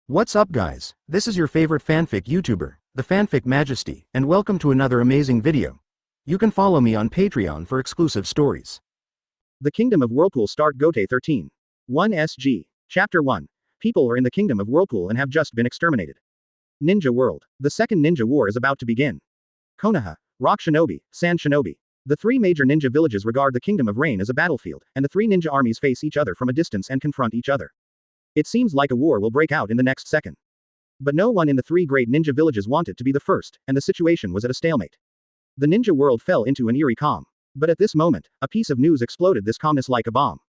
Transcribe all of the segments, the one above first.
What's up guys, this is your favorite fanfic YouTuber, the Fanfic Majesty, and welcome to another amazing video. You can follow me on Patreon for exclusive stories. The Kingdom of Whirlpool Start Gotei 13. 1 SG. Chapter 1. People are in the Kingdom of Whirlpool and have just been exterminated. Ninja World. The Second Ninja War is about to begin. Konoha, Rock Shinobi, Sand Shinobi. The three major ninja villages regard the Kingdom of Rain as a battlefield, and the three ninja armies face each other from a distance and confront each other. It seems like a war will break out in the next second. But no one in the three great ninja villages wanted to be the first, and the situation was at a stalemate. The ninja world fell into an eerie calm. But at this moment, a piece of news exploded this calmness like a bomb.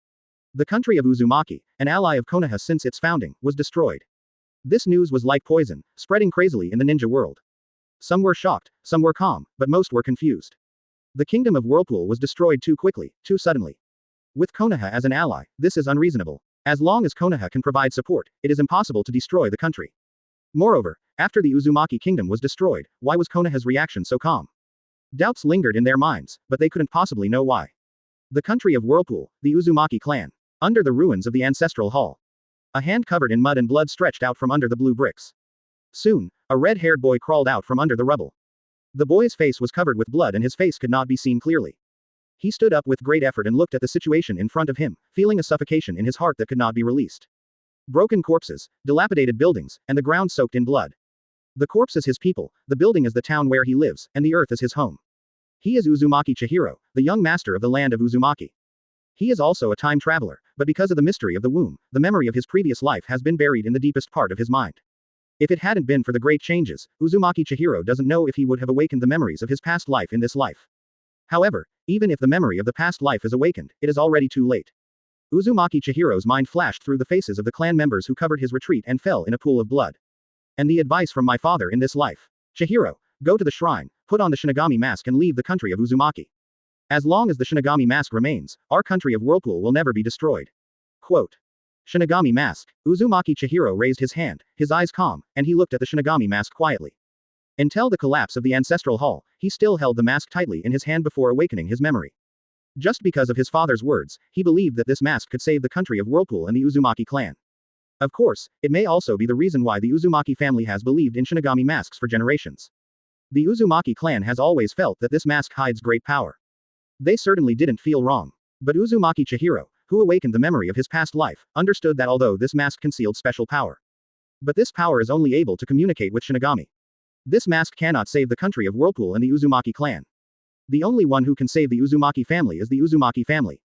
The country of Uzumaki, an ally of Konoha since its founding, was destroyed. This news was like poison, spreading crazily in the ninja world. Some were shocked, some were calm, but most were confused. The Kingdom of Whirlpool was destroyed too quickly, too suddenly. With Konoha as an ally, this is unreasonable. As long as Konoha can provide support, it is impossible to destroy the country. Moreover, after the Uzumaki Kingdom was destroyed, why was Konoha's reaction so calm? Doubts lingered in their minds, but they couldn't possibly know why. The country of Whirlpool, the Uzumaki clan. Under the ruins of the ancestral hall. A hand covered in mud and blood stretched out from under the blue bricks. Soon, a red-haired boy crawled out from under the rubble. The boy's face was covered with blood and his face could not be seen clearly. He stood up with great effort and looked at the situation in front of him, feeling a suffocation in his heart that could not be released. Broken corpses, dilapidated buildings, and the ground soaked in blood. The corpse is his people, the building is the town where he lives, and the earth is his home. He is Uzumaki Chihiro, the young master of the land of Uzumaki. He is also a time traveler, but because of the mystery of the womb, the memory of his previous life has been buried in the deepest part of his mind. If it hadn't been for the great changes, Uzumaki Chihiro doesn't know if he would have awakened the memories of his past life in this life. However, even if the memory of the past life is awakened, it is already too late. Uzumaki Chihiro's mind flashed through the faces of the clan members who covered his retreat and fell in a pool of blood. And the advice from my father in this life. Chihiro, go to the shrine, put on the Shinigami mask and leave the country of Uzumaki. As long as the Shinigami mask remains, our country of Whirlpool will never be destroyed. Quote. Shinigami mask. Uzumaki Chihiro raised his hand, his eyes calm, and he looked at the Shinigami mask quietly. Until the collapse of the ancestral hall, he still held the mask tightly in his hand before awakening his memory. Just because of his father's words, he believed that this mask could save the country of Whirlpool and the Uzumaki clan. Of course, it may also be the reason why the Uzumaki family has believed in Shinigami masks for generations. The Uzumaki clan has always felt that this mask hides great power. They certainly didn't feel wrong. But Uzumaki Chihiro, who awakened the memory of his past life, understood that although this mask concealed special power. But this power is only able to communicate with Shinigami. This mask cannot save the country of Whirlpool and the Uzumaki clan. The only one who can save the Uzumaki family is the Uzumaki family.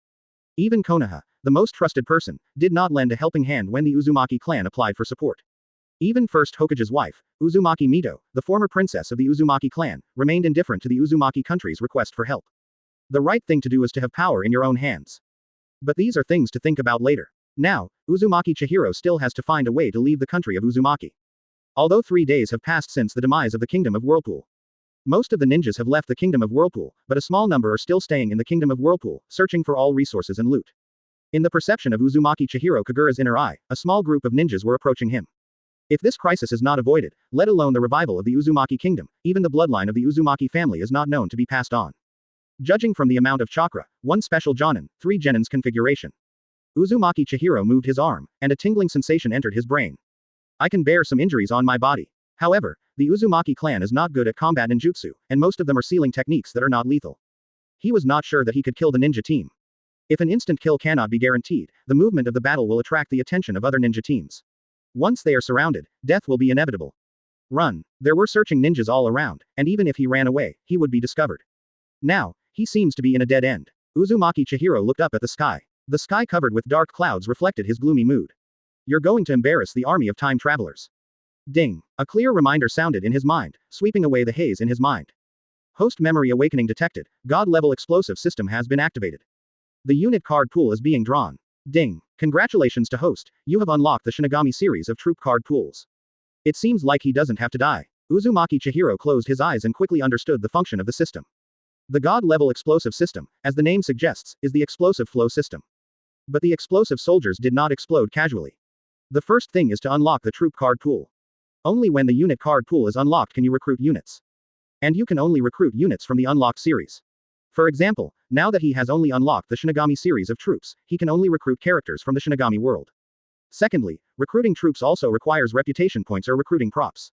Even Konoha, the most trusted person, did not lend a helping hand when the Uzumaki clan applied for support. Even first Hokage's wife, Uzumaki Mito, the former princess of the Uzumaki clan, remained indifferent to the Uzumaki country's request for help. The right thing to do is to have power in your own hands. But these are things to think about later. Now, Uzumaki Chihiro still has to find a way to leave the country of Uzumaki. Although 3 days have passed since the demise of the Kingdom of Whirlpool. Most of the ninjas have left the Kingdom of Whirlpool, but a small number are still staying in the Kingdom of Whirlpool, searching for all resources and loot. In the perception of Uzumaki Chihiro Kagura's inner eye, a small group of ninjas were approaching him. If this crisis is not avoided, let alone the revival of the Uzumaki Kingdom, even the bloodline of the Uzumaki family is not known to be passed on. Judging from the amount of chakra, 1 special Jonin, 3 Genins configuration. Uzumaki Chihiro moved his arm, and a tingling sensation entered his brain. I can bear some injuries on my body. However, the Uzumaki clan is not good at combat ninjutsu, and most of them are sealing techniques that are not lethal. He was not sure that he could kill the ninja team. If an instant kill cannot be guaranteed, the movement of the battle will attract the attention of other ninja teams. Once they are surrounded, death will be inevitable. Run. There were searching ninjas all around, and even if he ran away, he would be discovered. Now, he seems to be in a dead end. Uzumaki Chihiro looked up at the sky. The sky covered with dark clouds reflected his gloomy mood. You're going to embarrass the army of time travelers. Ding. A clear reminder sounded in his mind, sweeping away the haze in his mind. Host memory awakening detected. God-level explosive system has been activated. The unit card pool is being drawn. Ding. Congratulations to host, you have unlocked the Shinigami series of troop card pools. It seems like he doesn't have to die. Uzumaki Chihiro closed his eyes and quickly understood the function of the system. The God-level explosive system, as the name suggests, is the explosive flow system. But the explosive soldiers did not explode casually. The first thing is to unlock the troop card pool. Only when the unit card pool is unlocked can you recruit units. And you can only recruit units from the unlocked series. For example, now that he has only unlocked the Shinigami series of troops, he can only recruit characters from the Shinigami world. Secondly, recruiting troops also requires reputation points or recruiting props.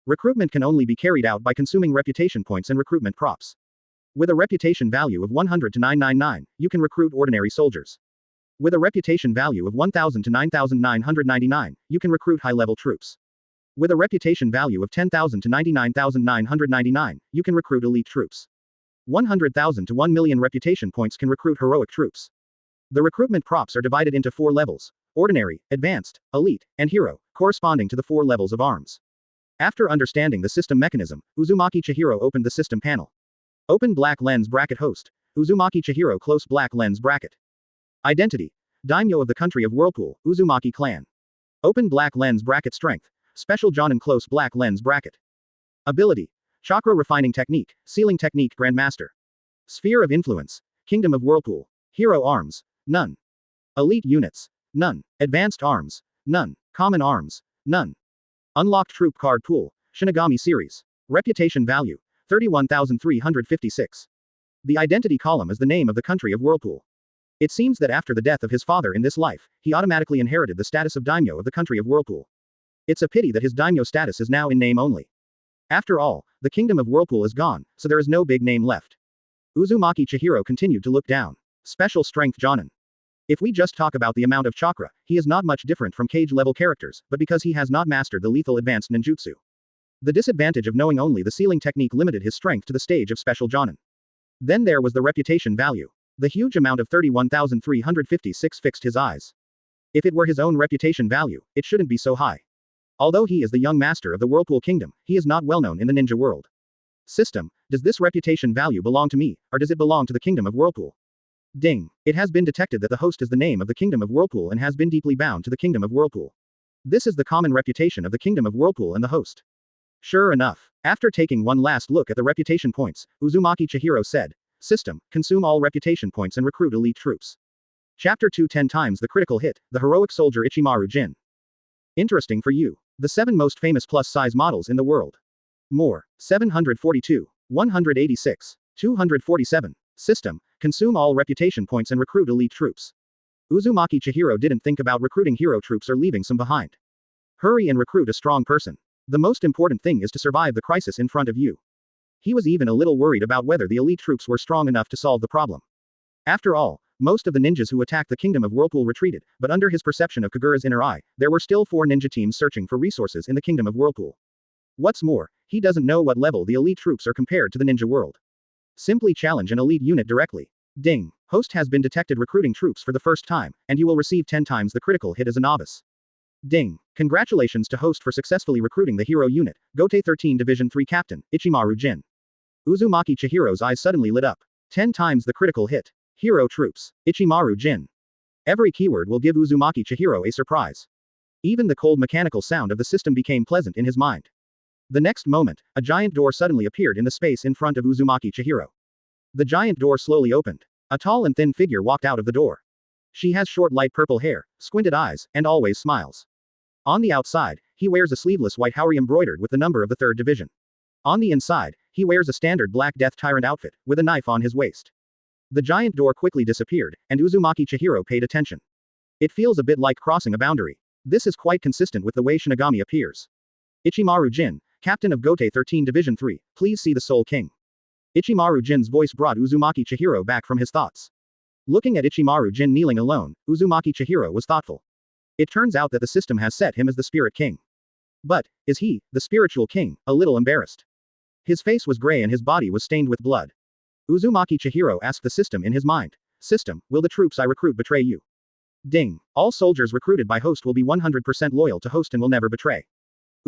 Recruitment can only be carried out by consuming reputation points and recruitment props. With a reputation value of 100 to 999, you can recruit ordinary soldiers. With a reputation value of 1000 to 9999, you can recruit high-level troops. With a reputation value of 10,000 to 99,999, you can recruit elite troops. 100,000 to 1 million reputation points can recruit heroic troops. The recruitment props are divided into 4 levels: ordinary, advanced, elite, and hero, corresponding to the 4 levels of arms. After understanding the system mechanism, Uzumaki Chihiro opened the system panel. Open black lens bracket host. Uzumaki Chihiro close black lens bracket. Identity: Daimyo of the country of Whirlpool, Uzumaki clan. Open black lens bracket strength. Special Jonin close black lens bracket. Ability: Chakra refining technique, sealing technique grandmaster. Sphere of influence: Kingdom of Whirlpool. Hero arms: none. Elite units: none. Advanced arms: none. Common arms: none. Unlocked troop card pool, Shinigami series. Reputation value: 31,356. The identity column is the name of the country of Whirlpool. It seems that after the death of his father in this life, he automatically inherited the status of daimyo of the country of Whirlpool. It's a pity that his daimyo status is now in name only. After all, the Kingdom of Whirlpool is gone, so there is no big name left. Uzumaki Chihiro continued to look down. Special strength Jonin. If we just talk about the amount of chakra, he is not much different from cage-level characters, but because he has not mastered the lethal advanced ninjutsu. The disadvantage of knowing only the sealing technique limited his strength to the stage of special Jonin. Then there was the reputation value. The huge amount of 31,356 fixed his eyes. If it were his own reputation value, it shouldn't be so high. Although he is the young master of the Whirlpool Kingdom, he is not well known in the ninja world. System: does this reputation value belong to me, or does it belong to the Kingdom of Whirlpool? Ding. It has been detected that the host is the name of the Kingdom of Whirlpool and has been deeply bound to the Kingdom of Whirlpool. This is the common reputation of the Kingdom of Whirlpool and the host. Sure enough. After taking one last look at the reputation points, Uzumaki Chihiro said, System: consume all reputation points and recruit elite troops. Chapter 2 10 times the critical hit, the heroic soldier Ichimaru Gin. Interesting for you. The 7 most famous plus-size models in the world. More. 742. 186. 247. System: consume all reputation points and recruit elite troops. Uzumaki Chihiro didn't think about recruiting hero troops or leaving some behind. Hurry and recruit a strong person. The most important thing is to survive the crisis in front of you. He was even a little worried about whether the elite troops were strong enough to solve the problem. After all, most of the ninjas who attacked the Kingdom of Whirlpool retreated, but under his perception of Kagura's inner eye, there were still 4 ninja teams searching for resources in the Kingdom of Whirlpool. What's more, he doesn't know what level the elite troops are compared to the ninja world. Simply challenge an elite unit directly. Ding. Host has been detected recruiting troops for the first time, and you will receive 10 times the critical hit as a novice. Ding. Congratulations to host for successfully recruiting the hero unit, Gotei 13 Division 3 Captain, Ichimaru Gin. Uzumaki Chihiro's eyes suddenly lit up. 10 times the critical hit. Hero troops. Ichimaru Gin. Every keyword will give Uzumaki Chihiro a surprise. Even the cold mechanical sound of the system became pleasant in his mind. The next moment, a giant door suddenly appeared in the space in front of Uzumaki Chihiro. The giant door slowly opened. A tall and thin figure walked out of the door. She has short light purple hair, squinted eyes, and always smiles. On the outside, he wears a sleeveless white haori embroidered with the number of the 3rd division. On the inside, he wears a standard black Death Tyrant outfit, with a knife on his waist. The giant door quickly disappeared, and Uzumaki Chihiro paid attention. It feels a bit like crossing a boundary. This is quite consistent with the way Shinigami appears. Ichimaru Gin, Captain of Gotei 13 Division 3, please see the Soul King. Ichimaru Jin's voice brought Uzumaki Chihiro back from his thoughts. Looking at Ichimaru Gin kneeling alone, Uzumaki Chihiro was thoughtful. It turns out that the system has set him as the Spirit King. But, is he, the spiritual king, a little embarrassed? His face was gray and his body was stained with blood. Uzumaki Chihiro asked the system in his mind. System, will the troops I recruit betray you? Ding. All soldiers recruited by host will be 100% loyal to host and will never betray.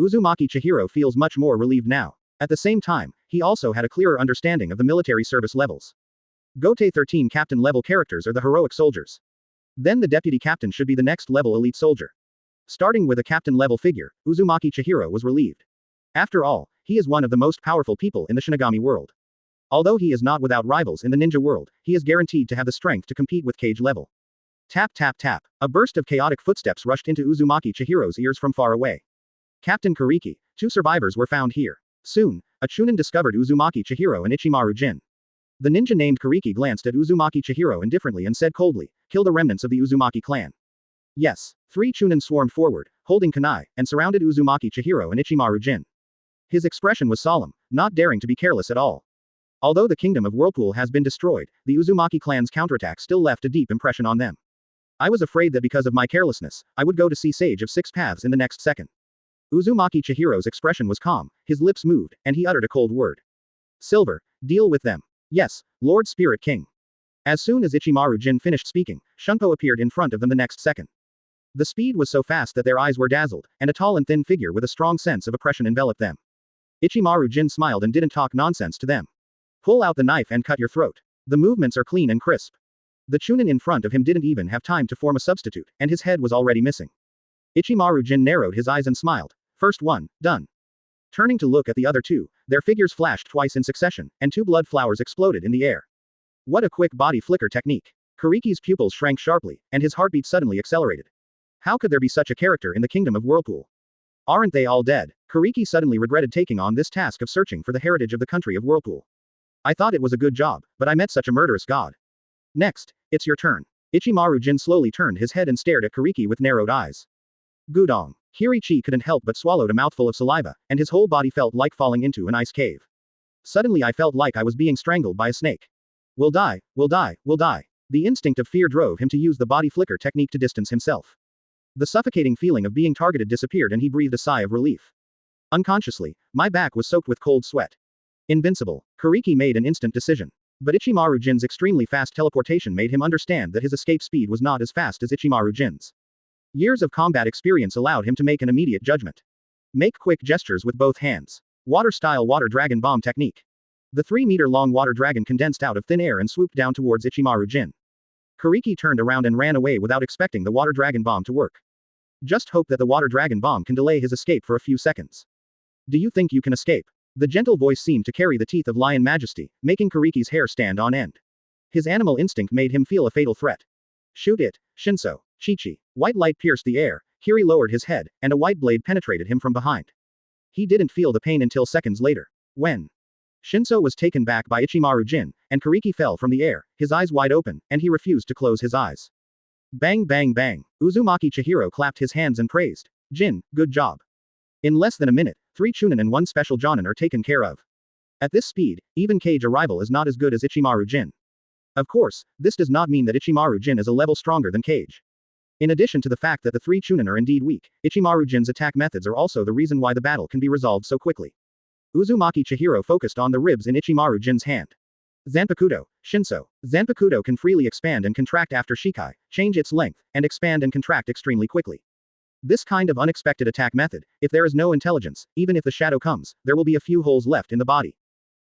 Uzumaki Chihiro feels much more relieved now. At the same time, he also had a clearer understanding of the military service levels. Gotei 13 captain level characters are the heroic soldiers. Then the deputy captain should be the next level elite soldier. Starting with a captain level figure, Uzumaki Chihiro was relieved. After all, he is one of the most powerful people in the Shinigami world. Although he is not without rivals in the ninja world, he is guaranteed to have the strength to compete with cage level. Tap tap tap. A burst of chaotic footsteps rushed into Uzumaki Chihiro's ears from far away. Captain Kiriki, 2 survivors were found here. Soon, a Chunin discovered Uzumaki Chihiro and Ichimaru Gin. The ninja named Kiriki glanced at Uzumaki Chihiro indifferently and said coldly, kill the remnants of the Uzumaki clan. Yes. 3 Chunin swarmed forward, holding kunai, and surrounded Uzumaki Chihiro and Ichimaru Jin. His expression was solemn, not daring to be careless at all. Although the Kingdom of Whirlpool has been destroyed, the Uzumaki clan's counterattack still left a deep impression on them. I was afraid that because of my carelessness, I would go to see Sage of Six Paths in the next second. Uzumaki Chihiro's expression was calm, his lips moved, and he uttered a cold word. Silver, deal with them. Yes, Lord Spirit King. As soon as Ichimaru Jin finished speaking, Shunpo appeared in front of them the next second. The speed was so fast that their eyes were dazzled, and a tall and thin figure with a strong sense of oppression enveloped them. Ichimaru Jin smiled and didn't talk nonsense to them. Pull out the knife and cut your throat. The movements are clean and crisp. The Chunin in front of him didn't even have time to form a substitute, and his head was already missing. Ichimaru Jin narrowed his eyes and smiled. First one, done. Turning to look at the other two, their figures flashed twice in succession, and 2 blood flowers exploded in the air. What a quick body flicker technique. Kuriki's pupils shrank sharply, and his heartbeat suddenly accelerated. How could there be such a character in the Kingdom of Whirlpool? Aren't they all dead? Kuriki suddenly regretted taking on this task of searching for the heritage of the country of Whirlpool. I thought it was a good job, but I met such a murderous god. Next, it's your turn. Ichimaru Jin slowly turned his head and stared at Kuriki with narrowed eyes. Gudong. Kirichi couldn't help but swallowed a mouthful of saliva, and his whole body felt like falling into an ice cave. Suddenly I felt like I was being strangled by a snake. We'll die, we'll die, we'll die. The instinct of fear drove him to use the body flicker technique to distance himself. The suffocating feeling of being targeted disappeared and he breathed a sigh of relief. Unconsciously, my back was soaked with cold sweat. Invincible. Kuriki made an instant decision. But Ichimaru Jin's extremely fast teleportation made him understand that his escape speed was not as fast as Ichimaru Jin's. Years of combat experience allowed him to make an immediate judgment. Make quick gestures with both hands. Water-style water dragon bomb technique. The 3-meter-long water dragon condensed out of thin air and swooped down towards Ichimaru Jin. Kuriki turned around and ran away without expecting the water dragon bomb to work. Just hope that the water dragon bomb can delay his escape for a few seconds. Do you think you can escape? The gentle voice seemed to carry the teeth of lion majesty, making Kuriki's hair stand on end. His animal instinct made him feel a fatal threat. Shoot it, Shinso. Chichi. White light pierced the air, Kiri lowered his head, and a white blade penetrated him from behind. He didn't feel the pain until seconds later. When Shinso was taken back by Ichimaru Jin, and Kuriki fell from the air, his eyes wide open, and he refused to close his eyes. Bang bang bang. Uzumaki Chihiro clapped his hands and praised. Jin, good job. In less than a minute, 3 Chunin and 1 special Jonin are taken care of. At this speed, even Cage arrival is not as good as Ichimaru Jin. Of course, this does not mean that Ichimaru Jin is a level stronger than Cage. In addition to the fact that the 3 Chunin are indeed weak, Ichimaru Jin's attack methods are also the reason why the battle can be resolved so quickly. Uzumaki Chihiro focused on the ribs in Ichimaru Jin's hand. Zanpakuto, Shinso. Zanpakuto can freely expand and contract after Shikai, change its length, and expand and contract extremely quickly. This kind of unexpected attack method, if there is no intelligence, even if the shadow comes, there will be a few holes left in the body.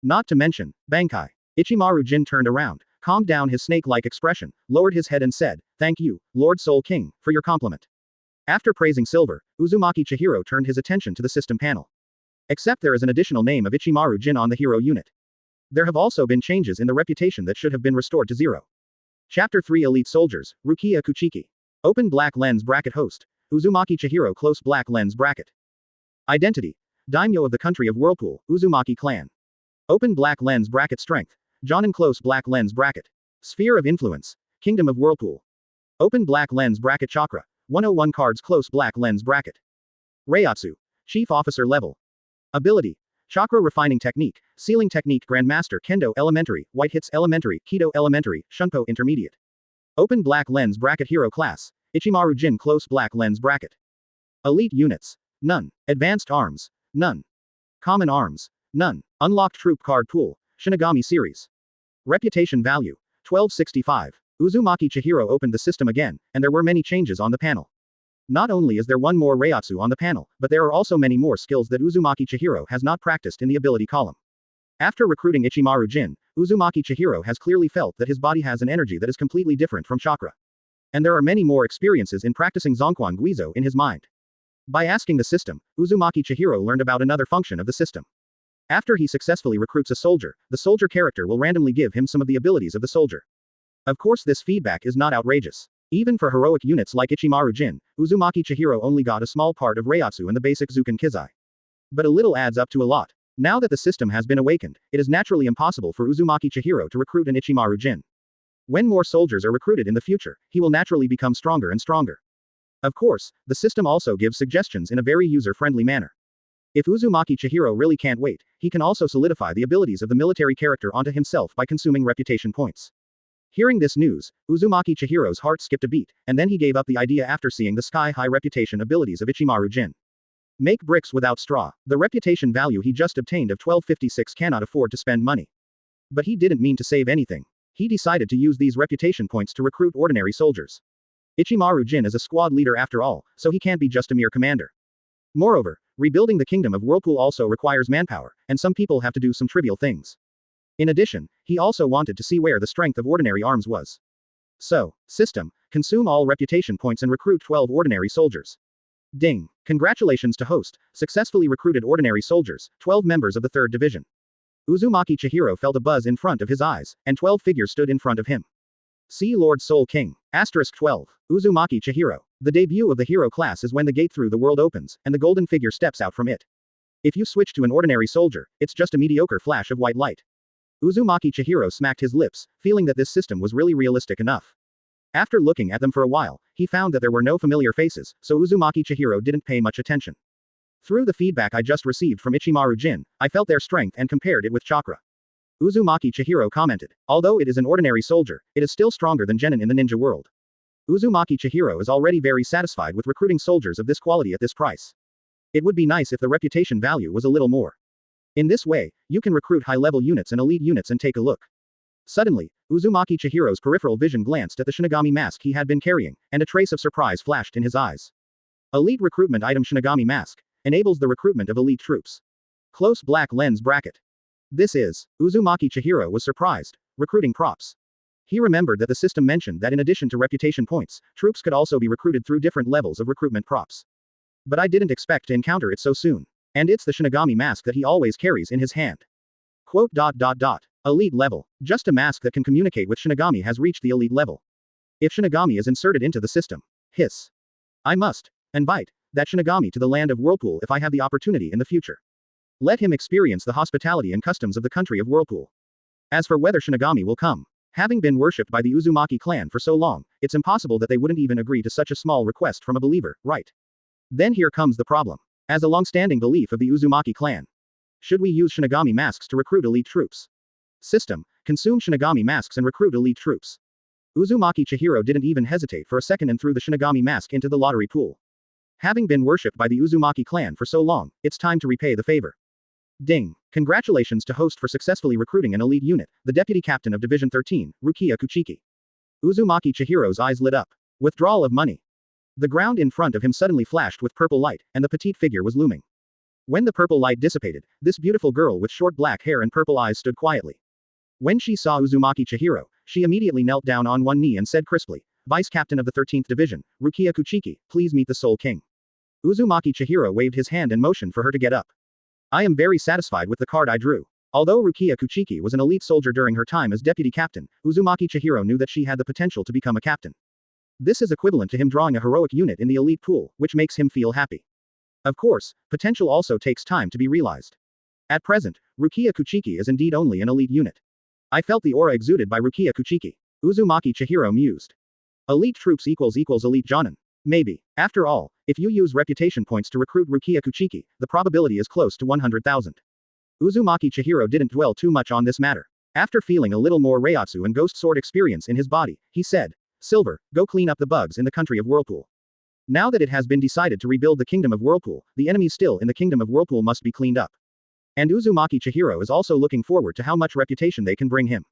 Not to mention, Bankai. Ichimaru Jin turned around, calmed down his snake-like expression, lowered his head and said, "Thank you, Lord Soul King, for your compliment." After praising Silver, Uzumaki Chihiro turned his attention to the system panel. Except there is an additional name of Ichimaru Jin on the hero unit. There have also been changes in the reputation that should have been restored to 0. Chapter 3 Elite Soldiers, Rukia Kuchiki. Open black lens bracket host. Uzumaki Chihiro close black lens bracket. Identity. Daimyo of the country of Whirlpool, Uzumaki clan. Open black lens bracket strength. Jonin close black lens bracket. Sphere of influence. Kingdom of Whirlpool. Open black lens bracket chakra. 101 cards close black lens bracket. Reiatsu. Chief officer level. Ability. Chakra refining technique, sealing technique Grandmaster Kendo elementary, white hits elementary, Kido elementary, Shunpo intermediate. Open black lens bracket hero class. Ichimaru Jin close black lens bracket. Elite units. None. Advanced arms. None. Common arms. None. Unlocked troop card pool. Shinigami series. Reputation value. 1265. Uzumaki Chihiro opened the system again, and there were many changes on the panel. Not only is there one more Reiatsu on the panel, but there are also many more skills that Uzumaki Chihiro has not practiced in the ability column. After recruiting Ichimaru Jin, Uzumaki Chihiro has clearly felt that his body has an energy that is completely different from chakra. And there are many more experiences in practicing Zonquan Guizo in his mind. By asking the system, Uzumaki Chihiro learned about another function of the system. After he successfully recruits a soldier, the soldier character will randomly give him some of the abilities of the soldier. Of course, this feedback is not outrageous. Even for heroic units like Ichimaru Jin, Uzumaki Chihiro only got a small part of Reiatsu and the basic Zuken Kizai. But a little adds up to a lot. Now that the system has been awakened, it is naturally impossible for Uzumaki Chihiro to recruit an Ichimaru Jin. When more soldiers are recruited in the future, he will naturally become stronger and stronger. Of course, the system also gives suggestions in a very user-friendly manner. If Uzumaki Chihiro really can't wait, he can also solidify the abilities of the military character onto himself by consuming reputation points. Hearing this news, Uzumaki Chihiro's heart skipped a beat, and then he gave up the idea after seeing the sky-high reputation abilities of Ichimaru Gin. Make bricks without straw. The reputation value he just obtained of 1256 cannot afford to spend money. But he didn't mean to save anything. He decided to use these reputation points to recruit ordinary soldiers. Ichimaru Gin is a squad leader after all, so he can't be just a mere commander. Moreover, rebuilding the Kingdom of Whirlpool also requires manpower, and some people have to do some trivial things. In addition, he also wanted to see where the strength of ordinary arms was. So, system, consume all reputation points and recruit 12 ordinary soldiers. Ding! Congratulations to host, successfully recruited ordinary soldiers, 12 members of the 3rd Division. Uzumaki Chihiro felt a buzz in front of his eyes, and 12 figures stood in front of him. See Lord Soul King. Asterisk 12. Uzumaki Chihiro. The debut of the hero class is when the gate through the world opens, and the golden figure steps out from it. If you switch to an ordinary soldier, it's just a mediocre flash of white light. Uzumaki Chihiro smacked his lips, feeling that this system was really realistic enough. After looking at them for a while, he found that there were no familiar faces, so Uzumaki Chihiro didn't pay much attention. Through the feedback I just received from Ichimaru Gin, I felt their strength and compared it with chakra. Uzumaki Chihiro commented, although it is an ordinary soldier, it is still stronger than genin in the ninja world. Uzumaki Chihiro is already very satisfied with recruiting soldiers of this quality at this price. It would be nice if the reputation value was a little more. In this way, you can recruit high-level units and elite units and take a look. Suddenly, Uzumaki Chihiro's peripheral vision glanced at the Shinigami mask he had been carrying, and a trace of surprise flashed in his eyes. Elite recruitment item Shinigami mask enables the recruitment of elite troops. Close black lens bracket. This is, Uzumaki Chihiro was surprised, recruiting props. He remembered that the system mentioned that in addition to reputation points, troops could also be recruited through different levels of recruitment props. But I didn't expect to encounter it so soon. And it's the Shinigami mask that he always carries in his hand. Quote. Elite level. Just a mask that can communicate with Shinigami has reached the elite level. If Shinigami is inserted into the system. Hiss. I must invite that Shinigami to the land of Whirlpool if I have the opportunity in the future. Let him experience the hospitality and customs of the country of Whirlpool. As for whether Shinigami will come, having been worshipped by the Uzumaki clan for so long, it's impossible that they wouldn't even agree to such a small request from a believer, right? Then here comes the problem. As a long-standing belief of the Uzumaki clan, should we use Shinigami masks to recruit elite troops? System, consume Shinigami masks and recruit elite troops. Uzumaki Chihiro didn't even hesitate for a second and threw the Shinigami mask into the lottery pool. Having been worshipped by the Uzumaki clan for so long, it's time to repay the favor. Ding! Congratulations to host for successfully recruiting an elite unit, the deputy captain of Division 13, Rukia Kuchiki. Uzumaki Chihiro's eyes lit up. Withdrawal of money. The ground in front of him suddenly flashed with purple light, and the petite figure was looming. When the purple light dissipated, this beautiful girl with short black hair and purple eyes stood quietly. When she saw Uzumaki Chihiro, she immediately knelt down on one knee and said crisply, Vice Captain of the 13th Division, Rukia Kuchiki, please meet the Soul King. Uzumaki Chihiro waved his hand and motioned for her to get up. I am very satisfied with the card I drew. Although Rukia Kuchiki was an elite soldier during her time as deputy captain, Uzumaki Chihiro knew that she had the potential to become a captain. This is equivalent to him drawing a heroic unit in the elite pool, which makes him feel happy. Of course, potential also takes time to be realized. At present, Rukia Kuchiki is indeed only an elite unit. I felt the aura exuded by Rukia Kuchiki. Uzumaki Chihiro mused. Elite troops equals elite jonin. Maybe. After all, if you use reputation points to recruit Rukia Kuchiki, the probability is close to 100,000. Uzumaki Chihiro didn't dwell too much on this matter. After feeling a little more Reiatsu and Ghost Sword experience in his body, he said, Silver, go clean up the bugs in the country of Whirlpool. Now that it has been decided to rebuild the Kingdom of Whirlpool, the enemies still in the Kingdom of Whirlpool must be cleaned up. And Uzumaki Chihiro is also looking forward to how much reputation they can bring him.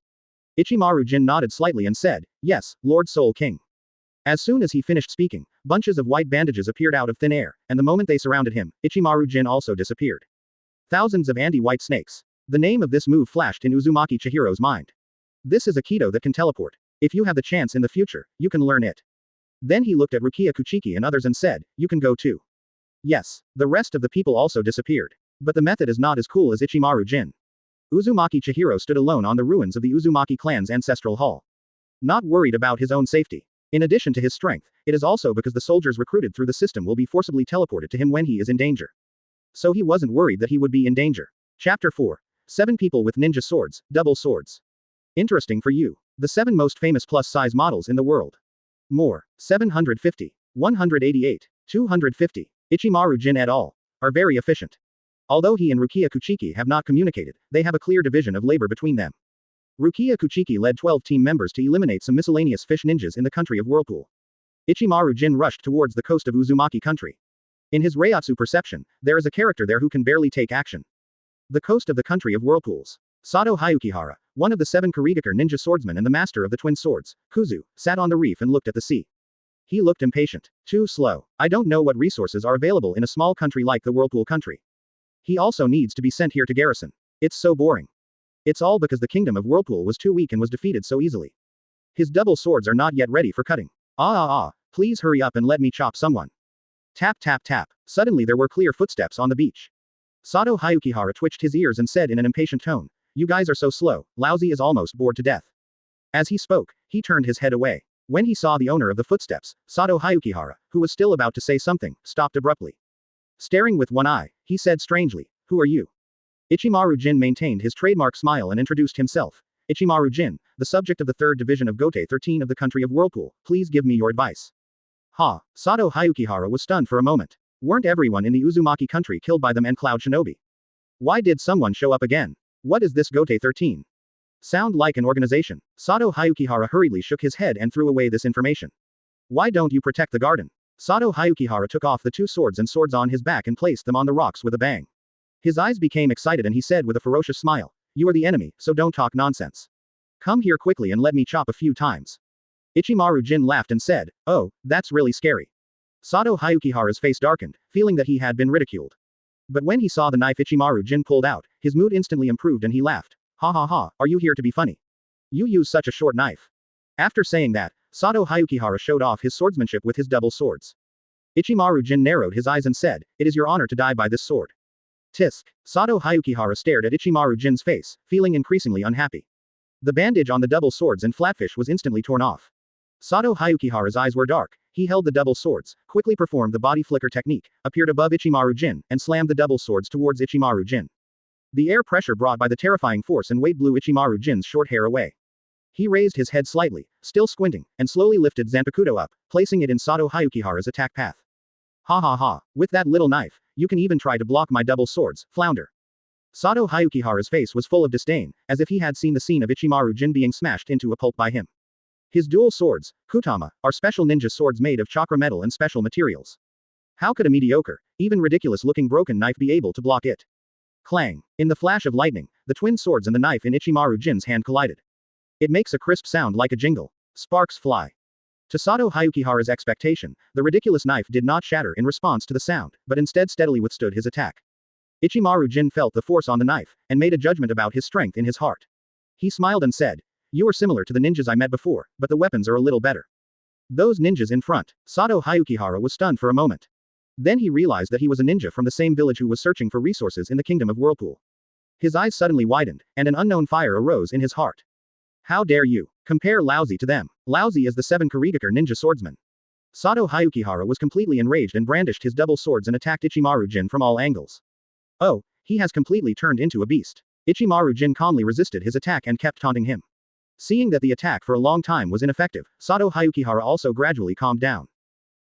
Ichimaru Gin nodded slightly and said, Yes, Lord Soul King. As soon as he finished speaking, bunches of white bandages appeared out of thin air, and the moment they surrounded him, Ichimaru Gin also disappeared. Thousands of anti-white snakes. The name of this move flashed in Uzumaki Chihiro's mind. This is a Kido that can teleport. If you have the chance in the future, you can learn it. Then he looked at Rukia Kuchiki and others and said, You can go too. Yes, the rest of the people also disappeared. But the method is not as cool as Ichimaru Gin. Uzumaki Chihiro stood alone on the ruins of the Uzumaki clan's ancestral hall. Not worried about his own safety. In addition to his strength, it is also because the soldiers recruited through the system will be forcibly teleported to him when he is in danger. So he wasn't worried that he would be in danger. Chapter 4. 7 people with ninja swords, double swords. Interesting for you. The 7 most famous plus-size models in the world. More. 750. 188. 250. Ichimaru Gin et al. Are very efficient. Although he and Rukia Kuchiki have not communicated, they have a clear division of labor between them. Rukia Kuchiki led 12 team members to eliminate some miscellaneous fish ninjas in the country of Whirlpool. Ichimaru Gin rushed towards the coast of Uzumaki country. In his Reiatsu perception, there is a character there who can barely take action. The coast of the country of Whirlpools. Sato Hayukihara, one of the 7 Kurigakure ninja swordsmen and the master of the twin swords, Kuzu, sat on the reef and looked at the sea. He looked impatient. Too slow. I don't know what resources are available in a small country like the Whirlpool country. He also needs to be sent here to garrison. It's so boring. It's all because the Kingdom of Whirlpool was too weak and was defeated so easily. His double swords are not yet ready for cutting. Please hurry up and let me chop someone. Tap tap tap. Suddenly there were clear footsteps on the beach. Sato Hayukihara twitched his ears and said in an impatient tone, "You guys are so slow, Lousy is almost bored to death." As he spoke, he turned his head away. When he saw the owner of the footsteps, Sato Hayukihara, who was still about to say something, stopped abruptly. Staring with one eye, he said strangely, "Who are you?" Ichimaru Gin maintained his trademark smile and introduced himself. "Ichimaru Gin, the subject of the 3rd division of Gotei 13 of the country of Whirlpool, please give me your advice." Ha! Sato Hayukihara was stunned for a moment. Weren't everyone in the Uzumaki country killed by them and Cloud Shinobi? Why did someone show up again? What is this Gotei 13? Sound like an organization. Sato Hayukihara hurriedly shook his head and threw away this information. Why don't you protect the garden? Sato Hayukihara took off the 2 swords and swords on his back and placed them on the rocks with a bang. His eyes became excited and he said with a ferocious smile, "You are the enemy, so don't talk nonsense. Come here quickly and let me chop a few times." Ichimaru Gin laughed and said, "Oh, that's really scary." Sato Hayukihara's face darkened, feeling that he had been ridiculed. But when he saw the knife Ichimaru Gin pulled out, his mood instantly improved and he laughed. "Ha ha ha, are you here to be funny? You use such a short knife." After saying that, Sato Hayukihara showed off his swordsmanship with his double swords. Ichimaru Gin narrowed his eyes and said, "It is your honor to die by this sword." Tisk. Sato Hayukihara stared at Ichimaru Jin's face, feeling increasingly unhappy. The bandage on the double swords and flatfish was instantly torn off. Sato Hayukihara's eyes were dark. He held the double swords, quickly performed the body flicker technique, appeared above Ichimaru Gin, and slammed the double swords towards Ichimaru Gin. The air pressure brought by the terrifying force and weight blew Ichimaru Jin's short hair away. He raised his head slightly, still squinting, and slowly lifted Zanpakuto up, placing it in Sato Hayukihara's attack path. "Ha ha ha, with that little knife, you can even try to block my double swords, flounder." Sato Hayukihara's face was full of disdain, as if he had seen the scene of Ichimaru Gin being smashed into a pulp by him. His dual swords, Kutama, are special ninja swords made of chakra metal and special materials. How could a mediocre, even ridiculous-looking broken knife be able to block it? Clang! In the flash of lightning, the twin swords and the knife in Ichimaru Jin's hand collided. It makes a crisp sound like a jingle. Sparks fly. To Sato Hayukihara's expectation, the ridiculous knife did not shatter in response to the sound, but instead steadily withstood his attack. Ichimaru Gin felt the force on the knife, and made a judgment about his strength in his heart. He smiled and said, "You are similar to the ninjas I met before, but the weapons are a little better." Those ninjas in front. Sato Hayukihara was stunned for a moment. Then he realized that he was a ninja from the same village who was searching for resources in the Kingdom of Whirlpool. His eyes suddenly widened, and an unknown fire arose in his heart. How dare you compare Lousy to them? Lousy is the 7 Kurigakure ninja swordsmen. Sato Hayukihara was completely enraged and brandished his double swords and attacked Ichimaru Gin from all angles. Oh, he has completely turned into a beast. Ichimaru Gin calmly resisted his attack and kept taunting him. Seeing that the attack for a long time was ineffective, Sato Hayukihara also gradually calmed down.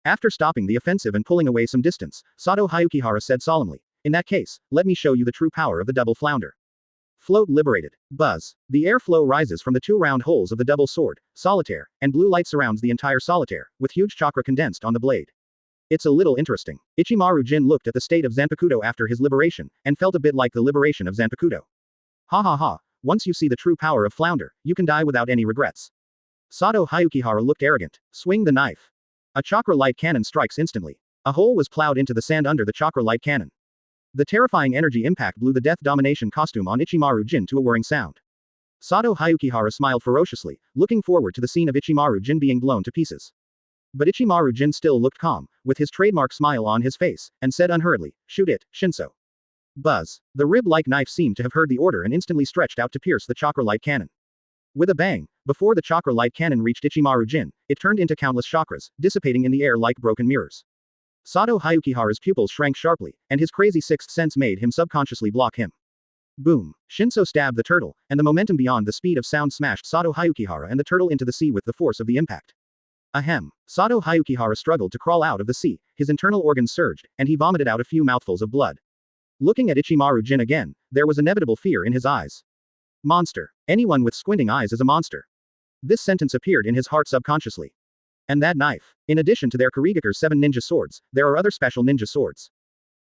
After stopping the offensive and pulling away some distance, Sato Hayukihara said solemnly, "In that case, let me show you the true power of the double flounder." Float liberated. Buzz. The airflow rises from the 2 round holes of the double sword, solitaire, and blue light surrounds the entire solitaire, with huge chakra condensed on the blade. It's a little interesting. Ichimaru Gin looked at the state of Zanpakuto after his liberation, and felt a bit like the liberation of Zanpakuto. Ha ha ha, once you see the true power of flounder, you can die without any regrets. Sato Hayukihara looked arrogant. Swing the knife. A chakra light cannon strikes instantly. A hole was plowed into the sand under the chakra light cannon. The terrifying energy impact blew the death domination costume on Ichimaru Gin to a whirring sound. Sato Hayukihara smiled ferociously, looking forward to the scene of Ichimaru Gin being blown to pieces. But Ichimaru Gin still looked calm, with his trademark smile on his face, and said unhurriedly, "Shoot it, Shinso." Buzz. The rib-like knife seemed to have heard the order and instantly stretched out to pierce the chakra light cannon. With a bang, before the chakra light cannon reached Ichimaru Gin, it turned into countless chakras, dissipating in the air like broken mirrors. Sato Hayukihara's pupils shrank sharply, and his crazy sixth sense made him subconsciously block him. Boom. Shinso stabbed the turtle, and the momentum beyond the speed of sound smashed Sato Hayukihara and the turtle into the sea with the force of the impact. Ahem. Sato Hayukihara struggled to crawl out of the sea, his internal organs surged, and he vomited out a few mouthfuls of blood. Looking at Ichimaru Jin again, there was inevitable fear in his eyes. Monster. Anyone with squinting eyes is a monster. This sentence appeared in his heart subconsciously. And that knife. In addition to their Kurigakure's 7 ninja swords, there are other special ninja swords.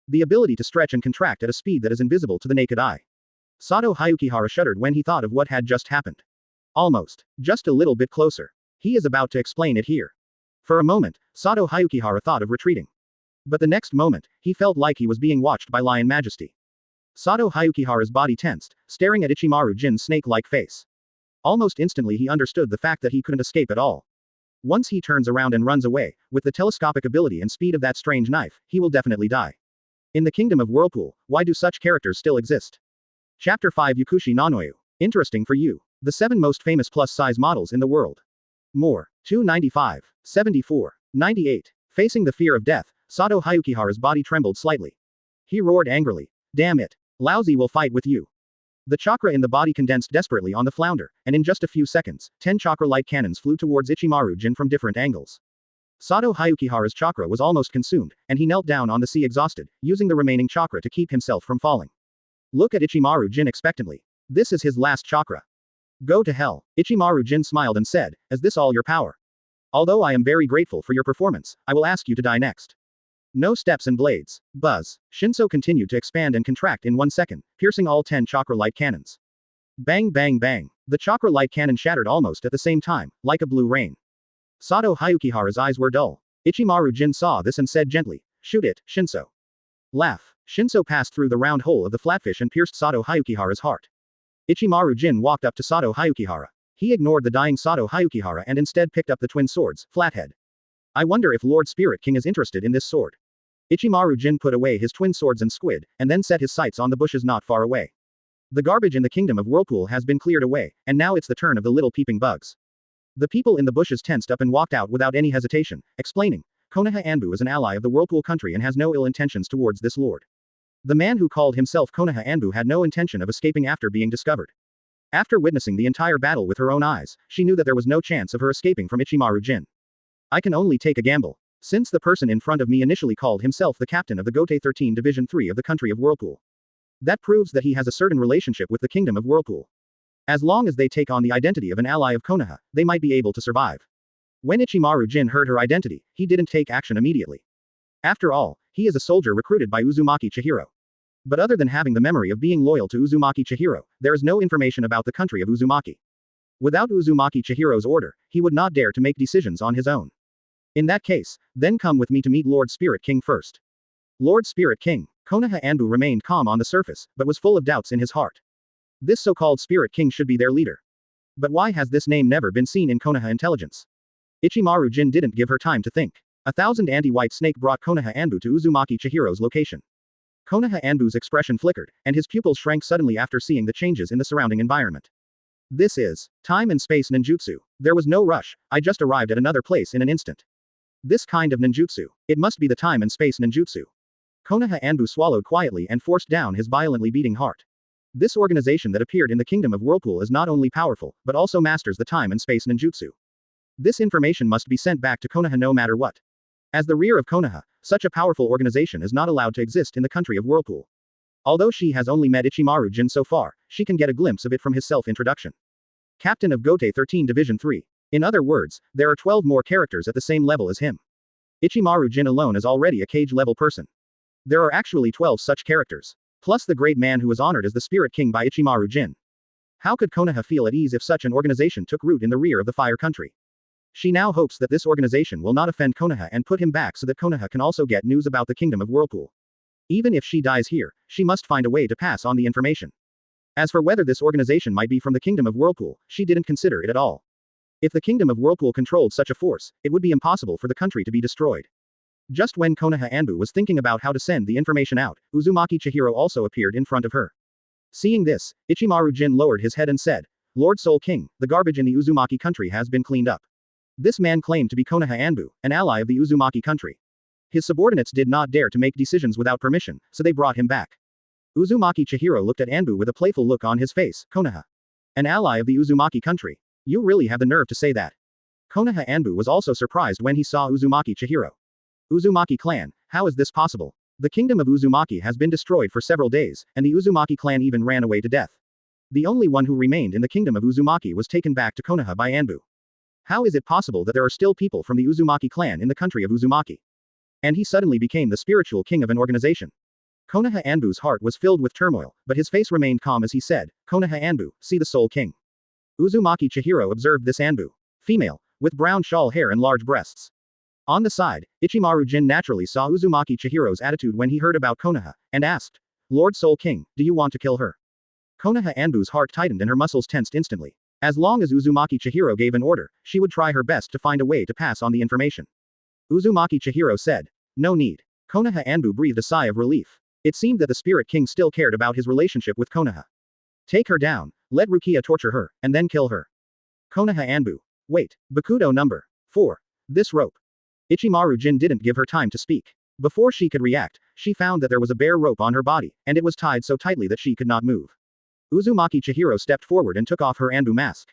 The ability to stretch and contract at a speed that is invisible to the naked eye. Sato Hayukihara shuddered when he thought of what had just happened. Almost. Just a little bit closer. He is about to explain it here. For a moment, Sato Hayukihara thought of retreating. But the next moment, he felt like he was being watched by Lion Majesty. Sato Hayukihara's body tensed, staring at Ichimaru Jin's snake-like face. Almost instantly he understood the fact that he couldn't escape at all. Once he turns around and runs away, with the telescopic ability and speed of that strange knife, he will definitely die. In the Kingdom of Whirlpool, why do such characters still exist? Chapter 5 Yukushi Nanoyu. Interesting for you. The 7 most famous plus-size models in the world. More. 295. 74. 98. Facing the fear of death, Sato Hayukihara's body trembled slightly. He roared angrily. Damn it. Lousy will fight with you. The chakra in the body condensed desperately on the flounder, and in just a few seconds, 10 chakra-light cannons flew towards Ichimaru Jin from different angles. Sato Hayukihara's chakra was almost consumed, and he knelt down on the sea exhausted, using the remaining chakra to keep himself from falling. Look at Ichimaru Jin expectantly. This is his last chakra. Go to hell. Ichimaru Jin smiled and said, is this all your power? Although I am very grateful for your performance, I will ask you to die next. No steps and blades. Buzz. Shinso continued to expand and contract in 1 second, piercing all 10 chakra-light cannons. Bang bang bang. The chakra-light cannon shattered almost at the same time, like a blue rain. Sato Hayukihara's eyes were dull. Ichimaru Jin saw this and said gently, shoot it, Shinso. Laugh. Shinso passed through the round hole of the flatfish and pierced Sato Hayukihara's heart. Ichimaru Jin walked up to Sato Hayukihara. He ignored the dying Sato Hayukihara and instead picked up the twin swords, flathead. I wonder if Lord Spirit King is interested in this sword. Ichimaru Jin put away his twin swords and squid, and then set his sights on the bushes not far away. The garbage in the Kingdom of Whirlpool has been cleared away, and now it's the turn of the little peeping bugs. The people in the bushes tensed up and walked out without any hesitation, explaining, Konoha Anbu is an ally of the Whirlpool country and has no ill intentions towards this lord. The man who called himself Konoha Anbu had no intention of escaping after being discovered. After witnessing the entire battle with her own eyes, she knew that there was no chance of her escaping from Ichimaru Jin. I can only take a gamble. Since the person in front of me initially called himself the captain of the Gotei 13 Division 3 of the country of Whirlpool. That proves that he has a certain relationship with the Kingdom of Whirlpool. As long as they take on the identity of an ally of Konoha, they might be able to survive. When Ichimaru Jin heard her identity, he didn't take action immediately. After all, he is a soldier recruited by Uzumaki Chihiro. But other than having the memory of being loyal to Uzumaki Chihiro, there is no information about the country of Uzumaki. Without Uzumaki Chihiro's order, he would not dare to make decisions on his own. In that case, then come with me to meet Lord Spirit King first. Lord Spirit King. Konoha Anbu remained calm on the surface, but was full of doubts in his heart. This so-called Spirit King should be their leader. But why has this name never been seen in Konoha intelligence? Ichimaru Jin didn't give her time to think. 1,000 anti-white snake brought Konoha Anbu to Uzumaki Chihiro's location. Konoha Anbu's expression flickered, and his pupils shrank suddenly after seeing the changes in the surrounding environment. This is time and space ninjutsu. There was no rush, I just arrived at another place in an instant. This kind of ninjutsu. It must be the time and space ninjutsu. Konoha Anbu swallowed quietly and forced down his violently beating heart. This organization that appeared in the Kingdom of Whirlpool is not only powerful, but also masters the time and space ninjutsu. This information must be sent back to Konoha no matter what. As the rear of Konoha, such a powerful organization is not allowed to exist in the country of Whirlpool. Although she has only met Ichimaru Jin so far, she can get a glimpse of it from his self-introduction. Captain of Gotei 13 Division 3. In other words, there are 12 more characters at the same level as him. Ichimaru Jin alone is already a cage-level person. There are actually 12 such characters. Plus the great man who was honored as the Spirit King by Ichimaru Jin. How could Konoha feel at ease if such an organization took root in the rear of the Fire Country? She now hopes that this organization will not offend Konoha and put him back so that Konoha can also get news about the Kingdom of Whirlpool. Even if she dies here, she must find a way to pass on the information. As for whether this organization might be from the Kingdom of Whirlpool, she didn't consider it at all. If the Kingdom of Whirlpool controlled such a force, it would be impossible for the country to be destroyed. Just when Konoha Anbu was thinking about how to send the information out, Uzumaki Chihiro also appeared in front of her. Seeing this, Ichimaru Jin lowered his head and said, Lord Soul King, the garbage in the Uzumaki country has been cleaned up. This man claimed to be Konoha Anbu, an ally of the Uzumaki country. His subordinates did not dare to make decisions without permission, so they brought him back. Uzumaki Chihiro looked at Anbu with a playful look on his face. Konoha, an ally of the Uzumaki country. You really have the nerve to say that. Konoha Anbu was also surprised when he saw Uzumaki Chihiro. Uzumaki clan, how is this possible? The kingdom of Uzumaki has been destroyed for several days, and the Uzumaki clan even ran away to death. The only one who remained in the kingdom of Uzumaki was taken back to Konoha by Anbu. How is it possible that there are still people from the Uzumaki clan in the country of Uzumaki? And he suddenly became the spiritual king of an organization. Konoha Anbu's heart was filled with turmoil, but his face remained calm as he said, Konoha Anbu, see the Soul King. Uzumaki Chihiro observed this Anbu. Female, with brown shawl hair and large breasts. On the side, Ichimaru Jin naturally saw Uzumaki Chihiro's attitude when he heard about Konoha, and asked, Lord Soul King, do you want to kill her? Konoha Anbu's heart tightened and her muscles tensed instantly. As long as Uzumaki Chihiro gave an order, she would try her best to find a way to pass on the information. Uzumaki Chihiro said, no need. Konoha Anbu breathed a sigh of relief. It seemed that the Spirit King still cared about his relationship with Konoha. Take her down, let Rukia torture her, and then kill her. Konoha Anbu. Wait, Bakudo number 4. This rope. Ichimaru Jin didn't give her time to speak. Before she could react, she found that there was a bare rope on her body, and it was tied so tightly that she could not move. Uzumaki Chihiro stepped forward and took off her Anbu mask.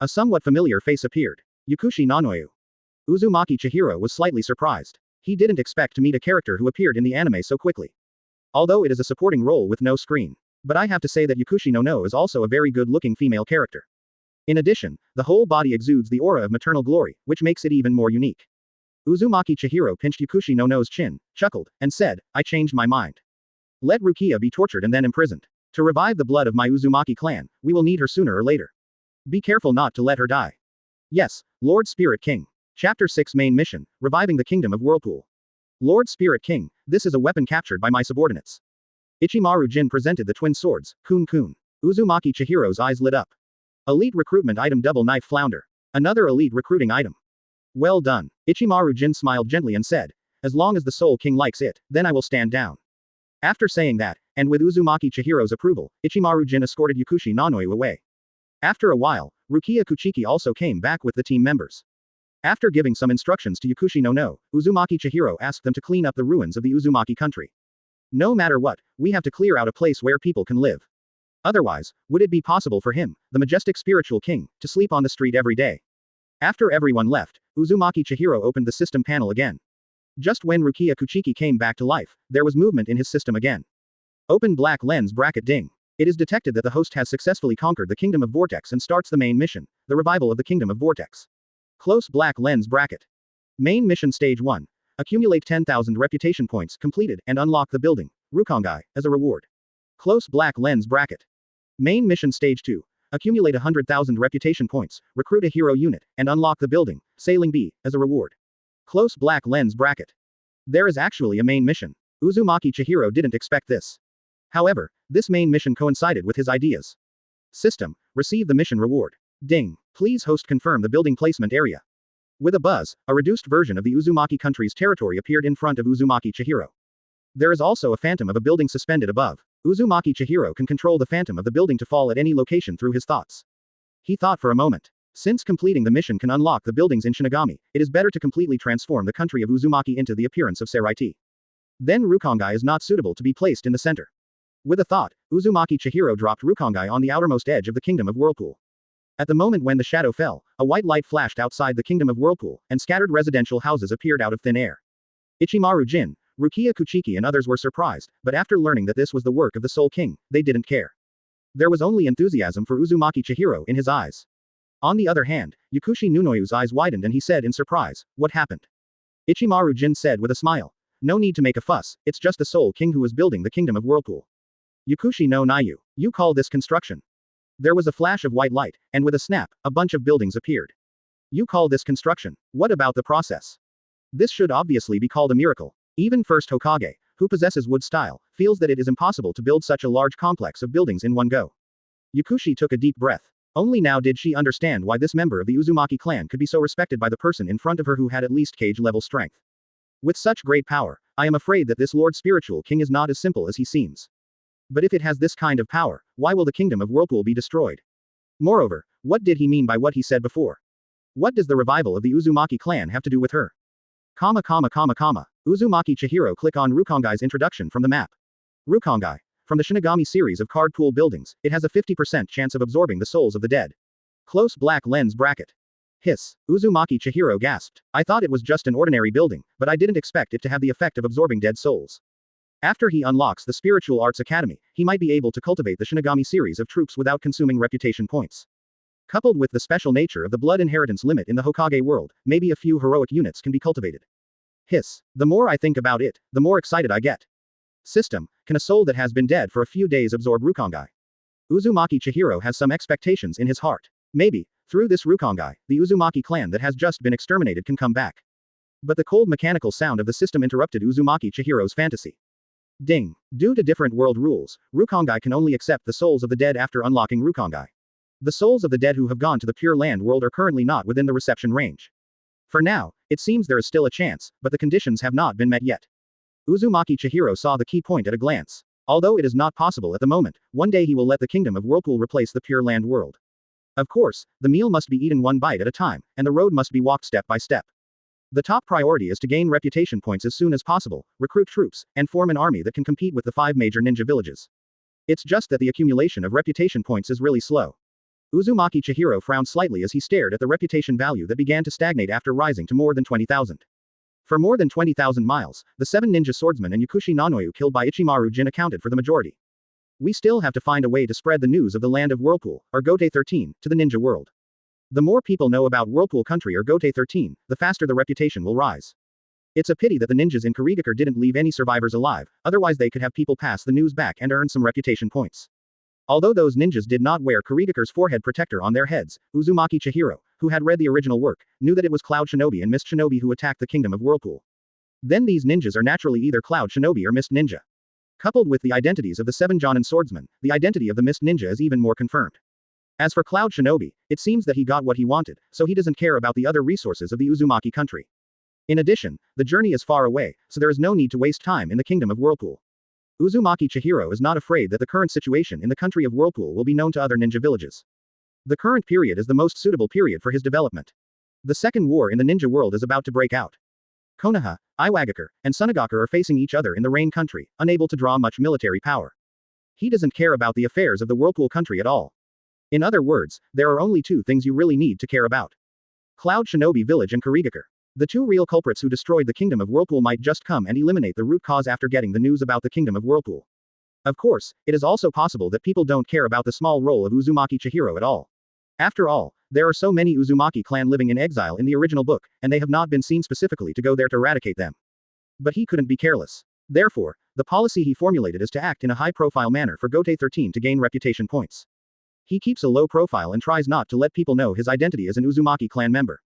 A somewhat familiar face appeared. Yukushi Nanoyu. Uzumaki Chihiro was slightly surprised. He didn't expect to meet a character who appeared in the anime so quickly. Although it is a supporting role with no screen. But I have to say that Yukushi no is also a very good-looking female character. In addition, the whole body exudes the aura of maternal glory, which makes it even more unique. Uzumaki Chihiro pinched Yukushi no's chin, chuckled, and said, I changed my mind. Let Rukia be tortured and then imprisoned. To revive the blood of my Uzumaki clan, we will need her sooner or later. Be careful not to let her die. Yes, Lord Spirit King. Chapter 6 Main Mission, Reviving the Kingdom of Whirlpool. Lord Spirit King, this is a weapon captured by my subordinates. Ichimaru Jin presented the twin swords, Kun Kun. Uzumaki Chihiro's eyes lit up. Elite recruitment item double knife flounder. Another elite recruiting item. Well done. Ichimaru Jin smiled gently and said, as long as the Soul King likes it, then I will stand down. After saying that, and with Uzumaki Chihiro's approval, Ichimaru Jin escorted Yukushi Nanoyu away. After a while, Rukia Kuchiki also came back with the team members. After giving some instructions to Yukushi no, Uzumaki Chihiro asked them to clean up the ruins of the Uzumaki country. No matter what, we have to clear out a place where people can live. Otherwise, would it be possible for him, the majestic spiritual king, to sleep on the street every day? After everyone left, Uzumaki Chihiro opened the system panel again. Just when Rukia Kuchiki came back to life, there was movement in his system again. Open black lens bracket ding. It is detected that the host has successfully conquered the Kingdom of Vortex and starts the main mission, the revival of the Kingdom of Vortex. Close black lens bracket. Main mission stage 1. Accumulate 10,000 reputation points completed and unlock the building, Rukongai, as a reward. Close black lens bracket. Main mission stage 2. Accumulate 100,000 reputation points, recruit a hero unit, and unlock the building, Sailing Bee, as a reward. Close black lens bracket. There is actually a main mission. Uzumaki Chihiro didn't expect this. However, this main mission coincided with his ideas. System, receive the mission reward. Ding. Please host confirm the building placement area. With a buzz, a reduced version of the Uzumaki country's territory appeared in front of Uzumaki Chihiro. There is also a phantom of a building suspended above. Uzumaki Chihiro can control the phantom of the building to fall at any location through his thoughts. He thought for a moment. Since completing the mission can unlock the buildings in Shinigami, it is better to completely transform the country of Uzumaki into the appearance of Seireiyan. Then Rukongai is not suitable to be placed in the center. With a thought, Uzumaki Chihiro dropped Rukongai on the outermost edge of the Kingdom of Whirlpool. At the moment when the shadow fell, a white light flashed outside the Kingdom of Whirlpool, and scattered residential houses appeared out of thin air. Ichimaru Jin, Rukia Kuchiki and others were surprised, but after learning that this was the work of the Soul King, they didn't care. There was only enthusiasm for Uzumaki Chihiro in his eyes. On the other hand, Yukushi Nunoyu's eyes widened and he said in surprise, what happened? Ichimaru Jin said with a smile. No need to make a fuss, it's just the Soul King who is building the Kingdom of Whirlpool. Yukushi no Nayu. You call this construction? There was a flash of white light, and with a snap, a bunch of buildings appeared. You call this construction? What about the process? This should obviously be called a miracle. Even first Hokage, who possesses wood style, feels that it is impossible to build such a large complex of buildings in one go. Yukushi took a deep breath. Only now did she understand why this member of the Uzumaki clan could be so respected by the person in front of her who had at least Kage-level strength. With such great power, I am afraid that this Lord Spiritual King is not as simple as he seems. But if it has this kind of power, why will the Kingdom of Whirlpool be destroyed? Moreover, what did he mean by what he said before? What does the revival of the Uzumaki clan have to do with her? Uzumaki Chihiro click on Rukongai's introduction from the map. Rukongai. From the Shinigami series of card pool buildings, it has a 50% chance of absorbing the souls of the dead. Close black lens bracket. Hiss. Uzumaki Chihiro gasped. I thought it was just an ordinary building, but I didn't expect it to have the effect of absorbing dead souls. After he unlocks the Spiritual Arts Academy, he might be able to cultivate the Shinigami series of troops without consuming reputation points. Coupled with the special nature of the blood inheritance limit in the Hokage world, maybe a few heroic units can be cultivated. Hiss. The more I think about it, the more excited I get. System. Can a soul that has been dead for a few days absorb Rukongai? Uzumaki Chihiro has some expectations in his heart. Maybe, through this Rukongai, the Uzumaki clan that has just been exterminated can come back. But the cold mechanical sound of the system interrupted Uzumaki Chihiro's fantasy. Ding. Due to different world rules, Rukongai can only accept the souls of the dead after unlocking Rukongai. The souls of the dead who have gone to the Pure Land world are currently not within the reception range. For now, it seems there is still a chance, but the conditions have not been met yet. Uzumaki Chihiro saw the key point at a glance. Although it is not possible at the moment, one day he will let the Kingdom of Whirlpool replace the Pure Land world. Of course, the meal must be eaten one bite at a time, and the road must be walked step by step. The top priority is to gain reputation points as soon as possible, recruit troops, and form an army that can compete with the 5 major ninja villages. It's just that the accumulation of reputation points is really slow. Uzumaki Chihiro frowned slightly as he stared at the reputation value that began to stagnate after rising to more than 20,000. For more than 20,000 miles, the 7 Ninja Swordsmen and Yakushi Nanoyu killed by Ichimaru Gin accounted for the majority. We still have to find a way to spread the news of the land of Whirlpool, or Gotei 13, to the ninja world. The more people know about Whirlpool Country or Gotei 13, the faster the reputation will rise. It's a pity that the ninjas in Kirigakure didn't leave any survivors alive, otherwise they could have people pass the news back and earn some reputation points. Although those ninjas did not wear Kirigakure's forehead protector on their heads, Uzumaki Chihiro, who had read the original work, knew that it was Cloud Shinobi and Mist Shinobi who attacked the Kingdom of Whirlpool. Then these ninjas are naturally either Cloud Shinobi or Mist Ninja. Coupled with the identities of the 7 Jonin swordsmen, the identity of the Mist Ninja is even more confirmed. As for Cloud Shinobi, it seems that he got what he wanted, so he doesn't care about the other resources of the Uzumaki country. In addition, the journey is far away, so there is no need to waste time in the Kingdom of Whirlpool. Uzumaki Chihiro is not afraid that the current situation in the country of Whirlpool will be known to other ninja villages. The current period is the most suitable period for his development. The second war in the ninja world is about to break out. Konoha, Iwagakure, and Sunagakure are facing each other in the Rain country, unable to draw much military power. He doesn't care about the affairs of the Whirlpool country at all. In other words, there are only 2 things you really need to care about. Cloud Shinobi Village and Kirigakure. The 2 real culprits who destroyed the Kingdom of Whirlpool might just come and eliminate the root cause after getting the news about the Kingdom of Whirlpool. Of course, it is also possible that people don't care about the small role of Uzumaki Chihiro at all. After all, there are so many Uzumaki clan living in exile in the original book, and they have not been seen specifically to go there to eradicate them. But he couldn't be careless. Therefore, the policy he formulated is to act in a high-profile manner for Gotei 13 to gain reputation points. He keeps a low profile and tries not to let people know his identity as an Uzumaki clan member.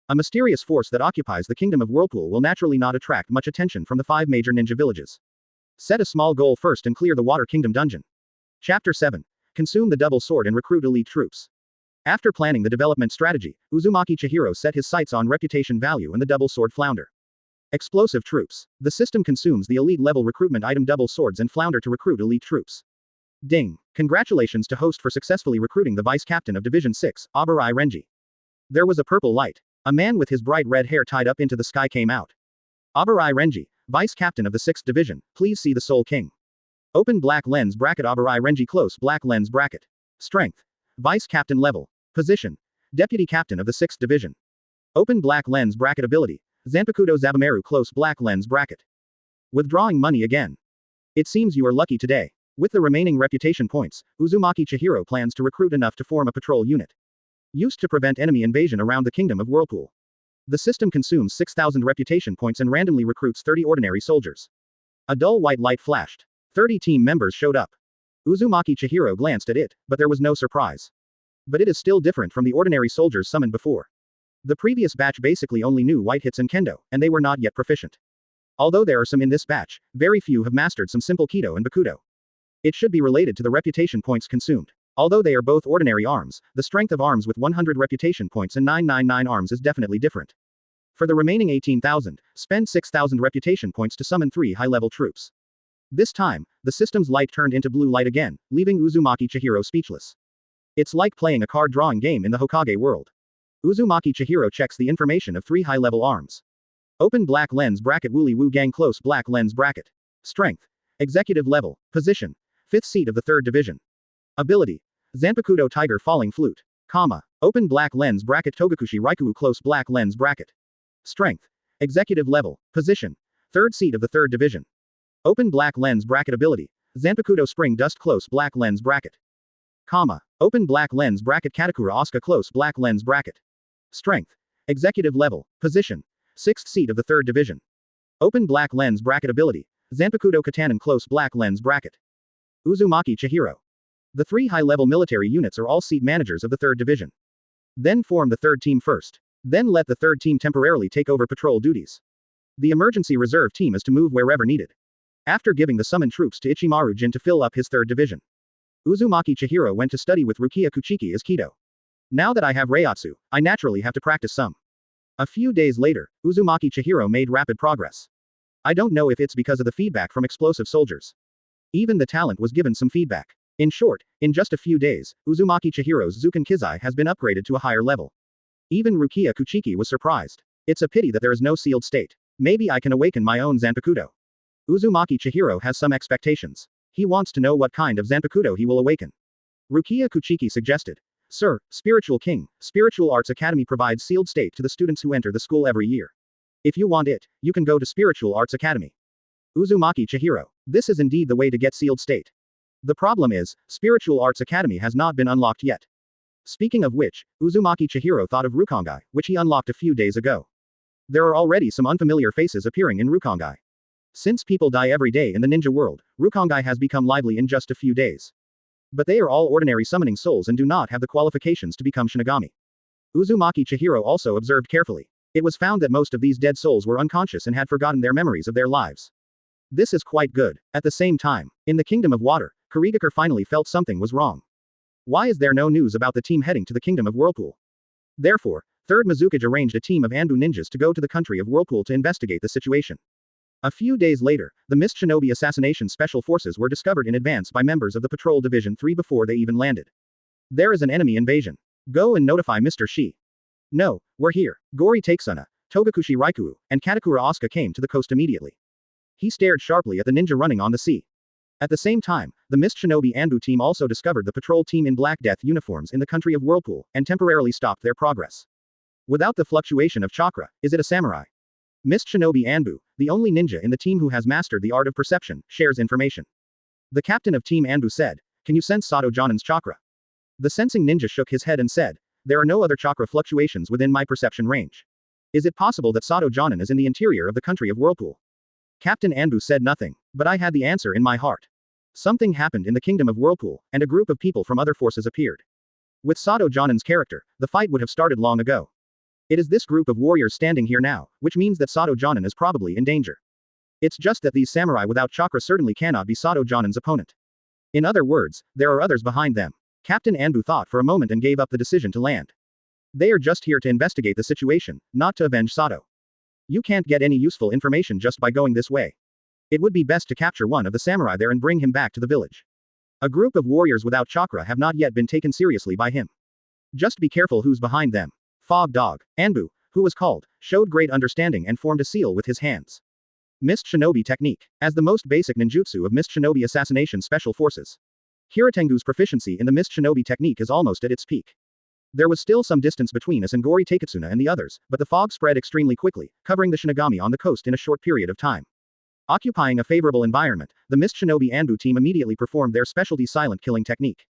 A mysterious force that occupies the Kingdom of Whirlpool will naturally not attract much attention from the 5 major ninja villages. Set a small goal first and clear the Water Kingdom dungeon. Chapter 7. Consume the double sword and recruit elite troops. After planning the development strategy, Uzumaki Chihiro set his sights on reputation value and the double sword flounder. Explosive troops. The system consumes the elite level recruitment item double swords and flounder to recruit elite troops. Ding. Congratulations to host for successfully recruiting the vice captain of Division 6, Abarai Renji. There was a purple light. A man with his bright red hair tied up into the sky came out. Abarai Renji, vice captain of the 6th division, please see the Soul King. Open black lens bracket Abarai Renji close black lens bracket. Strength. Vice captain level. Position. Deputy captain of the 6th division. Open black lens bracket ability. Zanpakudo Zabumeru close black lens bracket. Withdrawing money again. It seems you are lucky today. With the remaining reputation points, Uzumaki Chihiro plans to recruit enough to form a patrol unit. Used to prevent enemy invasion around the Kingdom of Whirlpool. The system consumes 6,000 reputation points and randomly recruits 30 ordinary soldiers. A dull white light flashed. 30 team members showed up. Uzumaki Chihiro glanced at it, but there was no surprise. But it is still different from the ordinary soldiers summoned before. The previous batch basically only knew white hits and kendo, and they were not yet proficient. Although there are some in this batch, very few have mastered some simple kido and bakudo. It should be related to the reputation points consumed. Although they are both ordinary arms, the strength of arms with 100 reputation points and 999 arms is definitely different. For the remaining 18,000, spend 6,000 reputation points to summon 3 high-level troops. This time, the system's light turned into blue light again, leaving Uzumaki Chihiro speechless. It's like playing a card drawing game in the Hokage world. Uzumaki Chihiro checks the information of 3 high-level arms. Open black lens bracket Wooly Woo Gang close black lens bracket. Strength. Executive level. Position. 5th seat of the 3rd division. Ability. Zanpakudo Tiger Falling Flute. Comma. Open black lens bracket Togakushi Raikuu close black lens bracket. Strength. Executive level. Position. Third seat of the third division. Open black lens bracket ability. Zanpakuto Spring Dust close black lens bracket. Comma. Open black lens bracket Katakura Asuka close black lens bracket. Strength. Executive level. Position. Sixth seat of the third division. Open black lens bracket ability. Zanpakuto Katanan close black lens bracket. Uzumaki Chihiro. The 3 high-level military units are all seat managers of the third division. Then form the third team first. Then let the third team temporarily take over patrol duties. The emergency reserve team is to move wherever needed. After giving the summoned troops to Ichimaru Gin to fill up his third division, Uzumaki Chihiro went to study with Rukia Kuchiki as Kido. Now that I have Reiatsu, I naturally have to practice some. A few days later, Uzumaki Chihiro made rapid progress. I don't know if it's because of the feedback from explosive soldiers. Even the talent was given some feedback. In short, in just a few days, Uzumaki Chihiro's Zuken Kizai has been upgraded to a higher level. Even Rukia Kuchiki was surprised. It's a pity that there is no sealed state. Maybe I can awaken my own Zanpakuto. Uzumaki Chihiro has some expectations. He wants to know what kind of Zanpakuto he will awaken. Rukia Kuchiki suggested. Sir, Spiritual King, Spiritual Arts Academy provides sealed state to the students who enter the school every year. If you want it, you can go to Spiritual Arts Academy. Uzumaki Chihiro. This is indeed the way to get sealed state. The problem is, Spiritual Arts Academy has not been unlocked yet. Speaking of which, Uzumaki Chihiro thought of Rukongai, which he unlocked a few days ago. There are already some unfamiliar faces appearing in Rukongai. Since people die every day in the ninja world, Rukongai has become lively in just a few days. But they are all ordinary summoning souls and do not have the qualifications to become Shinigami. Uzumaki Chihiro also observed carefully. It was found that most of these dead souls were unconscious and had forgotten their memories of their lives. This is quite good. At the same time, in the Kingdom of Water, Kurigakure finally felt something was wrong. Why is there no news about the team heading to the Kingdom of Whirlpool? Therefore, 3rd Mizukage arranged a team of Anbu ninjas to go to the country of Whirlpool to investigate the situation. A few days later, the Mist Shinobi Assassination Special Forces were discovered in advance by members of the Patrol Division 3 before they even landed. There is an enemy invasion. Go and notify Mr. Shi. No, we're here. Gori Takesuna, Togakushi Raikuu, and Katakura Asuka came to the coast immediately. He stared sharply at the ninja running on the sea. At the same time, the Mist Shinobi Anbu team also discovered the patrol team in Black Death uniforms in the country of Whirlpool, and temporarily stopped their progress. Without the fluctuation of chakra, is it a samurai? Mist Shinobi Anbu, the only ninja in the team who has mastered the art of perception, shares information. The captain of Team Anbu said, "Can you sense Sato Jonin's chakra?" The sensing ninja shook his head and said, "There are no other chakra fluctuations within my perception range. Is it possible that Sato Jonin is in the interior of the country of Whirlpool?" Captain Anbu said nothing, but I had the answer in my heart. Something happened in the Kingdom of Whirlpool, and a group of people from other forces appeared. With Sato Jonin's character, the fight would have started long ago. It is this group of warriors standing here now, which means that Sato Jonin is probably in danger. It's just that these samurai without chakra certainly cannot be Sato Jonin's opponent. In other words, there are others behind them. Captain Anbu thought for a moment and gave up the decision to land. They are just here to investigate the situation, not to avenge Sato. You can't get any useful information just by going this way. It would be best to capture one of the samurai there and bring him back to the village. A group of warriors without chakra have not yet been taken seriously by him. Just be careful who's behind them. Fog Dog, Anbu, who was called, showed great understanding and formed a seal with his hands. Mist Shinobi Technique. As the most basic ninjutsu of Mist Shinobi Assassination Special Forces, Hiratengu's proficiency in the Mist Shinobi technique is almost at its peak. There was still some distance between us and Gori Taketsuna and the others, but the fog spread extremely quickly, covering the Shinigami on the coast in a short period of time. Occupying a favorable environment, the Mist Shinobi Anbu team immediately performed their specialty silent killing technique.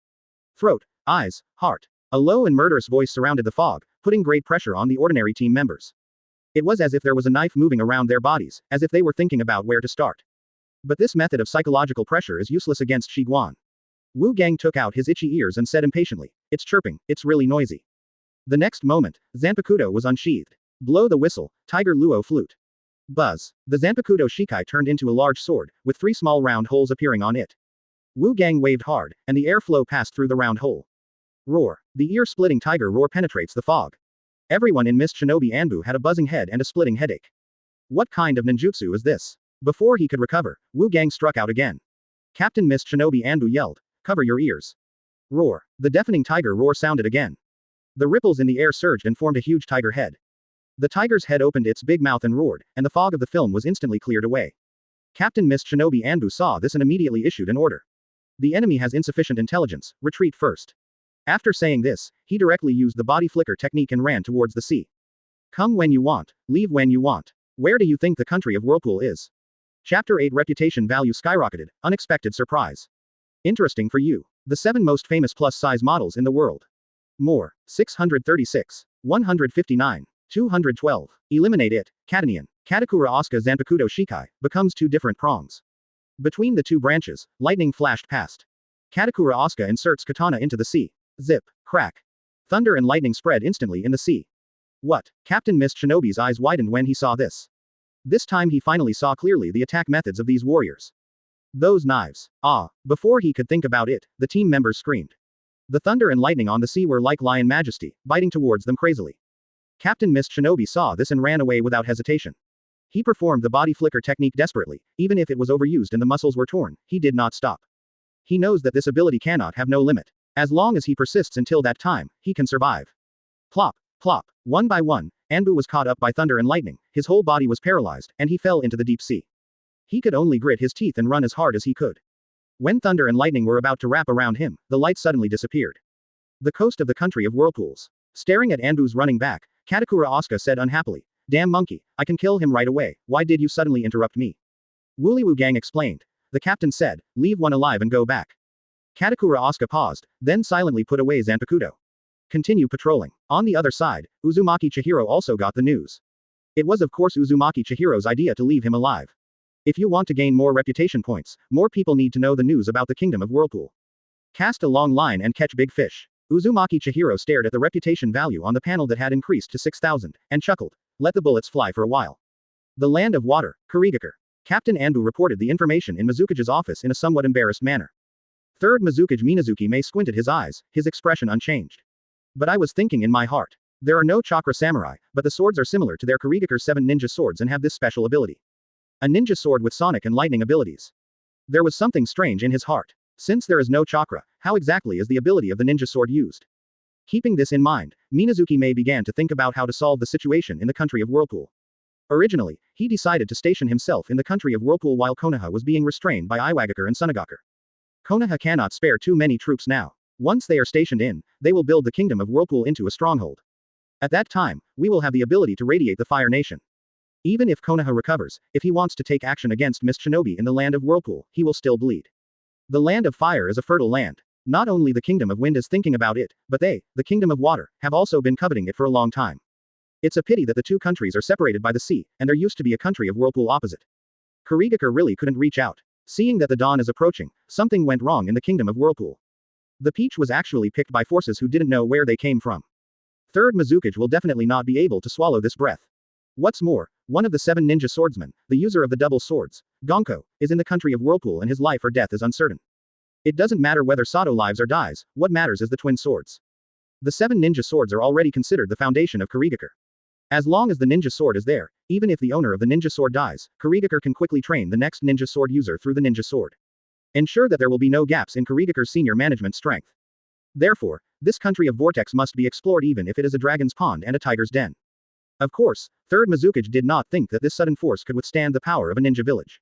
Throat, eyes, heart. A low and murderous voice surrounded the fog, putting great pressure on the ordinary team members. It was as if there was a knife moving around their bodies, as if they were thinking about where to start. But this method of psychological pressure is useless against Shi Guan. Wu Gang took out his itchy ears and said impatiently, "It's chirping, it's really noisy." The next moment, Zanpakuto was unsheathed. Blow the whistle, Tiger Luo flute. Buzz. The Zanpakuto Shikai turned into a large sword, with 3 small round holes appearing on it. Wu Gang waved hard, and the airflow passed through the round hole. Roar. The ear-splitting tiger roar penetrates the fog. Everyone in Mist Shinobi Anbu had a buzzing head and a splitting headache. What kind of ninjutsu is this? Before he could recover, Wu Gang struck out again. Captain Mist Shinobi Anbu yelled, "Cover your ears." Roar. The deafening tiger roar sounded again. The ripples in the air surged and formed a huge tiger head. The tiger's head opened its big mouth and roared, and the fog of the film was instantly cleared away. Captain Mist Shinobi Anbu saw this and immediately issued an order. The enemy has insufficient intelligence, retreat first. After saying this, he directly used the body flicker technique and ran towards the sea. Come when you want, leave when you want. Where do you think the country of Whirlpool is? Chapter 8 Reputation value skyrocketed, unexpected surprise. Interesting for you. The 7 most famous plus-size models in the world. More. 636. 159. 212. Eliminate it. Katanian. Katakura Asuka Zanpakuto Shikai, becomes 2 different prongs. Between the 2 branches, lightning flashed past. Katakura Asuka inserts katana into the sea. Zip. Crack. Thunder and lightning spread instantly in the sea. What? Captain Mist Shinobi's eyes widened when he saw this. This time he finally saw clearly the attack methods of these warriors. Those knives. Ah, before he could think about it, the team members screamed. The thunder and lightning on the sea were like lion majesty, biting towards them crazily. Captain Mist Shinobi saw this and ran away without hesitation. He performed the body flicker technique desperately, even if it was overused and the muscles were torn, he did not stop. He knows that this ability cannot have no limit. As long as he persists until that time, he can survive. Plop, plop, one by one, Anbu was caught up by thunder and lightning, his whole body was paralyzed, and he fell into the deep sea. He could only grit his teeth and run as hard as he could. When thunder and lightning were about to wrap around him, the light suddenly disappeared. The coast of the country of whirlpools. Staring at Anbu's running back, Katakura Asuka said unhappily, "Damn monkey, I can kill him right away, why did you suddenly interrupt me?" Woollywu Gang explained. The captain said, "Leave one alive and go back." Katakura Asuka paused, then silently put away Zanpakuto. Continue patrolling. On the other side, Uzumaki Chihiro also got the news. It was of course Uzumaki Chihiro's idea to leave him alive. If you want to gain more reputation points, more people need to know the news about the Kingdom of Whirlpool. Cast a long line and catch big fish. Uzumaki Chihiro stared at the reputation value on the panel that had increased to 6,000, and chuckled. Let the bullets fly for a while. The land of water, Kurigakure. Captain Anbu reported the information in Mizukage's office in a somewhat embarrassed manner. Third Mizukage Minazuki May squinted his eyes, his expression unchanged. But I was thinking in my heart. There are no chakra samurai, but the swords are similar to their Kurigakure 7 ninja swords and have this special ability. A ninja sword with sonic and lightning abilities. There was something strange in his heart. Since there is no chakra, how exactly is the ability of the ninja sword used? Keeping this in mind, Minazuki May began to think about how to solve the situation in the country of Whirlpool. Originally, he decided to station himself in the country of Whirlpool while Konoha was being restrained by Iwagakure and Tsunade. Konoha cannot spare too many troops now. Once they are stationed in, they will build the Kingdom of Whirlpool into a stronghold. At that time, we will have the ability to radiate the Fire Nation. Even if Konoha recovers, if he wants to take action against Mist Shinobi in the land of Whirlpool, he will still bleed. The land of fire is a fertile land. Not only the Kingdom of Wind is thinking about it, but they, the Kingdom of Water, have also been coveting it for a long time. It's a pity that the 2 countries are separated by the sea, and there used to be a country of Whirlpool opposite. Kurigakure really couldn't reach out. Seeing that the dawn is approaching, something went wrong in the Kingdom of Whirlpool. The peach was actually picked by forces who didn't know where they came from. Third Mizukage will definitely not be able to swallow this breath. What's more, one of the 7 ninja swordsmen, the user of the double swords, Gonko, is in the country of Whirlpool and his life or death is uncertain. It doesn't matter whether Sato lives or dies, what matters is the twin swords. The 7 ninja swords are already considered the foundation of Kurigakure. As long as the ninja sword is there, even if the owner of the ninja sword dies, Kurigakure can quickly train the next ninja sword user through the ninja sword. Ensure that there will be no gaps in Kurigakure's senior management strength. Therefore, this country of vortex must be explored even if it is a dragon's pond and a tiger's den. Of course, Third Mizukage did not think that this sudden force could withstand the power of a ninja village.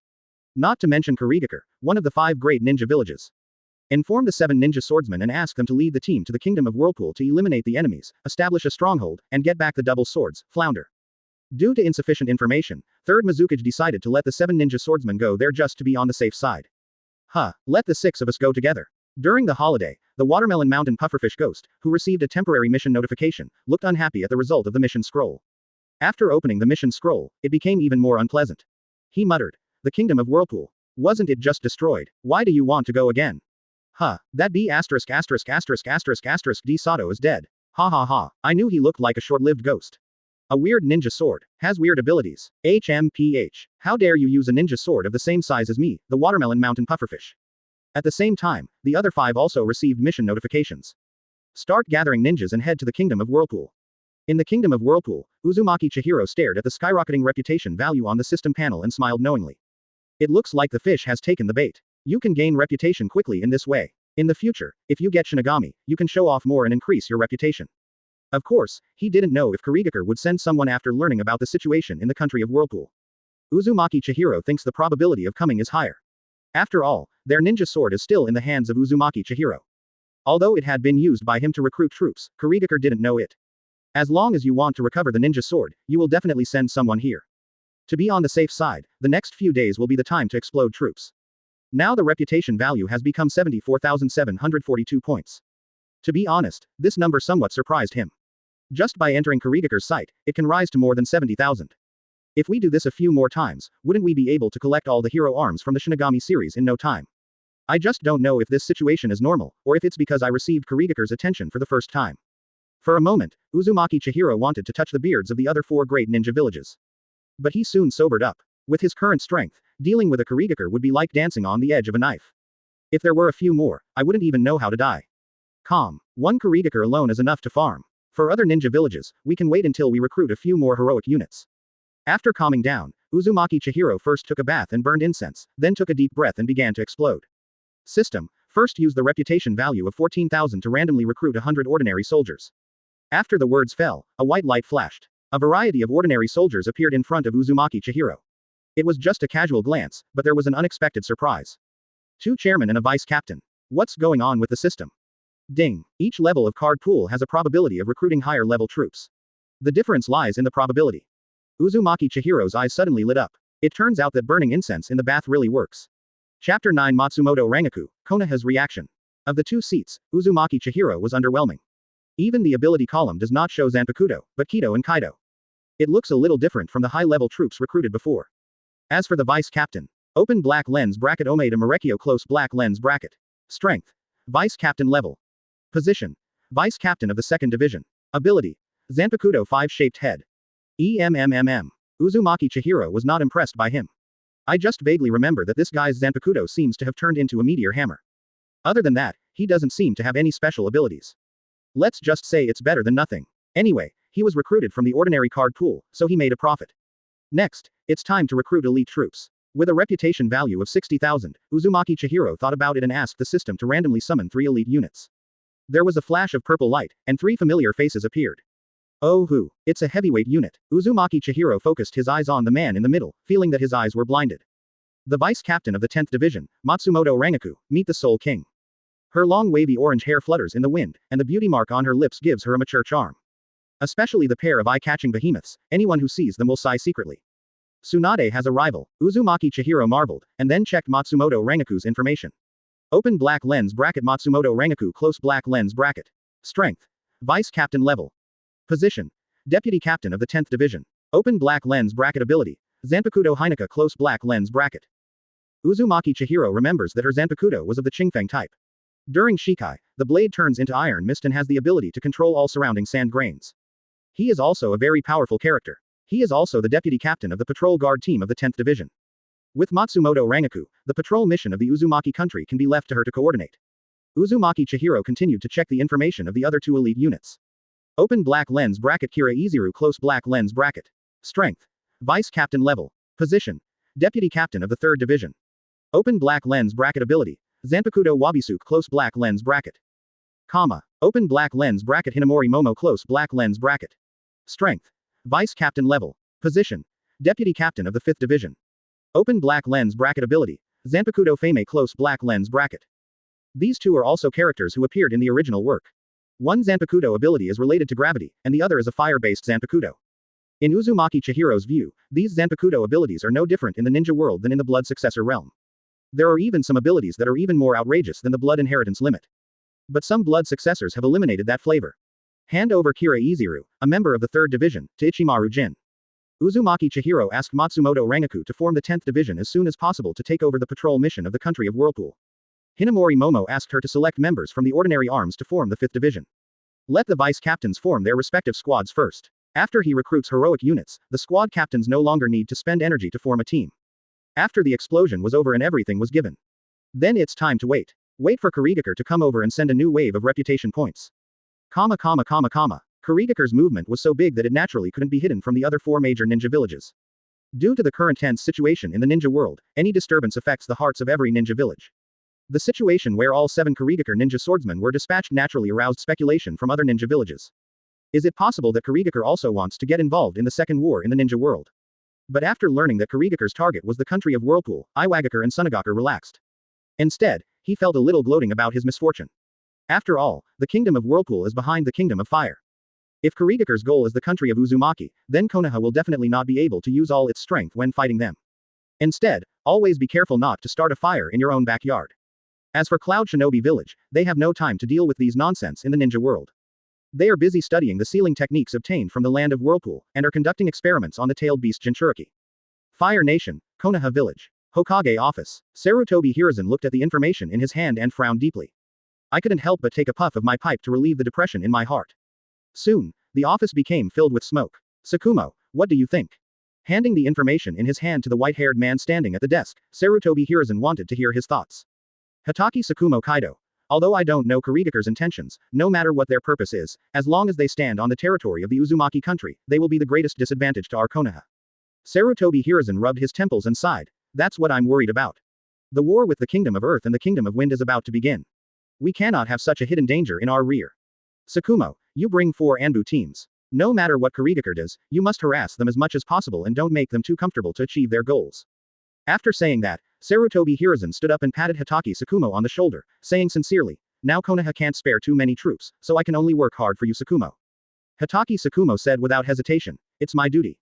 Not to mention Kurigakure, one of the 5 great ninja villages. Inform the 7 ninja swordsmen and ask them to lead the team to the Kingdom of Whirlpool to eliminate the enemies, establish a stronghold, and get back the double swords, Flounder. Due to insufficient information, Third Mizukage decided to let the 7 ninja swordsmen go there just to be on the safe side. Let the 6 of us go together. During the holiday, the Watermelon Mountain Pufferfish Ghost, who received a temporary mission notification, looked unhappy at the result of the mission scroll. After opening the mission scroll, it became even more unpleasant. He muttered, "The Kingdom of Whirlpool. Wasn't it just destroyed? Why do you want to go again?" That B********* D Sato is dead. Ha ha ha, I knew he looked like a short-lived ghost. A weird ninja sword. Has weird abilities. HMPH. How dare you use a ninja sword of the same size as me, the Watermelon Mountain Pufferfish. At the same time, the other 5 also received mission notifications. Start gathering ninjas and head to the Kingdom of Whirlpool. In the Kingdom of Whirlpool, Uzumaki Chihiro stared at the skyrocketing reputation value on the system panel and smiled knowingly. It looks like the fish has taken the bait. You can gain reputation quickly in this way. In the future, if you get Shinigami, you can show off more and increase your reputation. Of course, he didn't know if Kurigakure would send someone after learning about the situation in the country of Whirlpool. Uzumaki Chihiro thinks the probability of coming is higher. After all, their ninja sword is still in the hands of Uzumaki Chihiro. Although it had been used by him to recruit troops, Kurigakure didn't know it. As long as you want to recover the ninja sword, you will definitely send someone here. To be on the safe side, the next few days will be the time to explode troops. Now the reputation value has become 74,742 points. To be honest, this number somewhat surprised him. Just by entering Kurigakure's site, it can rise to more than 70,000. If we do this a few more times, wouldn't we be able to collect all the hero arms from the Shinigami series in no time? I just don't know if this situation is normal, or if it's because I received Kurigakure's attention for the first time. For a moment, Uzumaki Chihiro wanted to touch the beards of the other 4 great ninja villages. But he soon sobered up. With his current strength, dealing with a Kurigakure would be like dancing on the edge of a knife. If there were a few more, I wouldn't even know how to die. Calm. 1 Kurigakure alone is enough to farm. For other ninja villages, we can wait until we recruit a few more heroic units. After calming down, Uzumaki Chihiro first took a bath and burned incense, then took a deep breath and began to explode. System. First use the reputation value of 14,000 to randomly recruit 100 ordinary soldiers. After the words fell, a white light flashed. A variety of ordinary soldiers appeared in front of Uzumaki Chihiro. It was just a casual glance, but there was an unexpected surprise. 2 chairmen and a vice captain. What's going on with the system? Ding. Each level of card pool has a probability of recruiting higher level troops. The difference lies in the probability. Uzumaki Chihiro's eyes suddenly lit up. It turns out that burning incense in the bath really works. Chapter 9 Matsumoto Rangaku, Konoha's reaction. Of the 2 seats, Uzumaki Chihiro was underwhelming. Even the ability column does not show Zanpakuto, but Kido and Kaido. It looks a little different from the high-level troops recruited before. As for the vice captain, open black lens bracket Omeda Marekio close black lens bracket. Strength. Vice captain level. Position. Vice captain of the 2nd division. Ability. Zanpakuto 5-shaped head. Uzumaki Chihiro was not impressed by him. I just vaguely remember that this guy's Zanpakuto seems to have turned into a meteor hammer. Other than that, he doesn't seem to have any special abilities. Let's just say it's better than nothing. Anyway, he was recruited from the ordinary card pool, so he made a profit. Next, it's time to recruit elite troops. With a reputation value of 60,000, Uzumaki Chihiro thought about it and asked the system to randomly summon 3 elite units. There was a flash of purple light, and 3 familiar faces appeared. Oh hoo, it's a heavyweight unit. Uzumaki Chihiro focused his eyes on the man in the middle, feeling that his eyes were blinded. The vice captain of the 10th division, Matsumoto Rangaku, meet the Soul King. Her long wavy orange hair flutters in the wind, and the beauty mark on her lips gives her a mature charm. Especially the pair of eye-catching behemoths, anyone who sees them will sigh secretly. Tsunade has a rival, Uzumaki Chihiro marveled, and then checked Matsumoto Rangaku's information. Open black lens bracket Matsumoto Rangaku close black lens bracket. Strength. Vice captain level. Position. Deputy captain of the 10th division. Open black lens bracket ability. Zanpakuto Hinaka close black lens bracket. Uzumaki Chihiro remembers that her Zanpakuto was of the Sui-Feng type. During Shikai, the blade turns into iron mist and has the ability to control all surrounding sand grains. He is also a very powerful character. He is also the deputy captain of the patrol guard team of the 10th division. With Matsumoto Rangaku, the patrol mission of the Uzumaki country can be left to her to coordinate. Uzumaki Chihiro continued to check the information of the other 2 elite units. Open black lens bracket Kira Iziru close black lens bracket. Strength. Vice captain level. Position. Deputy captain of the 3rd division. Open black lens bracket ability. Zanpakuto Wabisuke close black lens bracket. Comma. Open black lens bracket Hinamori Momo close black lens bracket. Strength. Vice captain level. Position. Deputy captain of the 5th division. Open black lens bracket ability. Zanpakuto Fame close black lens bracket. These 2 are also characters who appeared in the original work. One Zanpakuto ability is related to gravity, and the other is a fire-based Zanpakuto. In Uzumaki Chihiro's view, these Zanpakuto abilities are no different in the ninja world than in the blood successor realm. There are even some abilities that are even more outrageous than the blood inheritance limit. But some blood successors have eliminated that flavor. Hand over Kira Iziru, a member of the 3rd division, to Ichimaru Gin. Uzumaki Chihiro asked Matsumoto Rangaku to form the 10th division as soon as possible to take over the patrol mission of the country of Whirlpool. Hinamori Momo asked her to select members from the ordinary arms to form the 5th division. Let the vice captains form their respective squads first. After he recruits heroic units, the squad captains no longer need to spend energy to form a team. After the explosion was over and everything was given. Then it's time to wait. Wait for Kurigakure to come over and send a new wave of reputation points. Kurigakure's movement was so big that it naturally couldn't be hidden from the other 4 major ninja villages. Due to the current tense situation in the ninja world, any disturbance affects the hearts of every ninja village. The situation where all 7 Kurigakure ninja swordsmen were dispatched naturally aroused speculation from other ninja villages. Is it possible that Kurigakure also wants to get involved in the second war in the ninja world? But after learning that Kurigakure's target was the country of Whirlpool, Iwagakure and Sunagakure relaxed. Instead, he felt a little gloating about his misfortune. After all, the Kingdom of Whirlpool is behind the Kingdom of Fire. If Kurigakure's goal is the country of Uzumaki, then Konoha will definitely not be able to use all its strength when fighting them. Instead, always be careful not to start a fire in your own backyard. As for Cloud Shinobi Village, they have no time to deal with these nonsense in the ninja world. They are busy studying the sealing techniques obtained from the land of Whirlpool, and are conducting experiments on the tailed beast Jinchuriki. Fire Nation, Konoha Village. Hokage Office. Sarutobi Hiruzen looked at the information in his hand and frowned deeply. I couldn't help but take a puff of my pipe to relieve the depression in my heart. Soon, the office became filled with smoke. Sakumo, what do you think? Handing the information in his hand to the white-haired man standing at the desk, Sarutobi Hiruzen wanted to hear his thoughts. Hatake Sakumo Kaido. Although I don't know Kurigakure's intentions, no matter what their purpose is, as long as they stand on the territory of the Uzumaki country, they will be the greatest disadvantage to our Konoha. Sarutobi Hiruzen rubbed his temples and sighed. That's what I'm worried about. The war with the Kingdom of Earth and the Kingdom of Wind is about to begin. We cannot have such a hidden danger in our rear. Sakumo, you bring 4 Anbu teams. No matter what Kurigakure does, you must harass them as much as possible and don't make them too comfortable to achieve their goals. After saying that, Sarutobi Hiruzen stood up and patted Hatake Sakumo on the shoulder, saying sincerely, now Konoha can't spare too many troops, so I can only work hard for you Sakumo. Hatake Sakumo said without hesitation, it's my duty.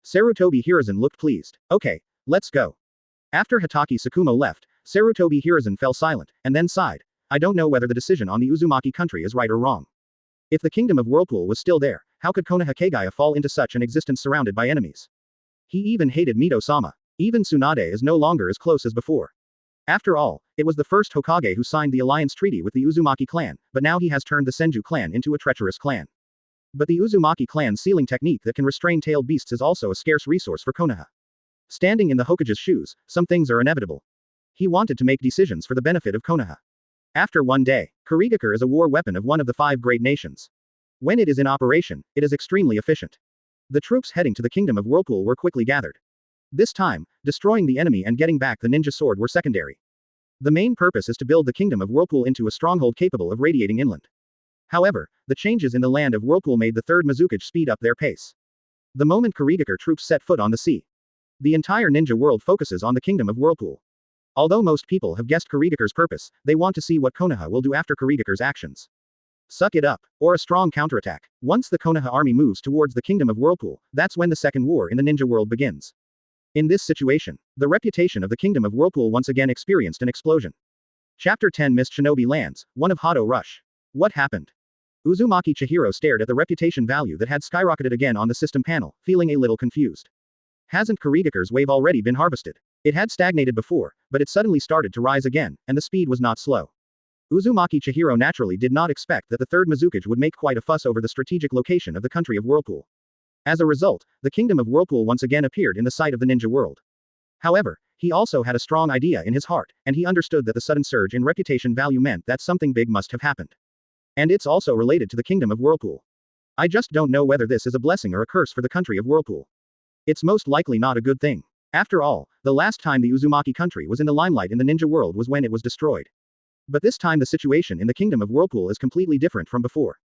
Sarutobi Hiruzen looked pleased. Okay, let's go. After Hatake Sakumo left, Sarutobi Hiruzen fell silent, and then sighed. I don't know whether the decision on the Uzumaki country is right or wrong. If the Kingdom of Whirlpool was still there, how could Konoha Kagaya fall into such an existence surrounded by enemies? He even hated Mito-sama. Even Tsunade is no longer as close as before. After all, it was the first Hokage who signed the alliance treaty with the Uzumaki clan, but now he has turned the Senju clan into a treacherous clan. But the Uzumaki clan's sealing technique that can restrain tailed beasts is also a scarce resource for Konoha. Standing in the Hokage's shoes, some things are inevitable. He wanted to make decisions for the benefit of Konoha. After one day, Kurigakure is a war weapon of one of the 5 great nations. When it is in operation, it is extremely efficient. The troops heading to the Kingdom of Whirlpool were quickly gathered. This time, destroying the enemy and getting back the ninja sword were secondary. The main purpose is to build the Kingdom of Whirlpool into a stronghold capable of radiating inland. However, the changes in the land of Whirlpool made the 3rd Mizukage speed up their pace. The moment Kurigakure troops set foot on the sea, the entire ninja world focuses on the Kingdom of Whirlpool. Although most people have guessed Kurigakure's purpose, they want to see what Konoha will do after Kurigakure's actions. Suck it up, or a strong counterattack. Once the Konoha army moves towards the Kingdom of Whirlpool, that's when the second war in the ninja world begins. In this situation, the reputation of the Kingdom of Whirlpool once again experienced an explosion. Chapter 10 Mist Shinobi lands, one of Hado Rush. What happened? Uzumaki Chihiro stared at the reputation value that had skyrocketed again on the system panel, feeling a little confused. Hasn't Kurigakure's wave already been harvested? It had stagnated before, but it suddenly started to rise again, and the speed was not slow. Uzumaki Chihiro naturally did not expect that the 3rd Mizukage would make quite a fuss over the strategic location of the country of Whirlpool. As a result, the Kingdom of Whirlpool once again appeared in the sight of the ninja world. However, he also had a strong idea in his heart, and he understood that the sudden surge in reputation value meant that something big must have happened. And it's also related to the Kingdom of Whirlpool. I just don't know whether this is a blessing or a curse for the country of Whirlpool. It's most likely not a good thing. After all, the last time the Uzumaki country was in the limelight in the ninja world was when it was destroyed. But this time the situation in the Kingdom of Whirlpool is completely different from before.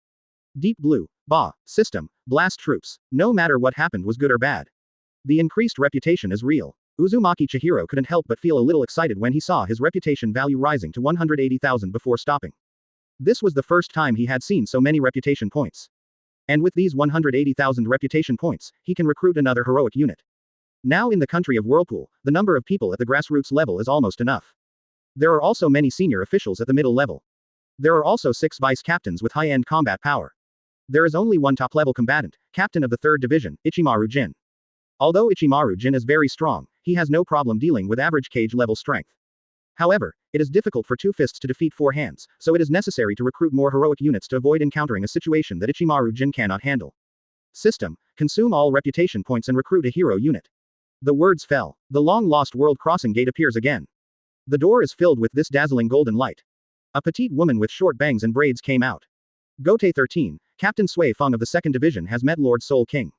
Deep Blue, Ba, System, Blast Troops, no matter what happened was good or bad. The increased reputation is real. Uzumaki Chihiro couldn't help but feel a little excited when he saw his reputation value rising to 180,000 before stopping. This was the first time he had seen so many reputation points. And with these 180,000 reputation points, he can recruit another heroic unit. Now in the country of Whirlpool, the number of people at the grassroots level is almost enough. There are also many senior officials at the middle level. There are also 6 vice captains with high-end combat power. There is only one top-level combatant, captain of the 3rd Division, Ichimaru Gin. Although Ichimaru Gin is very strong, he has no problem dealing with average cage-level strength. However, it is difficult for 2 fists to defeat 4 hands, so it is necessary to recruit more heroic units to avoid encountering a situation that Ichimaru Gin cannot handle. System, consume all reputation points and recruit a hero unit. The words fell. The long-lost world crossing gate appears again. The door is filled with this dazzling golden light. A petite woman with short bangs and braids came out. Gotei 13, Captain Sui-Feng of the 2nd Division has met Lord Soul King.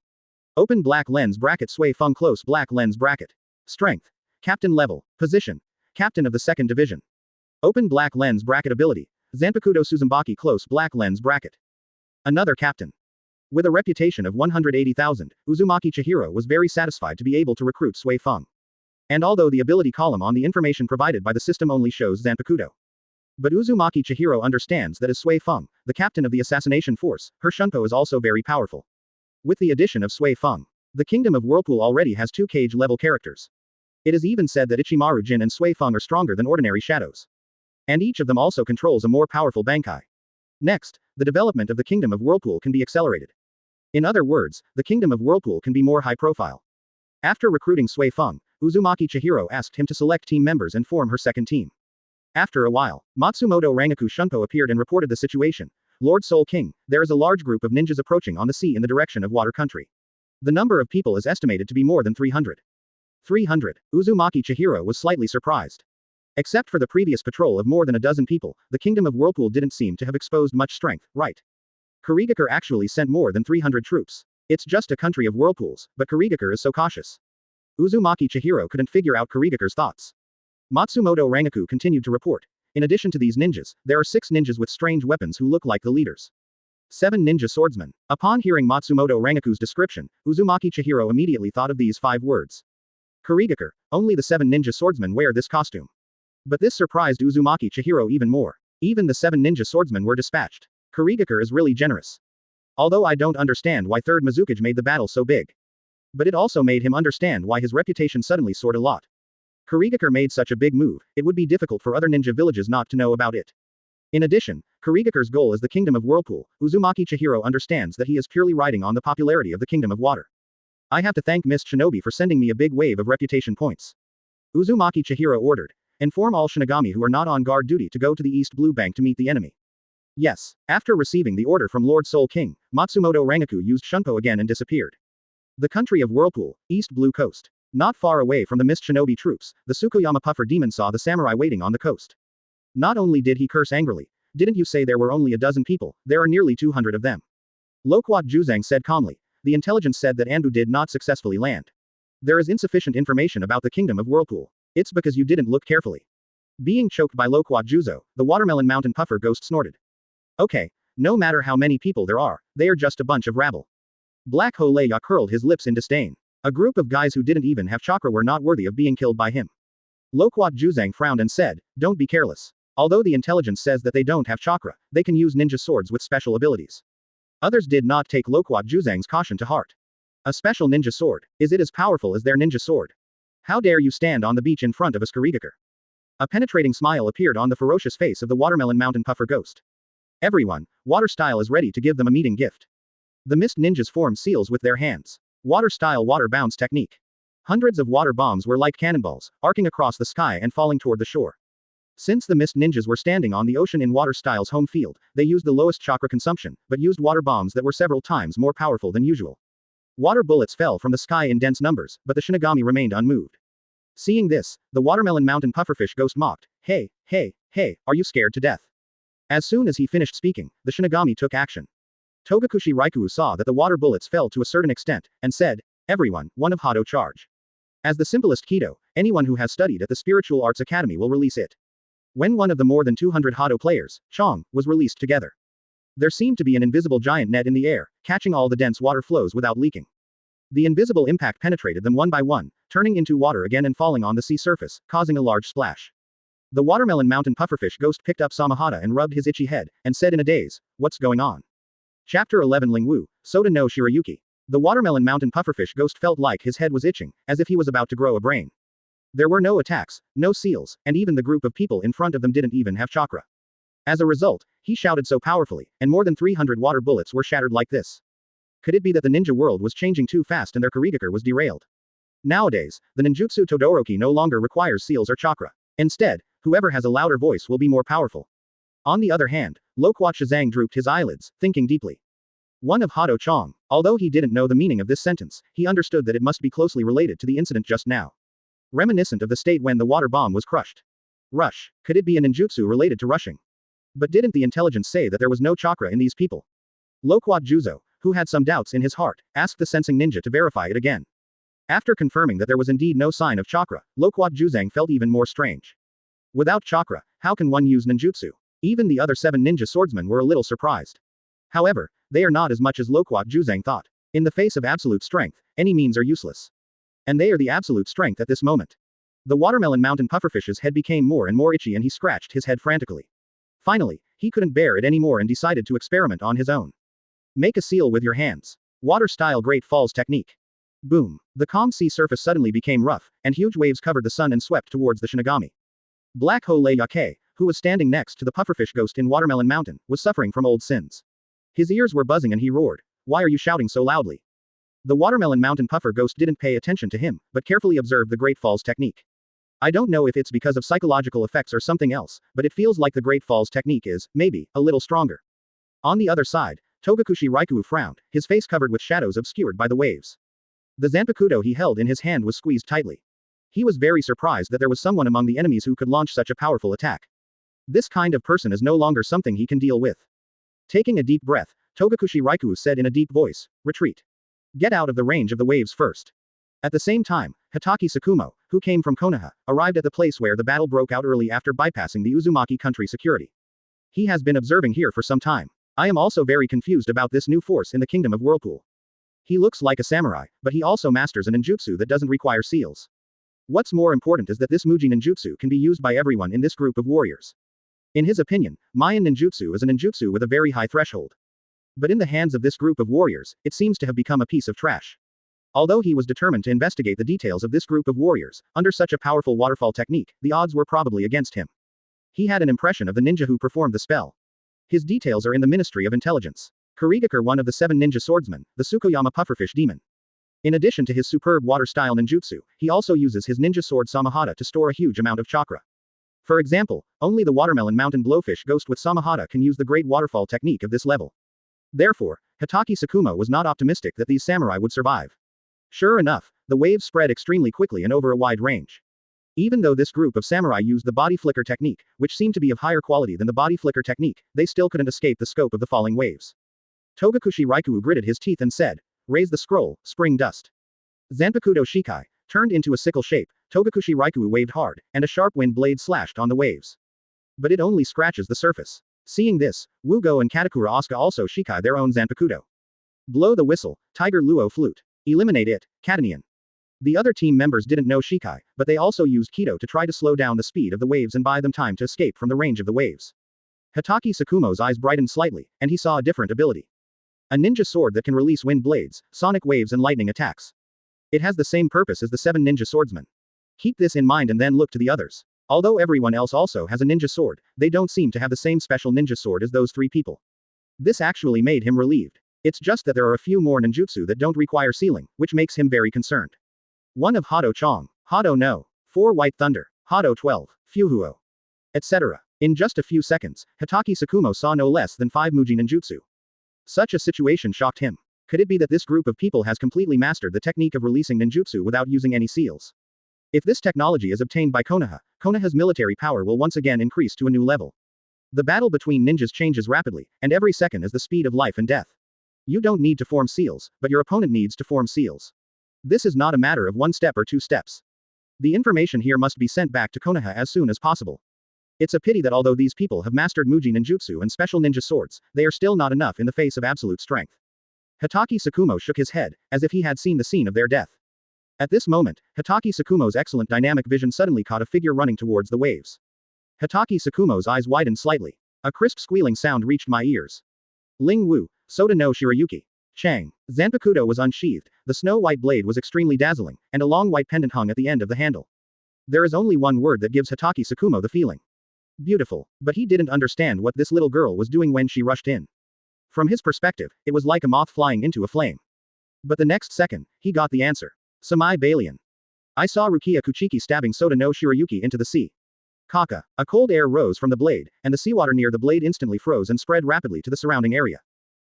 Open black lens bracket Sui-Feng close black lens bracket. Strength. Captain level. Position. Captain of the 2nd Division. Open black lens bracket ability. Zanpakudo Suzumbaki close black lens bracket. Another captain. With a reputation of 180,000, Uzumaki Chihiro was very satisfied to be able to recruit Sui-Feng. And although the ability column on the information provided by the system only shows Zanpakudo, But Uzumaki Chihiro understands that as Sui-Feng, the captain of the assassination force, her Shunpo is also very powerful. With the addition of Sui-Feng, the Kingdom of Whirlpool already has 2 cage-level characters. It is even said that Ichimaru Gin and Sui-Feng are stronger than ordinary shadows. And each of them also controls a more powerful Bankai. Next, the development of the Kingdom of Whirlpool can be accelerated. In other words, the Kingdom of Whirlpool can be more high-profile. After recruiting Sui-Feng, Uzumaki Chihiro asked him to select team members and form her second team. After a while, Matsumoto Rangaku Shunpo appeared and reported the situation. Lord Soul King, there is a large group of ninjas approaching on the sea in the direction of Water Country. The number of people is estimated to be more than 300. 300. Uzumaki Chihiro was slightly surprised. Except for the previous patrol of more than a dozen people, the Kingdom of Whirlpool didn't seem to have exposed much strength, right? Kurigakure actually sent more than 300 troops. It's just a country of whirlpools, but Kurigakure is so cautious. Uzumaki Chihiro couldn't figure out Kurigakure's thoughts. Matsumoto Rangaku continued to report. In addition to these ninjas, there are 6 ninjas with strange weapons who look like the leaders. 7 Ninja Swordsmen. Upon hearing Matsumoto Rangaku's description, Uzumaki Chihiro immediately thought of these 5 words. Kurigakure, only the 7 Ninja Swordsmen wear this costume. But this surprised Uzumaki Chihiro even more. Even the 7 Ninja Swordsmen were dispatched. Kurigakure is really generous. Although I don't understand why 3rd Mizukage made the battle so big. But it also made him understand why his reputation suddenly soared a lot. Kurigakure made such a big move, it would be difficult for other ninja villages not to know about it. In addition, Kurigakure's goal is the Kingdom of Whirlpool. Uzumaki Chihiro understands that he is purely riding on the popularity of the Kingdom of Water. I have to thank Miss Shinobi for sending me a big wave of reputation points. Uzumaki Chihiro ordered. Inform all Shinigami who are not on guard duty to go to the East Blue Bank to meet the enemy. Yes. After receiving the order from Lord Soul King, Matsumoto Rangaku used Shunpo again and disappeared. The country of Whirlpool, East Blue Coast. Not far away from the Mist Shinobi troops, the Tsukuyomi Puffer demon saw the samurai waiting on the coast. Not only did he curse angrily, didn't you say there were only a dozen people, there are nearly 200 of them. Loquat Juzang said calmly. The intelligence said that Anbu did not successfully land. There is insufficient information about the Kingdom of Whirlpool. It's because you didn't look carefully. Being choked by Loquat Juzo, the Watermelon Mountain Puffer ghost snorted. Okay, no matter how many people there are, they are just a bunch of rabble. Black Holeya curled his lips in disdain. A group of guys who didn't even have chakra were not worthy of being killed by him. Loquat Juzang frowned and said, don't be careless. Although the intelligence says that they don't have chakra, they can use ninja swords with special abilities. Others did not take Loquat Juzang's caution to heart. A special ninja sword, is it as powerful as their ninja sword? How dare you stand on the beach in front of us, Kurigakure? A penetrating smile appeared on the ferocious face of the Watermelon Mountain Puffer ghost. Everyone, Water Style is ready to give them a meeting gift. The mist ninjas formed seals with their hands. Water Style water bounce technique. Hundreds of water bombs were like cannonballs, arcing across the sky and falling toward the shore. Since the mist ninjas were standing on the ocean in Water Style's home field, they used the lowest chakra consumption, but used water bombs that were several times more powerful than usual. Water bullets fell from the sky in dense numbers, but the Shinigami remained unmoved. Seeing this, the Watermelon Mountain Pufferfish ghost mocked. Hey, are you scared to death? As soon as he finished speaking, the Shinigami took action. Togakushi Raikuu saw that the water bullets fell to a certain extent, and said, everyone, one of Hado charge. As the simplest Kido, anyone who has studied at the Spiritual Arts Academy will release it. When one of the more than 200 Hado players, Chong, was released together. There seemed to be an invisible giant net in the air, catching all the dense water flows without leaking. The invisible impact penetrated them one by one, turning into water again and falling on the sea surface, causing a large splash. The Watermelon Mountain Pufferfish ghost picked up Samahata and rubbed his itchy head, and said in a daze, what's going on? Chapter 11 Lingwu, Soda no Shirayuki. The Watermelon Mountain Pufferfish ghost felt like his head was itching, as if he was about to grow a brain. There were no attacks, no seals, and even the group of people in front of them didn't even have chakra. As a result, he shouted so powerfully, and more than 300 water bullets were shattered like this. Could it be that the ninja world was changing too fast and their Kurigakure was derailed? Nowadays, the ninjutsu Todoroki no longer requires seals or chakra. Instead, whoever has a louder voice will be more powerful. On the other hand, Loquat Shazang drooped his eyelids, thinking deeply. One of Hado Chong. Although he didn't know the meaning of this sentence, he understood that it must be closely related to the incident just now. Reminiscent of the state when the water bomb was crushed. Rush. Could it be a ninjutsu related to rushing? But didn't the intelligence say that there was no chakra in these people? Loquat Juzo, who had some doubts in his heart, asked the sensing ninja to verify it again. After confirming that there was indeed no sign of chakra, Loquat Juzang felt even more strange. Without chakra, how can one use ninjutsu? Even the other 7 ninja swordsmen were a little surprised. However, they are not as much as Loquat Juzang thought. In the face of absolute strength, any means are useless. And they are the absolute strength at this moment. The Watermelon Mountain Pufferfish's head became more and more itchy and he scratched his head frantically. Finally, he couldn't bear it anymore and decided to experiment on his own. Make a seal with your hands. Water-style Great Falls technique. Boom. The calm sea surface suddenly became rough, and huge waves covered the sun and swept towards the Shinigami. Black Hole Yake, who was standing next to the pufferfish ghost in Watermelon Mountain, was suffering from old sins. His ears were buzzing and he roared, "Why are you shouting so loudly?" The Watermelon Mountain puffer ghost didn't pay attention to him, but carefully observed the Great Falls technique. I don't know if it's because of psychological effects or something else, but it feels like the Great Falls technique is, maybe, a little stronger. On the other side, Togakushi Raikuu frowned, his face covered with shadows obscured by the waves. The Zanpakuto he held in his hand was squeezed tightly. He was very surprised that there was someone among the enemies who could launch such a powerful attack. This kind of person is no longer something he can deal with. Taking a deep breath, Togakushi Raikuu said in a deep voice, "Retreat. Get out of the range of the waves first." At the same time, Hitaki Sakumo, who came from Konoha, arrived at the place where the battle broke out early after bypassing the Uzumaki country security. He has been observing here for some time. I am also very confused about this new force in the Kingdom of Whirlpool. He looks like a samurai, but he also masters a ninjutsu that doesn't require seals. What's more important is that this Muji ninjutsu can be used by everyone in this group of warriors. In his opinion, Mayan ninjutsu is a ninjutsu with a very high threshold. But in the hands of this group of warriors, it seems to have become a piece of trash. Although he was determined to investigate the details of this group of warriors, under such a powerful waterfall technique, the odds were probably against him. He had an impression of the ninja who performed the spell. His details are in the Ministry of Intelligence. Kurigakure, one of the 7 ninja swordsmen, the Tsukuyomi pufferfish demon. In addition to his superb water-style ninjutsu, he also uses his ninja sword Samahata to store a huge amount of chakra. For example, only the Watermelon Mountain blowfish ghost with Samahata can use the great waterfall technique of this level. Therefore, Hitaki Sakumo was not optimistic that these samurai would survive. Sure enough, the waves spread extremely quickly and over a wide range. Even though this group of samurai used the body flicker technique, which seemed to be of higher quality than the body flicker technique, they still couldn't escape the scope of the falling waves. Togakushi Raikuu gritted his teeth and said, "Raise the scroll, spring dust." Zanpakuto Shikai, turned into a sickle shape, Togakushi Raikuu waved hard, and a sharp wind blade slashed on the waves. But it only scratches the surface. Seeing this, Wugo and Katakura Asuka also Shikai their own Zanpakuto. Blow the whistle, Tiger Luo flute. Eliminate it, Katanian. The other team members didn't know Shikai, but they also used Kido to try to slow down the speed of the waves and buy them time to escape from the range of the waves. Hitaki Sakumo's eyes brightened slightly, and he saw a different ability. A ninja sword that can release wind blades, sonic waves and lightning attacks. It has the same purpose as the 7 ninja swordsmen. Keep this in mind and then look to the others. Although everyone else also has a ninja sword, they don't seem to have the same special ninja sword as those 3 people. This actually made him relieved. It's just that there are a few more ninjutsu that don't require sealing, which makes him very concerned. 1 of Hado Chong, Hado no, 4 White Thunder, Hado 12, Fuhuo, etc. In just a few seconds, Hitaki Sakumo saw no less than 5 Muji ninjutsu. Such a situation shocked him. Could it be that this group of people has completely mastered the technique of releasing ninjutsu without using any seals? If this technology is obtained by Konoha, Konoha's military power will once again increase to a new level. The battle between ninjas changes rapidly, and every second is the speed of life and death. You don't need to form seals, but your opponent needs to form seals. This is not a matter of 1 step or 2 steps. The information here must be sent back to Konoha as soon as possible. It's a pity that although these people have mastered Muji ninjutsu and special ninja swords, they are still not enough in the face of absolute strength. Hitaki Sakumo shook his head, as if he had seen the scene of their death. At this moment, Hitaki Sakumo's excellent dynamic vision suddenly caught a figure running towards the waves. Hitaki Sakumo's eyes widened slightly. A crisp squealing sound reached my ears. Ling Wu, Soda no Shirayuki. Chang. Zanpakuto was unsheathed, the snow-white blade was extremely dazzling, and a long white pendant hung at the end of the handle. There is only one word that gives Hitaki Sakumo the feeling. Beautiful. But he didn't understand what this little girl was doing when she rushed in. From his perspective, it was like a moth flying into a flame. But the next second, he got the answer. Samai Balian. I saw Rukia Kuchiki stabbing Soda no Shirayuki into the sea. Kaka. A cold air rose from the blade, and the seawater near the blade instantly froze and spread rapidly to the surrounding area.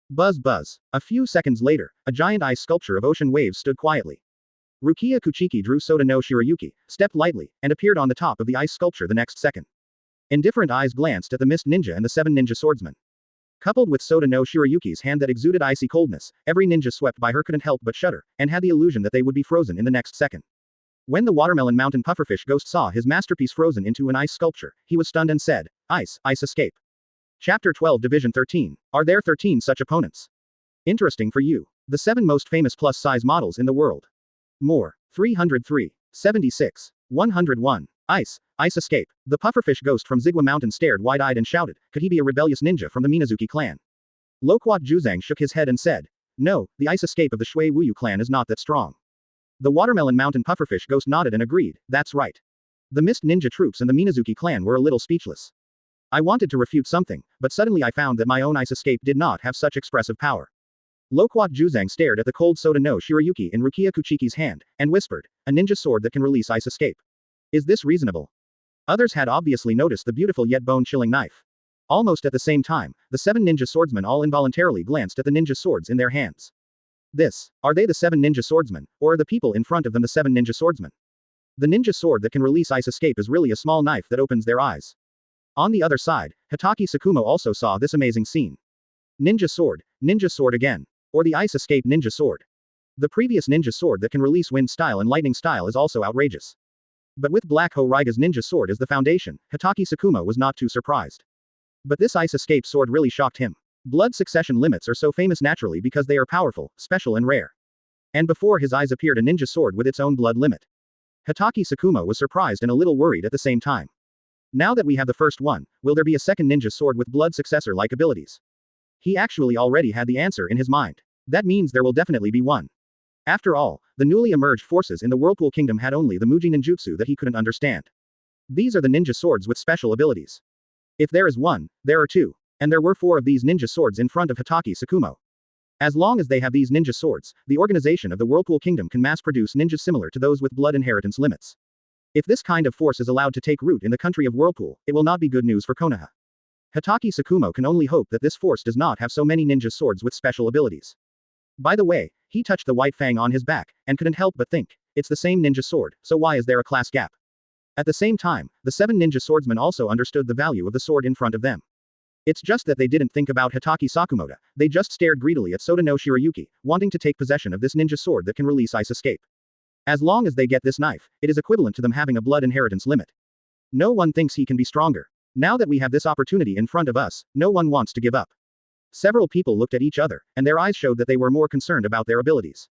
Buzz buzz. A few seconds later, a giant ice sculpture of ocean waves stood quietly. Rukia Kuchiki drew Soda no Shirayuki, stepped lightly, and appeared on the top of the ice sculpture the next second. Indifferent eyes glanced at the mist ninja and the 7 ninja swordsmen. Coupled with Soda no Shirayuki's hand that exuded icy coldness, every ninja swept by her couldn't help but shudder, and had the illusion that they would be frozen in the next second. When the Watermelon Mountain pufferfish ghost saw his masterpiece frozen into an ice sculpture, he was stunned and said, "Ice, ice escape." Chapter 12 Division 13. Are there 13 such opponents? Interesting for you. The 7 most famous plus-size models in the world. More. 303. 76. 101. Ice escape. The pufferfish ghost from Zigwa Mountain stared wide-eyed and shouted, could he be a rebellious ninja from the Minazuki clan? Loquat Juzang shook his head and said, no, the ice escape of the Shui Wuyu clan is not that strong. The Watermelon Mountain pufferfish ghost nodded and agreed, that's right. The Mist Ninja troops and the Minazuki clan were a little speechless. I wanted to refute something, but suddenly I found that my own ice escape did not have such expressive power. Loquat Juzang stared at the cold soda no Shirayuki in Rukia Kuchiki's hand, and whispered, a ninja sword that can release ice escape. Is this reasonable? Others had obviously noticed the beautiful yet bone-chilling knife. Almost at the same time, the 7 ninja swordsmen all involuntarily glanced at the ninja swords in their hands. Are they the 7 ninja swordsmen, or are the people in front of them the 7 ninja swordsmen? The ninja sword that can release ice escape is really a small knife that opens their eyes. On the other side, Hitaki Sakumo also saw this amazing scene. Ninja sword again. Or the ice escape ninja sword. The previous ninja sword that can release wind style and lightning style is also outrageous. But with Black Ho-Raiga's ninja sword as the foundation, Hitaki Sakumo was not too surprised. But this ice escape sword really shocked him. Blood succession limits are so famous naturally because they are powerful, special and rare. And before his eyes appeared a ninja sword with its own blood limit. Hitaki Sakumo was surprised and a little worried at the same time. Now that we have the first one, will there be a second ninja sword with blood successor-like abilities? He actually already had the answer in his mind. That means there will definitely be one. After all, the newly emerged forces in the Whirlpool Kingdom had only the Muji ninjutsu that he couldn't understand. These are the ninja swords with special abilities. If there is one, there are 2. And there were 4 of these ninja swords in front of Hitaki Sakumo. As long as they have these ninja swords, the organization of the Whirlpool Kingdom can mass-produce ninjas similar to those with blood inheritance limits. If this kind of force is allowed to take root in the country of Whirlpool, it will not be good news for Konoha. Hitaki Sakumo can only hope that this force does not have so many ninja swords with special abilities. By the way, he touched the white fang on his back, and couldn't help but think, it's the same ninja sword, so why is there a class gap? At the same time, the 7 ninja swordsmen also understood the value of the sword in front of them. It's just that they didn't think about Hitaki Sakumoto, they just stared greedily at Soda no Shirayuki, wanting to take possession of this ninja sword that can release ice escape. As long as they get this knife, it is equivalent to them having a blood inheritance limit. No one thinks he can be stronger. Now that we have this opportunity in front of us, no one wants to give up. Several people looked at each other, and their eyes showed that they were more concerned about their abilities.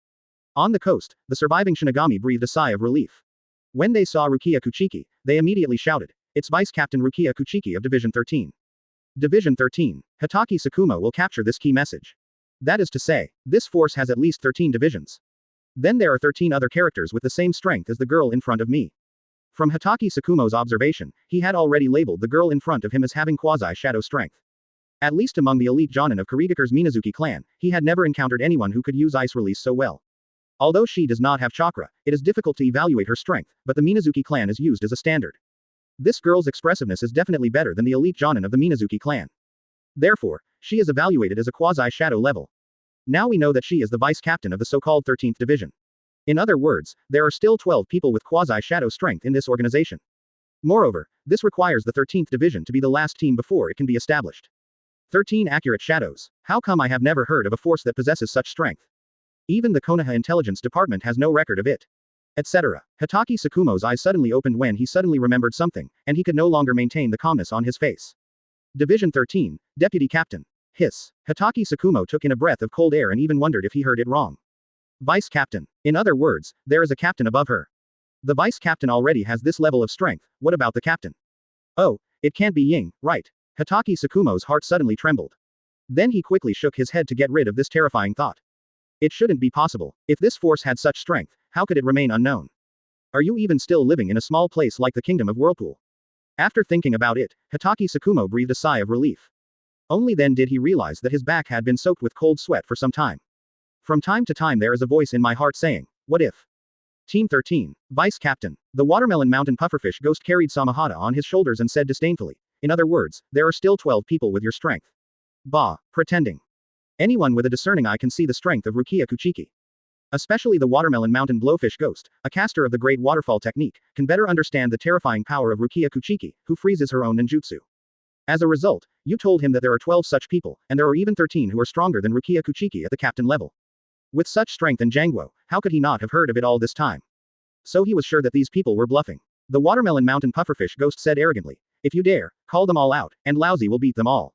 On the coast, the surviving Shinigami breathed a sigh of relief. When they saw Rukia Kuchiki, they immediately shouted, it's Vice Captain Rukia Kuchiki of Division 13. Division 13. Hitaki Sakumo will capture this key message. That is to say, this force has at least 13 divisions. Then there are 13 other characters with the same strength as the girl in front of me. From Hitaki Sakumo's observation, he had already labeled the girl in front of him as having quasi-shadow strength. At least among the elite jonin of Kirigakure's Minazuki clan, he had never encountered anyone who could use ice release so well. Although she does not have chakra, it is difficult to evaluate her strength, but the Minazuki clan is used as a standard. This girl's expressiveness is definitely better than the elite jonin of the Minazuki clan. Therefore, she is evaluated as a quasi-shadow level. Now we know that she is the vice captain of the so-called 13th division. In other words, there are still 12 people with quasi-shadow strength in this organization. Moreover, this requires the 13th division to be the last team before it can be established. 13 accurate shadows. How come I have never heard of a force that possesses such strength? Even the Konoha intelligence department has no record of it. Etc. Hitaki Sakumo's eyes suddenly opened when he suddenly remembered something, and he could no longer maintain the calmness on his face. Division 13, Deputy Captain. Hiss. Hitaki Sakumo took in a breath of cold air and even wondered if he heard it wrong. Vice Captain. In other words, there is a captain above her. The Vice Captain already has this level of strength, what about the captain? Oh, it can't be Ying, right? Hitaki Sakumo's heart suddenly trembled. Then he quickly shook his head to get rid of this terrifying thought. It shouldn't be possible. If this force had such strength, how could it remain unknown? Are you even still living in a small place like the Kingdom of Whirlpool? After thinking about it, Hitaki Sakumo breathed a sigh of relief. Only then did he realize that his back had been soaked with cold sweat for some time. From time to time there is a voice in my heart saying, what if? Team 13. Vice Captain. The Watermelon Mountain pufferfish ghost carried Samahata on his shoulders and said disdainfully. In other words, there are still 12 people with your strength. Bah, pretending. Anyone with a discerning eye can see the strength of Rukia Kuchiki. Especially the Watermelon Mountain blowfish ghost, a caster of the Great Waterfall technique, can better understand the terrifying power of Rukia Kuchiki, who freezes her own ninjutsu. As a result, you told him that there are 12 such people, and there are even 13 who are stronger than Rukia Kuchiki at the captain level. With such strength and Jangwo, how could he not have heard of it all this time? So he was sure that these people were bluffing. The Watermelon Mountain pufferfish ghost said arrogantly, if you dare, call them all out, and Lousy will beat them all.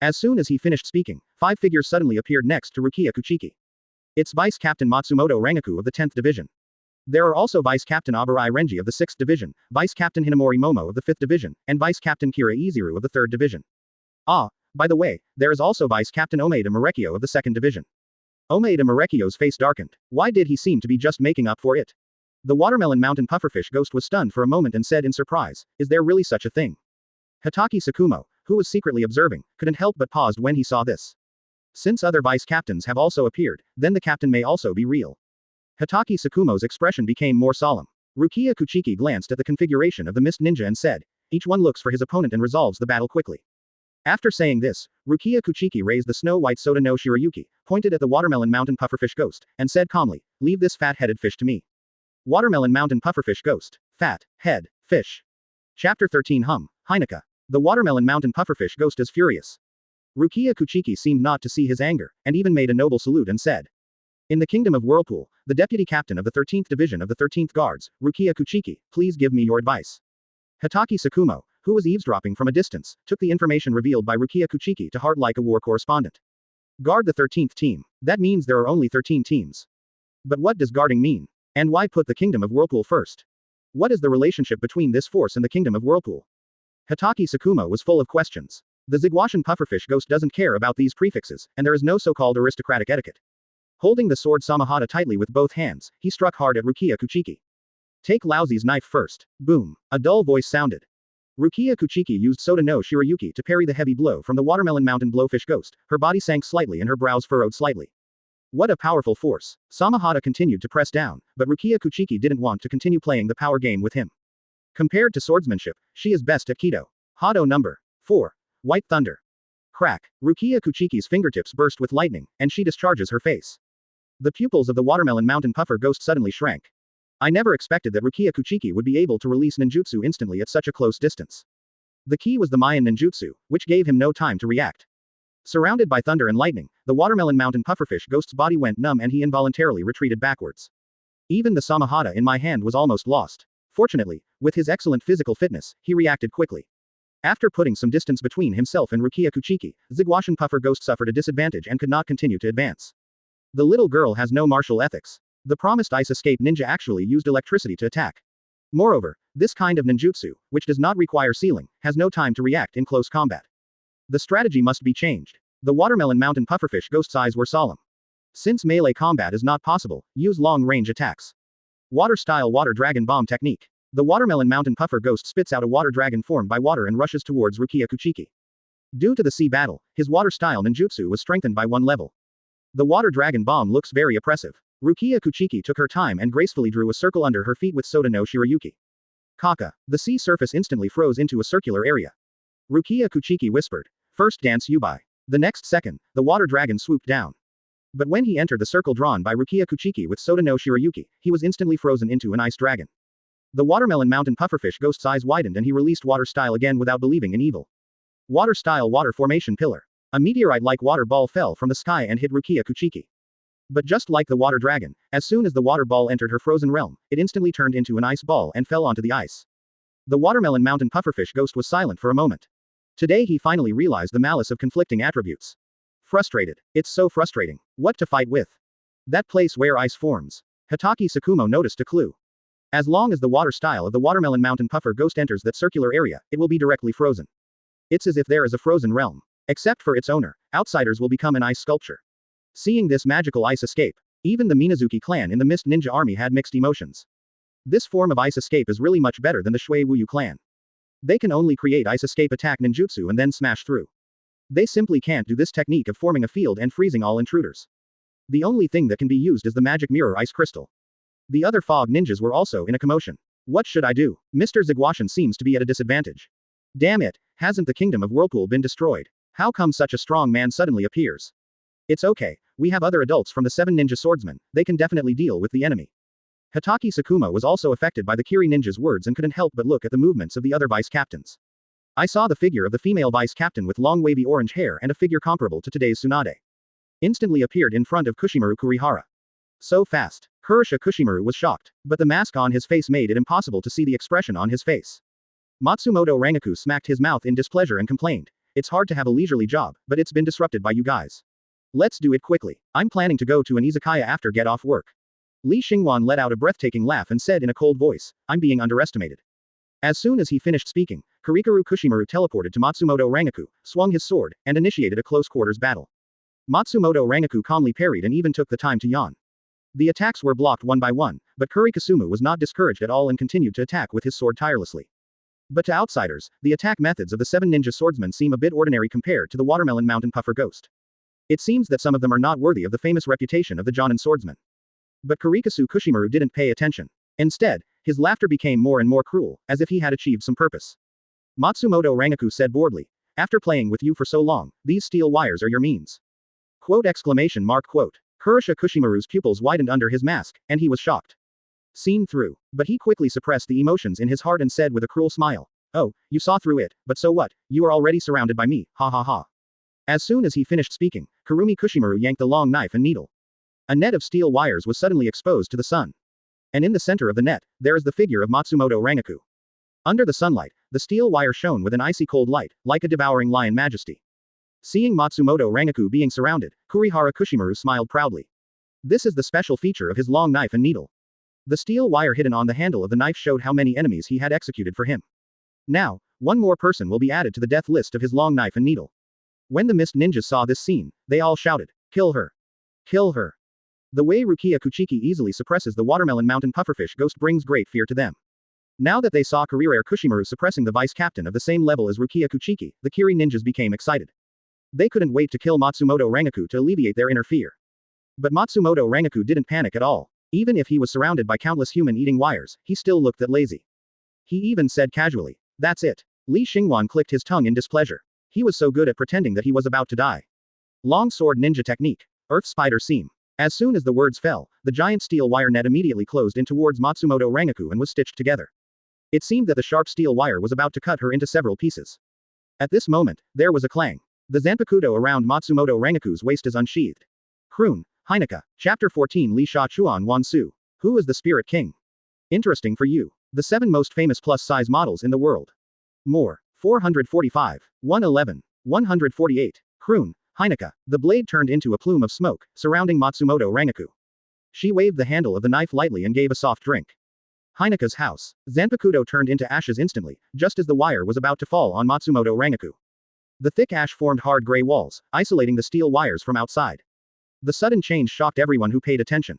As soon as he finished speaking, 5 figures suddenly appeared next to Rukia Kuchiki. It's Vice Captain Matsumoto Rangaku of the 10th Division. There are also Vice Captain Abarai Renji of the 6th Division, Vice Captain Hinamori Momo of the 5th Division, and Vice Captain Kira Iziru of the 3rd Division. Ah, by the way, there is also Vice Captain Omeda Marekio of the 2nd Division. Omeda Marekio's face darkened. Why did he seem to be just making up for it? The Watermelon Mountain Pufferfish Ghost was stunned for a moment and said in surprise, is there really such a thing? Hitaki Sakumo, who was secretly observing, couldn't help but paused when he saw this. Since other vice captains have also appeared, then the captain may also be real. Hitaki Sakumo's expression became more solemn. Rukia Kuchiki glanced at the configuration of the Mist Ninja and said, each one looks for his opponent and resolves the battle quickly. After saying this, Rukia Kuchiki raised the snow-white Soda no Shirayuki, pointed at the Watermelon Mountain Pufferfish Ghost, and said calmly, leave this fat-headed fish to me. Watermelon Mountain Pufferfish Ghost. Fat. Head. Fish. Chapter 13 Hineka. The Watermelon Mountain Pufferfish Ghost is furious. Rukia Kuchiki seemed not to see his anger, and even made a noble salute and said, in the Kingdom of Whirlpool, the Deputy Captain of the 13th Division of the 13th Guards, Rukia Kuchiki, please give me your advice. Hitaki Sakumo, who was eavesdropping from a distance, took the information revealed by Rukia Kuchiki to heart like a war correspondent. Guard the 13th team. That means there are only 13 teams. But what does guarding mean? And why put the Kingdom of Whirlpool first? What is the relationship between this force and the Kingdom of Whirlpool? Hitaki Sakumo was full of questions. The Ziguashan Pufferfish Ghost doesn't care about these prefixes, and there is no so-called aristocratic etiquette. Holding the sword Samahata tightly with both hands, he struck hard at Rukia Kuchiki. Take Laozi's knife first. Boom. A dull voice sounded. Rukia Kuchiki used Soda no Shirayuki to parry the heavy blow from the Watermelon Mountain Blowfish Ghost. Her body sank slightly and her brows furrowed slightly. What a powerful force. Samahata continued to press down, but Rukia Kuchiki didn't want to continue playing the power game with him. Compared to swordsmanship, she is best at Kido. Hado number 4. White Thunder. Crack. Rukia Kuchiki's fingertips burst with lightning, and she discharges her face. The pupils of the Watermelon Mountain Puffer Ghost suddenly shrank. I never expected that Rukia Kuchiki would be able to release ninjutsu instantly at such a close distance. The key was the Mayan ninjutsu, which gave him no time to react. Surrounded by thunder and lightning, the Watermelon Mountain Pufferfish Ghost's body went numb and he involuntarily retreated backwards. Even the Samahata in my hand was almost lost. Fortunately, with his excellent physical fitness, he reacted quickly. After putting some distance between himself and Rukia Kuchiki, Ziguashan Puffer Ghost suffered a disadvantage and could not continue to advance. The little girl has no martial ethics. The promised ice escape ninja actually used electricity to attack. Moreover, this kind of ninjutsu, which does not require sealing, has no time to react in close combat. The strategy must be changed. The Watermelon Mountain Pufferfish Ghost's eyes were solemn. Since melee combat is not possible, use long-range attacks. Water-style Water Dragon Bomb Technique. The Watermelon Mountain Puffer Ghost spits out a water dragon formed by water and rushes towards Rukia Kuchiki. Due to the sea battle, his water-style ninjutsu was strengthened by one level. The Water Dragon Bomb looks very oppressive. Rukia Kuchiki took her time and gracefully drew a circle under her feet with Soda no Shirayuki. Kaka. The sea surface instantly froze into a circular area. Rukia Kuchiki whispered, first dance Yubai. The next second, the water dragon swooped down. But when he entered the circle drawn by Rukia Kuchiki with Soda no Shirayuki, he was instantly frozen into an ice dragon. The Watermelon Mountain Pufferfish Ghost's eyes widened and he released Water Style again without believing in evil. Water Style Water Formation Pillar. A meteorite-like water ball fell from the sky and hit Rukia Kuchiki. But just like the water dragon, as soon as the water ball entered her frozen realm, it instantly turned into an ice ball and fell onto the ice. The Watermelon Mountain Pufferfish Ghost was silent for a moment. Today he finally realized the malice of conflicting attributes. Frustrated. It's so frustrating. What to fight with? That place where ice forms. Hitaki Sakumo noticed a clue. As long as the water style of the Watermelon Mountain Puffer Ghost enters that circular area, it will be directly frozen. It's as if there is a frozen realm. Except for its owner, outsiders will become an ice sculpture. Seeing this magical ice escape, even the Minazuki clan in the Mist Ninja army had mixed emotions. This form of ice escape is really much better than the Shui Wuyu clan. They can only create ice escape attack ninjutsu and then smash through. They simply can't do this technique of forming a field and freezing all intruders. The only thing that can be used is the magic mirror ice crystal. The other fog ninjas were also in a commotion. What should I do? Mr. Ziguashan seems to be at a disadvantage. Damn it, hasn't the Kingdom of Whirlpool been destroyed? How come such a strong man suddenly appears? It's okay, we have other adults from the 7 Ninja Swordsmen, they can definitely deal with the enemy. Hitaki Sakumo was also affected by the Kiri ninja's words and couldn't help but look at the movements of the other vice captains. I saw the figure of the female vice captain with long wavy orange hair and a figure comparable to today's Tsunade. Instantly appeared in front of Kushimaru Kurihara. So fast. Kurosha Kushimaru was shocked, but the mask on his face made it impossible to see the expression on his face. Matsumoto Rangaku smacked his mouth in displeasure and complained, it's hard to have a leisurely job, but it's been disrupted by you guys. Let's do it quickly. I'm planning to go to an izakaya after get off work. Li Xingwan let out a breathtaking laugh and said in a cold voice, I'm being underestimated. As soon as he finished speaking, Kirikaru Kushimaru teleported to Matsumoto Rangaku, swung his sword, and initiated a close-quarters battle. Matsumoto Rangaku calmly parried and even took the time to yawn. The attacks were blocked one by one, but Kurikasumu was not discouraged at all and continued to attack with his sword tirelessly. But to outsiders, the attack methods of the 7 ninja swordsmen seem a bit ordinary compared to the watermelon mountain puffer ghost. It seems that some of them are not worthy of the famous reputation of the Jonin swordsman. But Kurikasu Kushimaru didn't pay attention. Instead, his laughter became more and more cruel, as if he had achieved some purpose. Matsumoto Rangaku said boredly, after playing with you for so long, these steel wires are your means. Quote exclamation mark quote. Kurasha Kushimaru's pupils widened under his mask, and he was shocked. Seen through. But he quickly suppressed the emotions in his heart and said with a cruel smile, oh, you saw through it, but so what, you are already surrounded by me, ha ha ha. As soon as he finished speaking, Kurumi Kushimaru yanked the long knife and needle. A net of steel wires was suddenly exposed to the sun. And in the center of the net, there is the figure of Matsumoto Rangaku. Under the sunlight, the steel wire shone with an icy cold light, like a devouring lion majesty. Seeing Matsumoto Rangaku being surrounded, Kurihara Kushimaru smiled proudly. This is the special feature of his long knife and needle. The steel wire hidden on the handle of the knife showed how many enemies he had executed for him. Now, one more person will be added to the death list of his long knife and needle. When the mist ninjas saw this scene, they all shouted, kill her. Kill her. The way Rukia Kuchiki easily suppresses the watermelon mountain pufferfish ghost brings great fear to them. Now that they saw Kiriraru Kushimaru suppressing the vice captain of the same level as Rukia Kuchiki, the Kiri ninjas became excited. They couldn't wait to kill Matsumoto Rangaku to alleviate their inner fear. But Matsumoto Rangaku didn't panic at all. Even if he was surrounded by countless human-eating wires, he still looked that lazy. He even said casually, that's it. Li Xingwan clicked his tongue in displeasure. He was so good at pretending that he was about to die. Long sword ninja technique. Earth spider seam. As soon as the words fell, the giant steel wire net immediately closed in towards Matsumoto Rangaku and was stitched together. It seemed that the sharp steel wire was about to cut her into several pieces. At this moment, there was a clang. The zanpakudo around Matsumoto Rangaku's waist is unsheathed. Croon, Heineka, Chapter 14 Li Sha Chuan Wan Su. Who is the Spirit King? Interesting for you. The 7 most famous plus-size models in the world. More. 445. 111. 148. Croon, Heineka. The blade turned into a plume of smoke, surrounding Matsumoto Rangaku. She waved the handle of the knife lightly and gave a soft drink. Heineka's house. Zanpakudo turned into ashes instantly, just as the wire was about to fall on Matsumoto Rangaku. The thick ash formed hard gray walls, isolating the steel wires from outside. The sudden change shocked everyone who paid attention.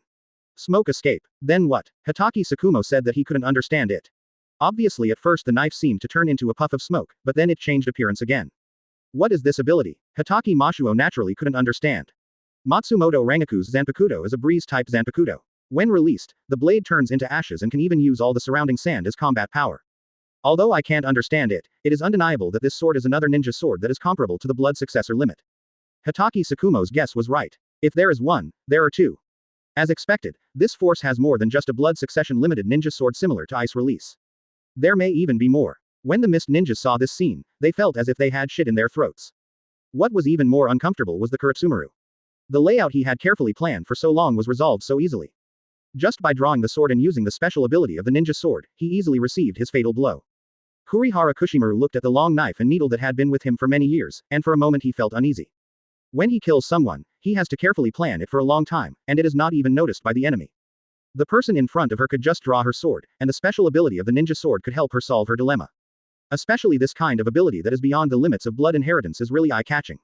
Smoke escape. Then what? Hitaki Sakumo said that he couldn't understand it. Obviously at first the knife seemed to turn into a puff of smoke, but then it changed appearance again. What is this ability? Hitaki Mashuo naturally couldn't understand. Matsumoto Rangaku's Zanpakudo is a breeze-type Zanpakudo. When released, the blade turns into ashes and can even use all the surrounding sand as combat power. Although I can't understand it, it is undeniable that this sword is another ninja sword that is comparable to the blood successor limit. Hitaki Sakumo's guess was right. If there is one, there are two. As expected, this force has more than just a blood succession limited ninja sword similar to ice release. There may even be more. When the mist ninjas saw this scene, they felt as if they had shit in their throats. What was even more uncomfortable was the Kuratsumaru. The layout he had carefully planned for so long was resolved so easily. Just by drawing the sword and using the special ability of the ninja sword, he easily received his fatal blow. Kurihara Kushimaru looked at the long knife and needle that had been with him for many years, and for a moment he felt uneasy. When he kills someone, he has to carefully plan it for a long time, and it is not even noticed by the enemy. The person in front of her could just draw her sword, and the special ability of the ninja sword could help her solve her dilemma. Especially this kind of ability that is beyond the limits of blood inheritance is really eye-catching.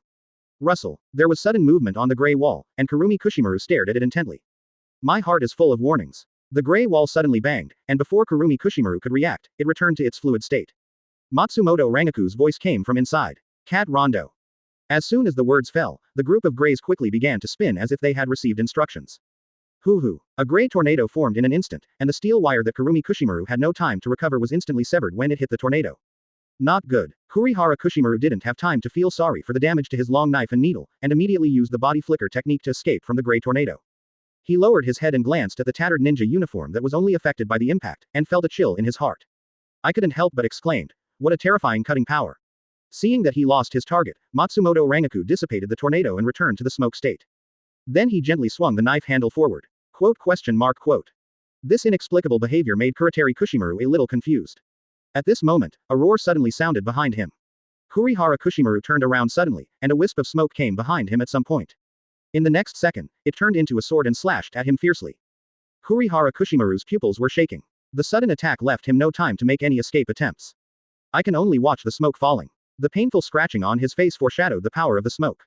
Rustle. There was sudden movement on the gray wall, and Kurumi Kushimaru stared at it intently. My heart is full of warnings. The gray wall suddenly banged, and before Kurumi Kushimaru could react, it returned to its fluid state. Matsumoto Rangaku's voice came from inside. Cat Rondo. As soon as the words fell, the group of grays quickly began to spin as if they had received instructions. Hoo-hoo. A gray tornado formed in an instant, and the steel wire that Kurumi Kushimaru had no time to recover was instantly severed when it hit the tornado. Not good. Kurihara Kushimaru didn't have time to feel sorry for the damage to his long knife and needle, and immediately used the body flicker technique to escape from the gray tornado. He lowered his head and glanced at the tattered ninja uniform that was only affected by the impact, and felt a chill in his heart. I couldn't help but exclaimed, what a terrifying cutting power. Seeing that he lost his target, Matsumoto Rangaku dissipated the tornado and returned to the smoke state. Then he gently swung the knife handle forward. Quote. This inexplicable behavior made Kuratari Kushimaru a little confused. At this moment, a roar suddenly sounded behind him. Kurihara Kushimaru turned around suddenly, and a wisp of smoke came behind him at some point. In the next second, it turned into a sword and slashed at him fiercely. Kurihara Kushimaru's pupils were shaking. The sudden attack left him no time to make any escape attempts. I can only watch the smoke falling. The painful scratching on his face foreshadowed the power of the smoke.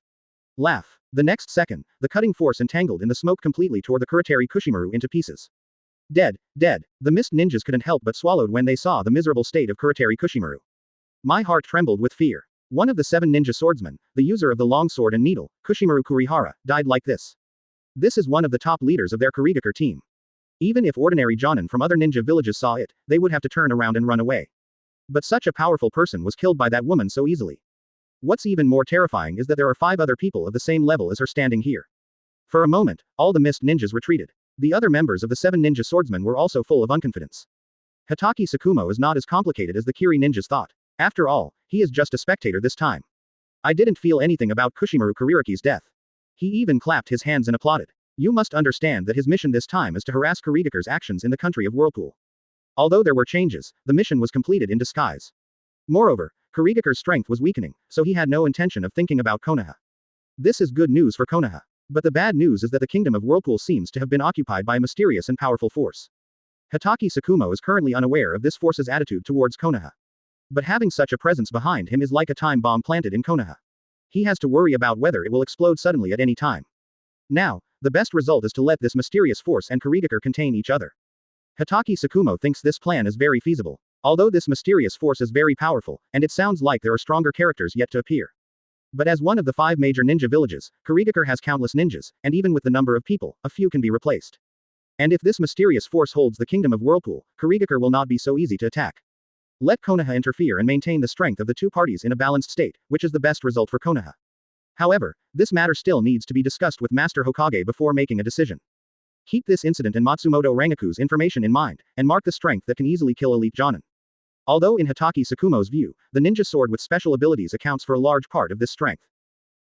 Laugh. The next second, the cutting force entangled in the smoke completely tore the Kuretari Kushimaru into pieces. Dead, dead. The mist ninjas couldn't help but swallowed when they saw the miserable state of Kuretari Kushimaru. My heart trembled with fear. One of the 7 ninja swordsmen, the user of the long sword and needle, Kushimaru Kurihara, died like this. This is one of the top leaders of their Kurigakure team. Even if ordinary jonin from other ninja villages saw it, they would have to turn around and run away. But such a powerful person was killed by that woman so easily. What's even more terrifying is that there are 5 other people of the same level as her standing here. For a moment, all the mist ninjas retreated. The other members of the 7 ninja swordsmen were also full of unconfidence. Hatake Sakumo is not as complicated as the Kiri ninjas thought. After all, he is just a spectator this time. I didn't feel anything about Kushimaru Kuriraki's death. He even clapped his hands and applauded. You must understand that his mission this time is to harass Kurigakure's actions in the country of Whirlpool. Although there were changes, the mission was completed in disguise. Moreover, Kurigakure's strength was weakening, so he had no intention of thinking about Konoha. This is good news for Konoha. But the bad news is that the Kingdom of Whirlpool seems to have been occupied by a mysterious and powerful force. Hatake Sakumo is currently unaware of this force's attitude towards Konoha. But having such a presence behind him is like a time bomb planted in Konoha. He has to worry about whether it will explode suddenly at any time. Now, the best result is to let this mysterious force and Kurigakure contain each other. Hatake Sakumo thinks this plan is very feasible. Although this mysterious force is very powerful, and it sounds like there are stronger characters yet to appear. But as one of the 5 major ninja villages, Kurigakure has countless ninjas, and even with the number of people, a few can be replaced. And if this mysterious force holds the Kingdom of Whirlpool, Kurigakure will not be so easy to attack. Let Konoha interfere and maintain the strength of the 2 parties in a balanced state, which is the best result for Konoha. However, this matter still needs to be discussed with Master Hokage before making a decision. Keep this incident and Matsumoto Rangaku's information in mind, and mark the strength that can easily kill elite jonin. Although in Hatake Sakumo's view, the ninja sword with special abilities accounts for a large part of this strength.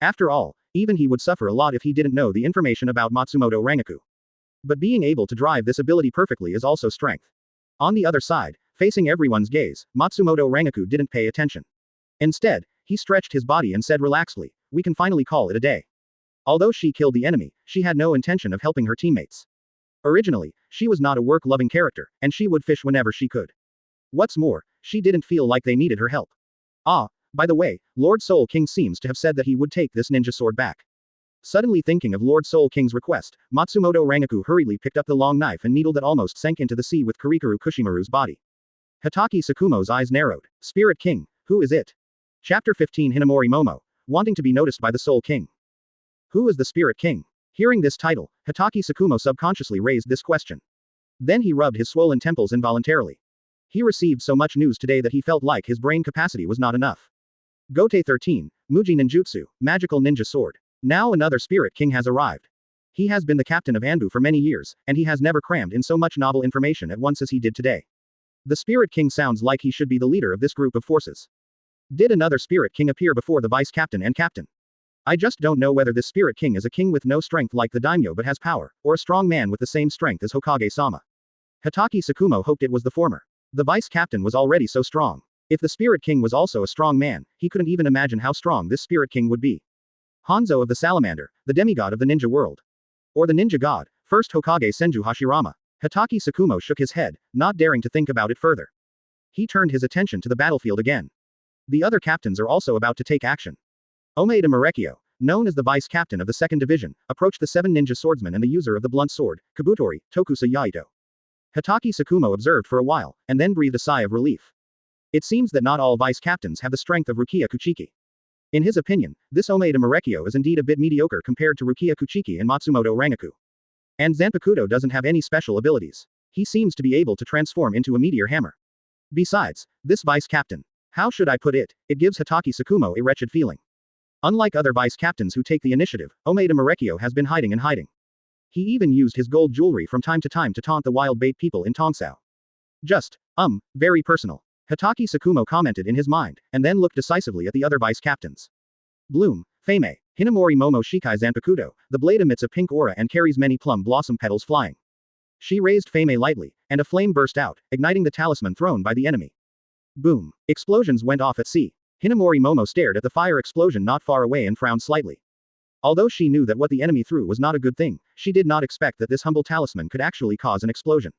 After all, even he would suffer a lot if he didn't know the information about Matsumoto Rangaku. But being able to drive this ability perfectly is also strength. On the other side, facing everyone's gaze, Matsumoto Rangaku didn't pay attention. Instead, he stretched his body and said relaxedly, "We can finally call it a day." Although she killed the enemy, she had no intention of helping her teammates. Originally, she was not a work-loving character, and she would fish whenever she could. What's more, she didn't feel like they needed her help. Ah, by the way, Lord Soul King seems to have said that he would take this ninja sword back. Suddenly thinking of Lord Soul King's request, Matsumoto Rangaku hurriedly picked up the long knife and needle that almost sank into the sea with Kurikaru Kushimaru's body. Hatake Sakumo's eyes narrowed. Spirit King, who is it? Chapter 15 Hinamori Momo, wanting to be noticed by the Soul King. Who is the Spirit King? Hearing this title, Hatake Sakumo subconsciously raised this question. Then he rubbed his swollen temples involuntarily. He received so much news today that he felt like his brain capacity was not enough. Gotei 13, Muji Ninjutsu, Magical Ninja Sword. Now another Spirit King has arrived. He has been the captain of Anbu for many years, and he has never crammed in so much novel information at once as he did today. The Spirit King sounds like he should be the leader of this group of forces. Did another Spirit King appear before the Vice Captain and Captain? I just don't know whether this Spirit King is a king with no strength like the daimyo but has power, or a strong man with the same strength as Hokage-sama. Hatake Sakumo hoped it was the former. The Vice Captain was already so strong. If the Spirit King was also a strong man, he couldn't even imagine how strong this Spirit King would be. Hanzo of the Salamander, the demigod of the ninja world. Or the ninja god, first Hokage Senju Hashirama. Hatake Sakumo shook his head, not daring to think about it further. He turned his attention to the battlefield again. The other captains are also about to take action. Omaeda Marekyo, known as the vice captain of the 2nd Division, approached the 7 ninja swordsmen and the user of the blunt sword, Kabutori, Tokusa Yaito. Hatake Sakumo observed for a while, and then breathed a sigh of relief. It seems that not all vice captains have the strength of Rukia Kuchiki. In his opinion, this Omaeda Marekyo is indeed a bit mediocre compared to Rukia Kuchiki and Matsumoto Rangaku. And Zanpakuto doesn't have any special abilities. He seems to be able to transform into a meteor hammer. Besides, this vice captain. How should I put it? It gives Hatake Sakumo a wretched feeling. Unlike other vice captains who take the initiative, Omaeda Marekyo has been hiding and hiding. He even used his gold jewelry from time to taunt the wild bait people in Tongsao. Just, very personal. Hatake Sakumo commented in his mind, and then looked decisively at the other vice captains. Bloom, Fame, Hinamori Momo Shikai Zanpakuto, the blade emits a pink aura and carries many plum blossom petals flying. She raised Fame lightly, and a flame burst out, igniting the talisman thrown by the enemy. Boom. Explosions went off at sea. Hinamori Momo stared at the fire explosion not far away and frowned slightly. Although she knew that what the enemy threw was not a good thing, she did not expect that this humble talisman could actually cause an explosion.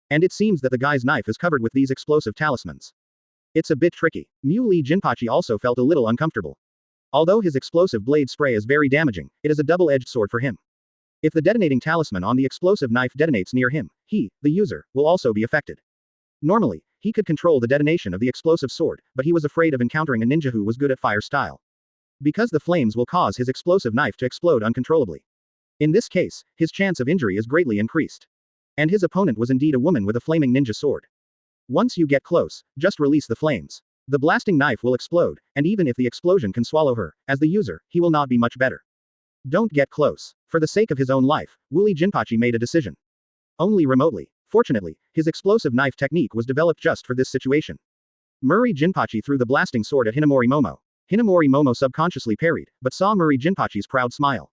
And it seems that the guy's knife is covered with these explosive talismans. It's a bit tricky. Muley Jinpachi also felt a little uncomfortable. Although his explosive blade spray is very damaging, it is a double-edged sword for him. If the detonating talisman on the explosive knife detonates near him, he, the user, will also be affected. Normally, he could control the detonation of the explosive sword, but he was afraid of encountering a ninja who was good at fire style. Because the flames will cause his explosive knife to explode uncontrollably. In this case, his chance of injury is greatly increased. And his opponent was indeed a woman with a flaming ninja sword. Once you get close, just release the flames. The blasting knife will explode, and even if the explosion can swallow her, as the user, he will not be much better. Don't get close. For the sake of his own life, Wooly Jinpachi made a decision. Only remotely. Fortunately, his explosive knife technique was developed just for this situation. Muri Jinpachi threw the blasting sword at Hinamori Momo. Hinamori Momo subconsciously parried, but saw Muri Jinpachi's proud smile.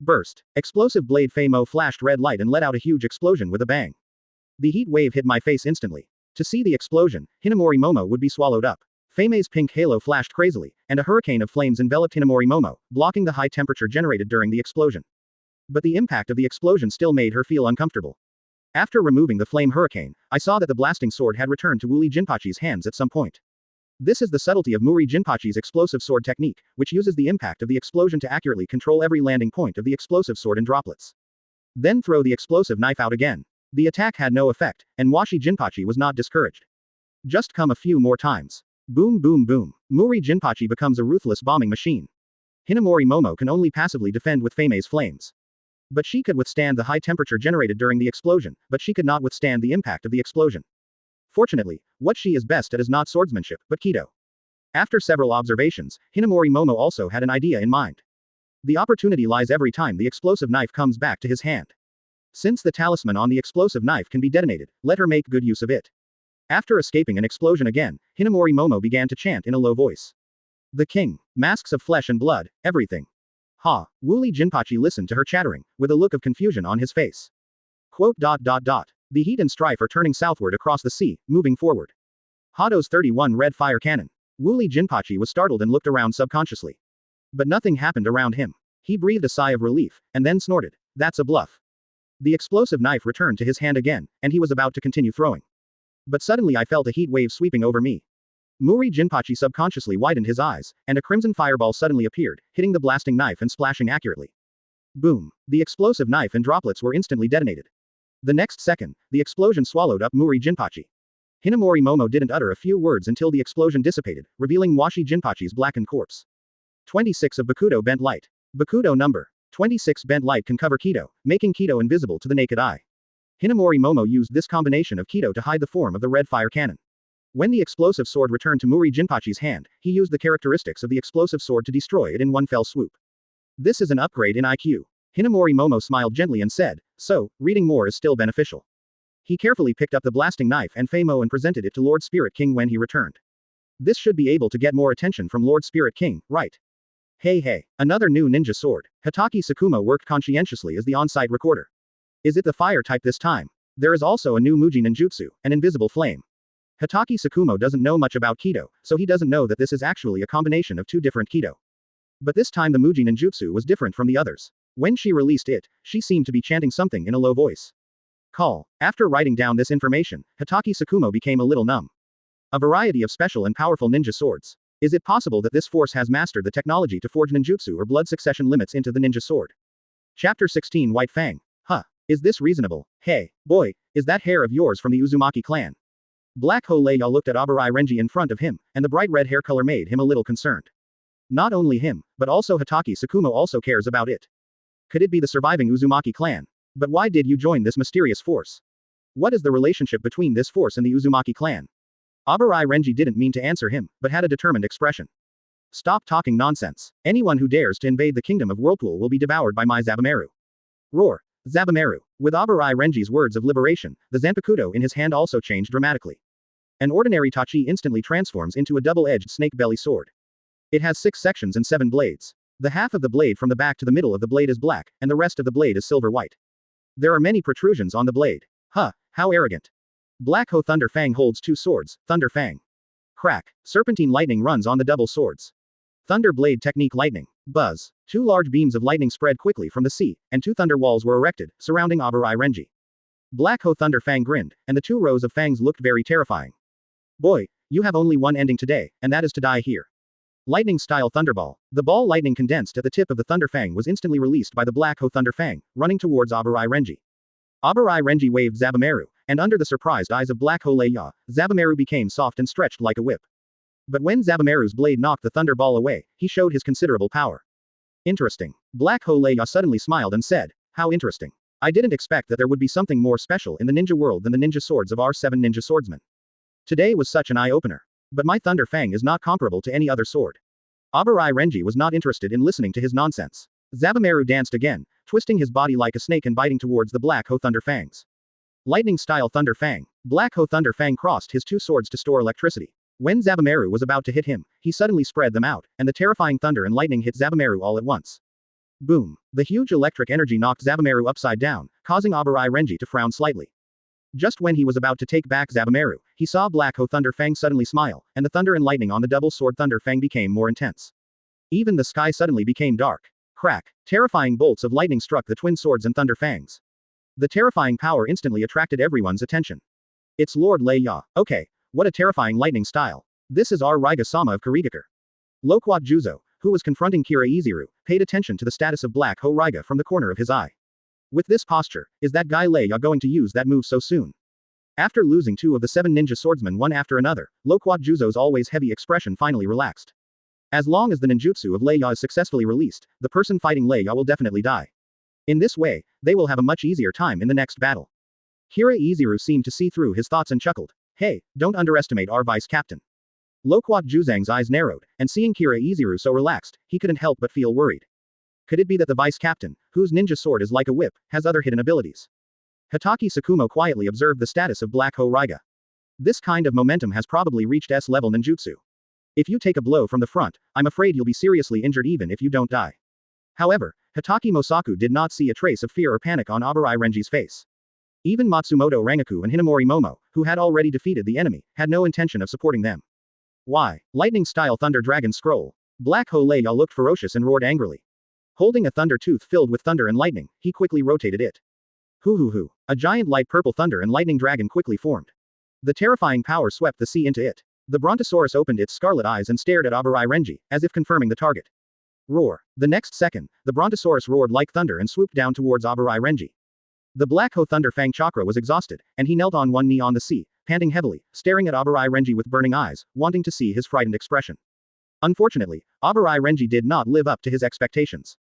Burst. Explosive blade Fei Mo flashed red light and let out a huge explosion with a bang. The heat wave hit my face instantly. To see the explosion, Hinamori Momo would be swallowed up. Fei Mei's pink halo flashed crazily, and a hurricane of flames enveloped Hinamori Momo, blocking the high temperature generated during the explosion. But the impact of the explosion still made her feel uncomfortable. After removing the flame hurricane, I saw that the blasting sword had returned to Wooly Jinpachi's hands at some point. This is the subtlety of Muri Jinpachi's explosive sword technique, which uses the impact of the explosion to accurately control every landing point of the explosive sword in droplets. Then throw the explosive knife out again. The attack had no effect, and Washi Jinpachi was not discouraged. Just come a few more times. Boom boom boom. Muri Jinpachi becomes a ruthless bombing machine. Hinamori Momo can only passively defend with Fei Mei's flames. But she could withstand the high temperature generated during the explosion, but she could not withstand the impact of the explosion. Fortunately, what she is best at is not swordsmanship, but Kido. After several observations, Hinamori Momo also had an idea in mind. The opportunity lies every time the explosive knife comes back to his hand. Since the talisman on the explosive knife can be detonated, let her make good use of it. After escaping an explosion again, Hinamori Momo began to chant in a low voice. The king, masks of flesh and blood, everything. Ha, Wooly Jinpachi listened to her chattering, with a look of confusion on his face. Quote. The heat and strife are turning southward across the sea, moving forward. Hado's 31 red fire cannon. Wooly Jinpachi was startled and looked around subconsciously. But nothing happened around him. He breathed a sigh of relief, and then snorted. That's a bluff. The explosive knife returned to his hand again, and he was about to continue throwing. But suddenly I felt a heat wave sweeping over me. Muri Jinpachi subconsciously widened his eyes, and a crimson fireball suddenly appeared, hitting the blasting knife and splashing accurately. Boom! The explosive knife and droplets were instantly detonated. The next second, the explosion swallowed up Muri Jinpachi. Hinamori Momo didn't utter a few words until the explosion dissipated, revealing Washi Jinpachi's blackened corpse. 26 of Bakudo Bent Light. Bakudo number 26 Bent Light can cover Kido, making Kido invisible to the naked eye. Hinamori Momo used this combination of Kido to hide the form of the red fire cannon. When the explosive sword returned to Muri Jinpachi's hand, he used the characteristics of the explosive sword to destroy it in one fell swoop. This is an upgrade in IQ. Hinamori Momo smiled gently and said, so, reading more is still beneficial. He carefully picked up the blasting knife and Fei Mo and presented it to Lord Spirit King when he returned. This should be able to get more attention from Lord Spirit King, right? Hey, another new ninja sword. Hatake Sakumo worked conscientiously as the on-site recorder. Is it the fire type this time? There is also a new Muji ninjutsu, an invisible flame. Hatake Sakumo doesn't know much about Kido, so he doesn't know that this is actually a combination of two different Kido. But this time the Muji ninjutsu was different from the others. When she released it, she seemed to be chanting something in a low voice. Call. After writing down this information, Hatake Sakumo became a little numb. A variety of special and powerful ninja swords. Is it possible that this force has mastered the technology to forge ninjutsu or blood succession limits into the ninja sword? Chapter 16 White Fang. Huh. Is this reasonable? Hey, boy, is that hair of yours from the Uzumaki clan? Black Holeya looked at Abarai Renji in front of him, and the bright red hair color made him a little concerned. Not only him, but also Hatake Sakumo also cares about it. Could it be the surviving Uzumaki clan? But why did you join this mysterious force? What is the relationship between this force and the Uzumaki clan? Abarai Renji didn't mean to answer him, but had a determined expression. Stop talking nonsense. Anyone who dares to invade the Kingdom of Whirlpool will be devoured by my Zabumaru. Roar. Zabumaru. With Abarai Renji's words of liberation, the Zanpakuto in his hand also changed dramatically. An ordinary tachi instantly transforms into a double-edged snake belly sword. It has 6 sections and 7 blades. The half of the blade from the back to the middle of the blade is black, and the rest of the blade is silver-white. There are many protrusions on the blade. Huh, how arrogant. Black Ho Thunder Fang holds 2 swords, Thunder Fang. Crack. Serpentine lightning runs on the double swords. Thunder Blade Technique Lightning. Buzz. Two large beams of lightning spread quickly from the sea, and two thunder walls were erected, surrounding Abarai Renji. Black Ho Thunder Fang grinned, and the two rows of fangs looked very terrifying. Boy, you have only one ending today, and that is to die here. Lightning-style Thunderball. The ball lightning condensed at the tip of the Thunder Fang was instantly released by the Black Ho Thunder Fang, running towards Abarai Renji. Abarai Renji waved Zabumaru, and under the surprised eyes of Black Ho Leia, Zabumaru became soft and stretched like a whip. But when Zabumaru's blade knocked the Thunder Ball away, he showed his considerable power. Interesting. Black Ho Leia suddenly smiled and said, "How interesting. I didn't expect that there would be something more special in the ninja world than the ninja swords of our 7 ninja swordsmen. Today was such an eye-opener. But my Thunder Fang is not comparable to any other sword." Abarai Renji was not interested in listening to his nonsense. Zabumaru danced again, twisting his body like a snake and biting towards the Black Ho Thunder Fangs. Lightning-style Thunder Fang. Black Ho Thunder Fang crossed his two swords to store electricity. When Zabumaru was about to hit him, he suddenly spread them out, and the terrifying thunder and lightning hit Zabumaru all at once. Boom. The huge electric energy knocked Zabumaru upside down, causing Abarai Renji to frown slightly. Just when he was about to take back Zabumaru, he saw Black Ho Thunder Fang suddenly smile, and the thunder and lightning on the double sword Thunder Fang became more intense. Even the sky suddenly became dark. Crack. Terrifying bolts of lightning struck the twin swords and Thunder Fangs. The terrifying power instantly attracted everyone's attention. It's Lord Leia. Okay, what a terrifying lightning style. This is our Raiga-sama of Kirigakure. Loquat Juzo, who was confronting Kira Izuru, paid attention to the status of Black Ho Raiga from the corner of his eye. With this posture, is that guy Leia going to use that move so soon? After losing 2 of the 7 ninja swordsmen one after another, Loquat Juzo's always heavy expression finally relaxed. As long as the ninjutsu of Leia is successfully released, the person fighting Leia will definitely die. In this way, they will have a much easier time in the next battle. Kira Izuru seemed to see through his thoughts and chuckled. Hey, don't underestimate our vice captain. Loquat Juzang's eyes narrowed, and seeing Kira Izuru so relaxed, he couldn't help but feel worried. Could it be that the vice captain, whose ninja sword is like a whip, has other hidden abilities? Hitaki Sakumo quietly observed the status of Black Ho Raiga. This kind of momentum has probably reached S-level ninjutsu. If you take a blow from the front, I'm afraid you'll be seriously injured even if you don't die. However, Hitaki Mosaku did not see a trace of fear or panic on Abarai Renji's face. Even Matsumoto Rangaku and Hinamori Momo, who had already defeated the enemy, had no intention of supporting them. Why? Lightning-style Thunder Dragon Scroll. Black Ho Leia looked ferocious and roared angrily. Holding a thunder tooth filled with thunder and lightning, he quickly rotated it. Hoo. A giant light purple thunder and lightning dragon quickly formed. The terrifying power swept the sea into it. The Brontosaurus opened its scarlet eyes and stared at Abarai Renji, as if confirming the target. Roar. The next second, the Brontosaurus roared like thunder and swooped down towards Abarai Renji. The Black Ho Thunder Fang chakra was exhausted, and he knelt on one knee on the sea, panting heavily, staring at Abarai Renji with burning eyes, wanting to see his frightened expression. Unfortunately, Abarai Renji did not live up to his expectations.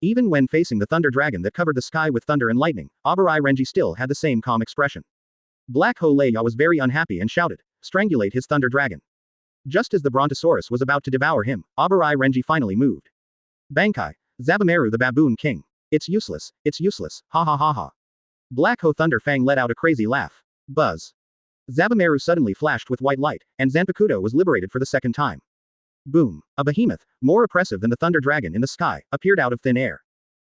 Even when facing the thunder dragon that covered the sky with thunder and lightning, Abarai Renji still had the same calm expression. Black Ho Leia was very unhappy and shouted, "Strangulate his thunder dragon." Just as the Brontosaurus was about to devour him, Abarai Renji finally moved. Bankai. Zabumaru the Baboon King. It's useless, ha ha ha ha. Black Ho Thunder Fang let out a crazy laugh. Buzz. Zabumaru suddenly flashed with white light, and Zanpakuto was liberated for the second time. Boom. A behemoth, more oppressive than the thunder dragon in the sky, appeared out of thin air.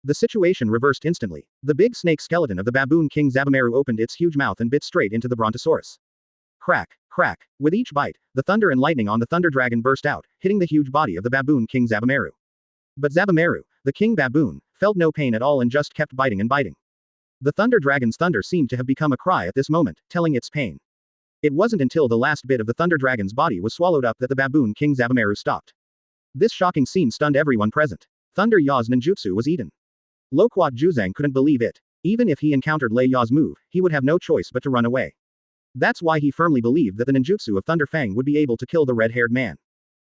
The situation reversed instantly. The big snake skeleton of the Baboon King Zabumaru opened its huge mouth and bit straight into the Brontosaurus. Crack, crack. With each bite, the thunder and lightning on the thunder dragon burst out, hitting the huge body of the Baboon King Zabumaru. But Zabumaru, the King Baboon, felt no pain at all and just kept biting and biting. The thunder dragon's thunder seemed to have become a cry at this moment, telling its pain. It wasn't until the last bit of the thunder dragon's body was swallowed up that the Baboon King Zabumaru stopped. This shocking scene stunned everyone present. Thunder Ya's ninjutsu was eaten. Loquat Juzang couldn't believe it. Even if he encountered Lei Ya's move, he would have no choice but to run away. That's why he firmly believed that the ninjutsu of Thunder Fang would be able to kill the red-haired man.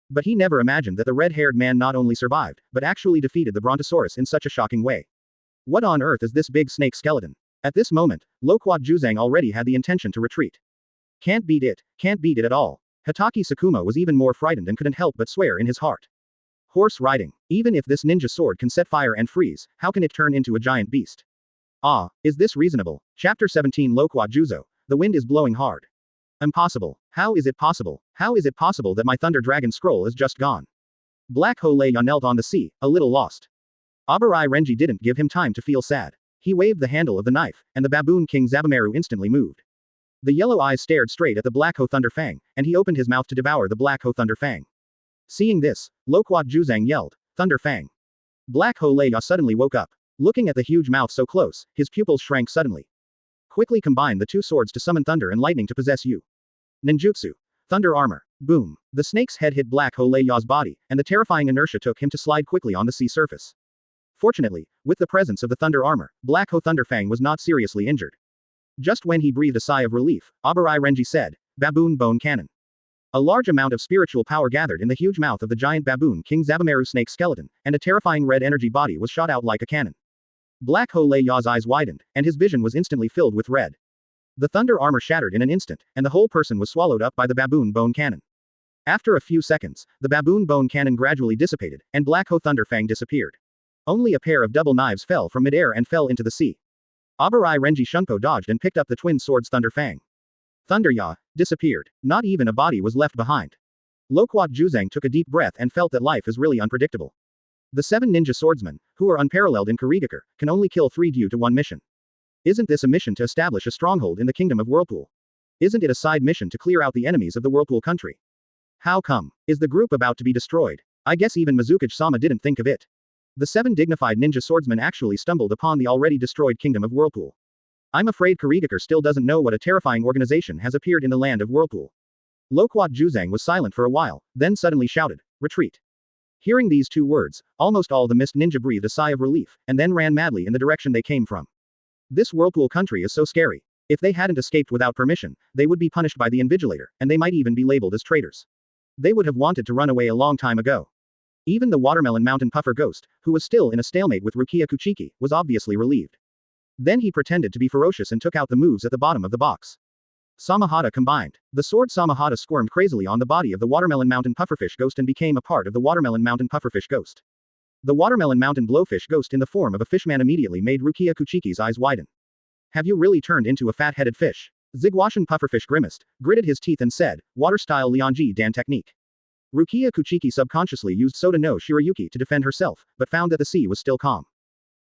But he never imagined that the red-haired man not only survived, but actually defeated the Brontosaurus in such a shocking way. What on earth is this big snake skeleton? At this moment, Loquat Juzang already had the intention to retreat. Can't beat it at all. Hitaki Sakumo was even more frightened and couldn't help but swear in his heart. Horse riding. Even if this ninja sword can set fire and freeze, how can it turn into a giant beast? Ah, is this reasonable? Chapter 17 Loquat Juzo. The wind is blowing hard. Impossible. How is it possible? How is it possible that my Thunder Dragon scroll is just gone? Black Ho Leia knelt on the sea, a little lost. Abarai Renji didn't give him time to feel sad. He waved the handle of the knife, and the Baboon King Zabumaru instantly moved. The yellow eyes stared straight at the Black Ho Thunder Fang, and he opened his mouth to devour the Black Ho Thunder Fang. Seeing this, Loquat Juzang yelled, Thunder Fang. Black Hole-ya suddenly woke up. Looking at the huge mouth so close, his pupils shrank suddenly. Quickly combine the two swords to summon thunder and lightning to possess you. Ninjutsu. Thunder armor. Boom. The snake's head hit Black Hole-ya's body, and the terrifying inertia took him to slide quickly on the sea surface. Fortunately, with the presence of the thunder armor, Black Ho Thunderfang was not seriously injured. Just when he breathed a sigh of relief, Abarai Renji said, Baboon Bone Cannon. A large amount of spiritual power gathered in the huge mouth of the giant baboon King Zabumeru snake skeleton, and a terrifying red energy body was shot out like a cannon. Black Hole-ya's eyes widened, and his vision was instantly filled with red. The thunder armor shattered in an instant, and the whole person was swallowed up by the baboon bone cannon. After a few seconds, the baboon bone cannon gradually dissipated, and Black Ho Thunderfang disappeared. Only a pair of double knives fell from midair and fell into the sea. Abarai Renji Shunpo dodged and picked up the twin swords Thunder Fang. Thunder-ya disappeared. Not even a body was left behind. Loquat Juzang took a deep breath and felt that life is really unpredictable. The 7 ninja swordsmen, who are unparalleled in Kirigakure, can only kill 3 due to one mission. Isn't this a mission to establish a stronghold in the Kingdom of Whirlpool? Isn't it a side mission to clear out the enemies of the Whirlpool country? How come? Is the group about to be destroyed? I guess even Mizukage-sama didn't think of it. The 7 dignified ninja swordsmen actually stumbled upon the already destroyed Kingdom of Whirlpool. I'm afraid Kirigakure still doesn't know what a terrifying organization has appeared in the land of Whirlpool. Loquat Juzang was silent for a while, then suddenly shouted, Retreat. Hearing these 2 words, almost all the mist ninja breathed a sigh of relief, and then ran madly in the direction they came from. This Whirlpool country is so scary. If they hadn't escaped without permission, they would be punished by the Invigilator, and they might even be labeled as traitors. They would have wanted to run away a long time ago. Even the Watermelon Mountain Puffer Ghost, who was still in a stalemate with Rukia Kuchiki, was obviously relieved. Then he pretended to be ferocious and took out the moves at the bottom of the box. Samahata combined. The sword Samahata squirmed crazily on the body of the Watermelon Mountain Pufferfish Ghost and became a part of the Watermelon Mountain Pufferfish Ghost. The Watermelon Mountain Blowfish Ghost in the form of a fishman immediately made Rukia Kuchiki's eyes widen. Have you really turned into a fat-headed fish? Zigwashan Pufferfish grimaced, gritted his teeth and said, Water-style Lianji Dan technique. Rukia Kuchiki subconsciously used Soda no Shirayuki to defend herself, but found that the sea was still calm.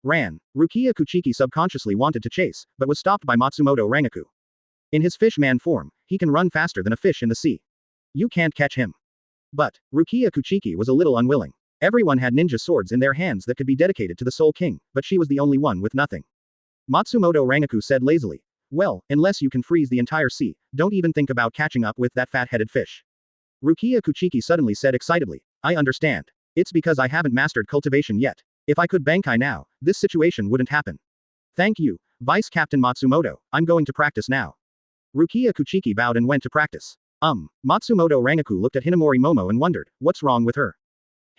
Ran. Rukia Kuchiki subconsciously wanted to chase, but was stopped by Matsumoto Rangaku. In his fish-man form, he can run faster than a fish in the sea. You can't catch him. But, Rukia Kuchiki was a little unwilling. Everyone had ninja swords in their hands that could be dedicated to the Soul King, but she was the only one with nothing. Matsumoto Rangaku said lazily, Well, unless you can freeze the entire sea, don't even think about catching up with that fat-headed fish. Rukia Kuchiki suddenly said excitedly, I understand. It's because I haven't mastered cultivation yet. If I could Bankai now, this situation wouldn't happen. Thank you, Vice Captain Matsumoto, I'm going to practice now. Rukia Kuchiki bowed and went to practice. Matsumoto Rangaku looked at Hinamori Momo and wondered, what's wrong with her?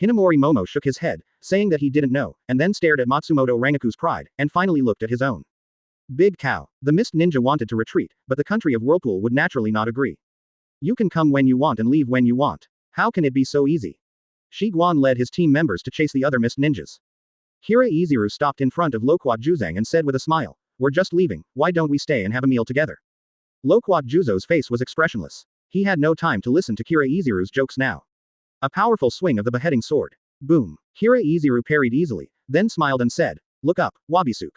Hinamori Momo shook his head, saying that he didn't know, and then stared at Matsumoto Rangaku's pride, and finally looked at his own. Big cow. The mist ninja wanted to retreat, but the country of Whirlpool would naturally not agree. You can come when you want and leave when you want. How can it be so easy? Shi Guan led his team members to chase the other mist ninjas. Hira Iziru stopped in front of Loquat Juzang and said with a smile, We're just leaving, why don't we stay and have a meal together? Loquat Juzo's face was expressionless. He had no time to listen to Kira Iziru's jokes now. A powerful swing of the beheading sword. Boom. Kira Iziru parried easily, then smiled and said, Look up, Wabisuk.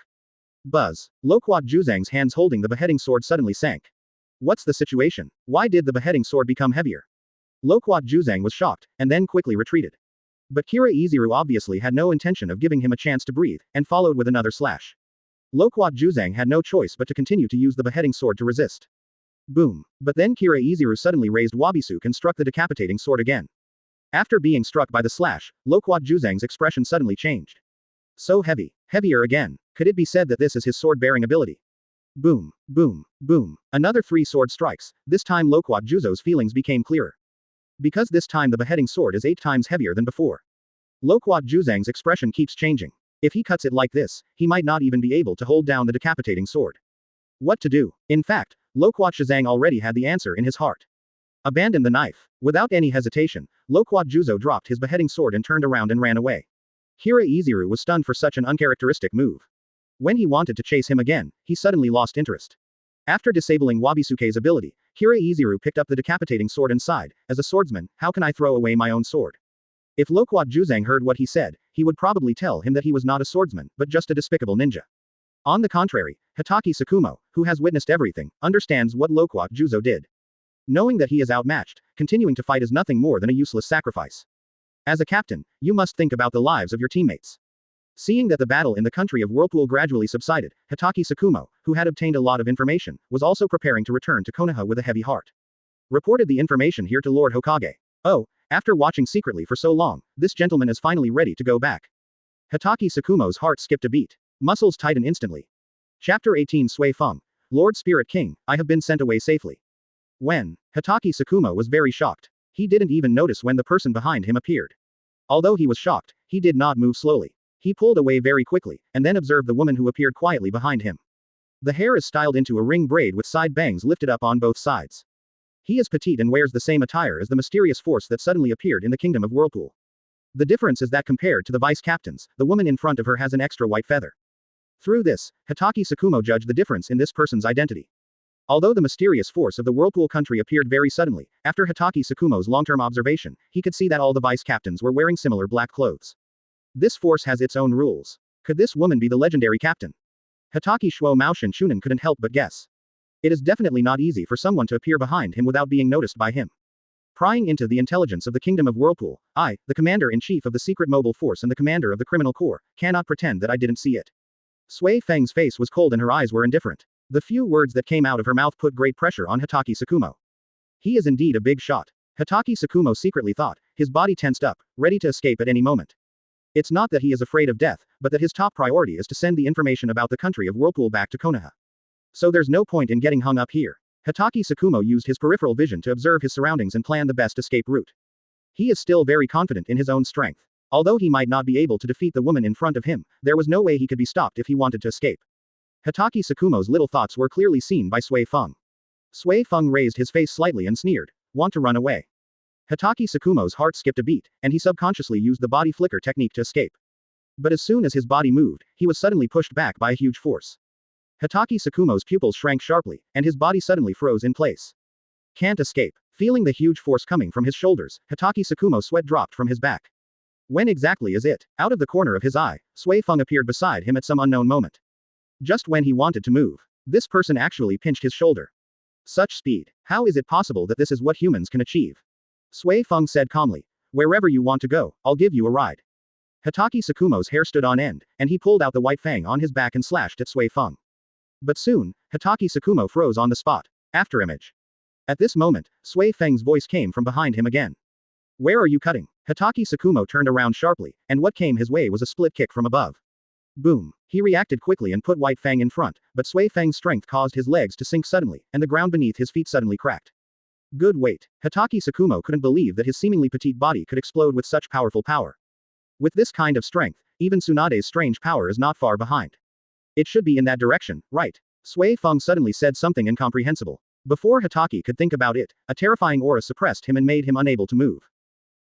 Buzz. Loquat Juzang's hands holding the beheading sword suddenly sank. What's the situation? Why did the beheading sword become heavier? Loquat Juzang was shocked, and then quickly retreated. But Kira Iziru obviously had no intention of giving him a chance to breathe, and followed with another slash. Loquat Juzang had no choice but to continue to use the beheading sword to resist. Boom. But then Kira Iziru suddenly raised Wabisuk and struck the decapitating sword again. After being struck by the slash, Loquat Juzang's expression suddenly changed. So heavy. Heavier again. Could it be said that this is his sword-bearing ability? Boom. Boom. Boom. Another 3 sword strikes, this time Loquat Juzo's feelings became clearer. Because this time the beheading sword is 8 times heavier than before. Loquat Juzang's expression keeps changing. If he cuts it like this, he might not even be able to hold down the decapitating sword. What to do? In fact, Loquat Juzang already had the answer in his heart. Abandon the knife. Without any hesitation, Loquat Juzo dropped his beheading sword and turned around and ran away. Hira Iziru was stunned for such an uncharacteristic move. When he wanted to chase him again, he suddenly lost interest. After disabling Wabisuke's ability, Hira Iziru picked up the decapitating sword and sighed, As a swordsman, how can I throw away my own sword? If Loquat Juzang heard what he said, he would probably tell him that he was not a swordsman, but just a despicable ninja. On the contrary, Hitaki Sakumo, who has witnessed everything, understands what Loquat Juzo did. Knowing that he is outmatched, continuing to fight is nothing more than a useless sacrifice. As a captain, you must think about the lives of your teammates. Seeing that the battle in the country of Whirlpool gradually subsided, Hitaki Sakumo, who had obtained a lot of information, was also preparing to return to Konoha with a heavy heart. Reported the information here to Lord Hokage. Oh, after watching secretly for so long, this gentleman is finally ready to go back. Hitaki Sakumo's heart skipped a beat. Muscles tightened instantly. Chapter 18 Sui-Feng. Lord Spirit King, I have been sent away safely. When? Hitaki Sakumo was very shocked. He didn't even notice when the person behind him appeared. Although he was shocked, he did not move slowly. He pulled away very quickly, and then observed the woman who appeared quietly behind him. The hair is styled into a ring braid with side bangs lifted up on both sides. He is petite and wears the same attire as the mysterious force that suddenly appeared in the Kingdom of Whirlpool. The difference is that compared to the vice captains, the woman in front of her has an extra white feather. Through this, Hitaki Sakumo judged the difference in this person's identity. Although the mysterious force of the Whirlpool country appeared very suddenly, after Hitaki Sakumo's long-term observation, he could see that all the vice captains were wearing similar black clothes. This force has its own rules. Could this woman be the legendary captain? Hitaki Shuo Maoshin Shunin couldn't help but guess. It is definitely not easy for someone to appear behind him without being noticed by him. Prying into the intelligence of the Kingdom of Whirlpool, I, the commander-in-chief of the secret mobile force and the commander of the criminal corps, cannot pretend that I didn't see it. Sui-Feng's face was cold and her eyes were indifferent. The few words that came out of her mouth put great pressure on Hitaki Sakumo. He is indeed a big shot. Hitaki Sakumo secretly thought, his body tensed up, ready to escape at any moment. It's not that he is afraid of death, but that his top priority is to send the information about the country of Whirlpool back to Konoha. So there's no point in getting hung up here. Hitaki Sakumo used his peripheral vision to observe his surroundings and plan the best escape route. He is still very confident in his own strength. Although he might not be able to defeat the woman in front of him, there was no way he could be stopped if he wanted to escape. Hitaki Sakumo's little thoughts were clearly seen by Sui-Feng. Sui-Feng raised his face slightly and sneered. Want to run away? Hitaki Sakumo's heart skipped a beat, and he subconsciously used the body flicker technique to escape. But as soon as his body moved, he was suddenly pushed back by a huge force. Hitaki Sakumo's pupils shrank sharply, and his body suddenly froze in place. Can't escape. Feeling the huge force coming from his shoulders, Hitaki Sakumo's sweat dropped from his back. When exactly is it? Out of the corner of his eye, Sui-Feng appeared beside him at some unknown moment. Just when he wanted to move, this person actually pinched his shoulder. Such speed. How is it possible that this is what humans can achieve? Sui-Feng said calmly. Wherever you want to go, I'll give you a ride. Hitaki Sakumo's hair stood on end, and he pulled out the white fang on his back and slashed at Sui-Feng. But soon, Hitaki Sakumo froze on the spot. Afterimage. At this moment, Sui-Feng's voice came from behind him again. Where are you cutting? Hitaki Sakumo turned around sharply, and what came his way was a split kick from above. Boom. He reacted quickly and put White Fang in front, but Sui-Feng's strength caused his legs to sink suddenly, and the ground beneath his feet suddenly cracked. Good weight. Hitaki Sakumo couldn't believe that his seemingly petite body could explode with such powerful power. With this kind of strength, even Tsunade's strange power is not far behind. It should be in that direction, right? Sui-Feng suddenly said something incomprehensible. Before Hitaki could think about it, a terrifying aura suppressed him and made him unable to move.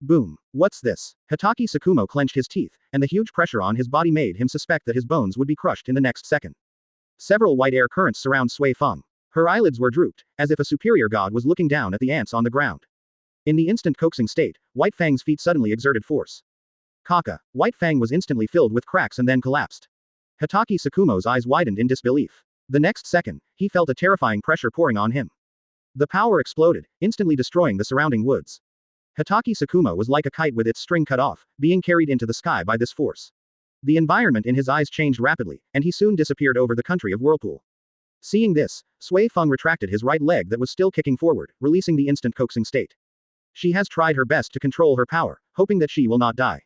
Boom. What's this? Hitaki Sakumo clenched his teeth, and the huge pressure on his body made him suspect that his bones would be crushed in the next second. Several white air currents surround Sui-Feng. Her eyelids were drooped, as if a superior god was looking down at the ants on the ground. In the instant coaxing state, White Fang's feet suddenly exerted force. Kaka. White Fang was instantly filled with cracks and then collapsed. Hitaki Sakumo's eyes widened in disbelief. The next second, he felt a terrifying pressure pouring on him. The power exploded, instantly destroying the surrounding woods. Hitaki Sakumo was like a kite with its string cut off, being carried into the sky by this force. The environment in his eyes changed rapidly, and he soon disappeared over the country of Whirlpool. Seeing this, Sui-Feng retracted his right leg that was still kicking forward, releasing the instant coaxing state. She has tried her best to control her power, hoping that she will not die.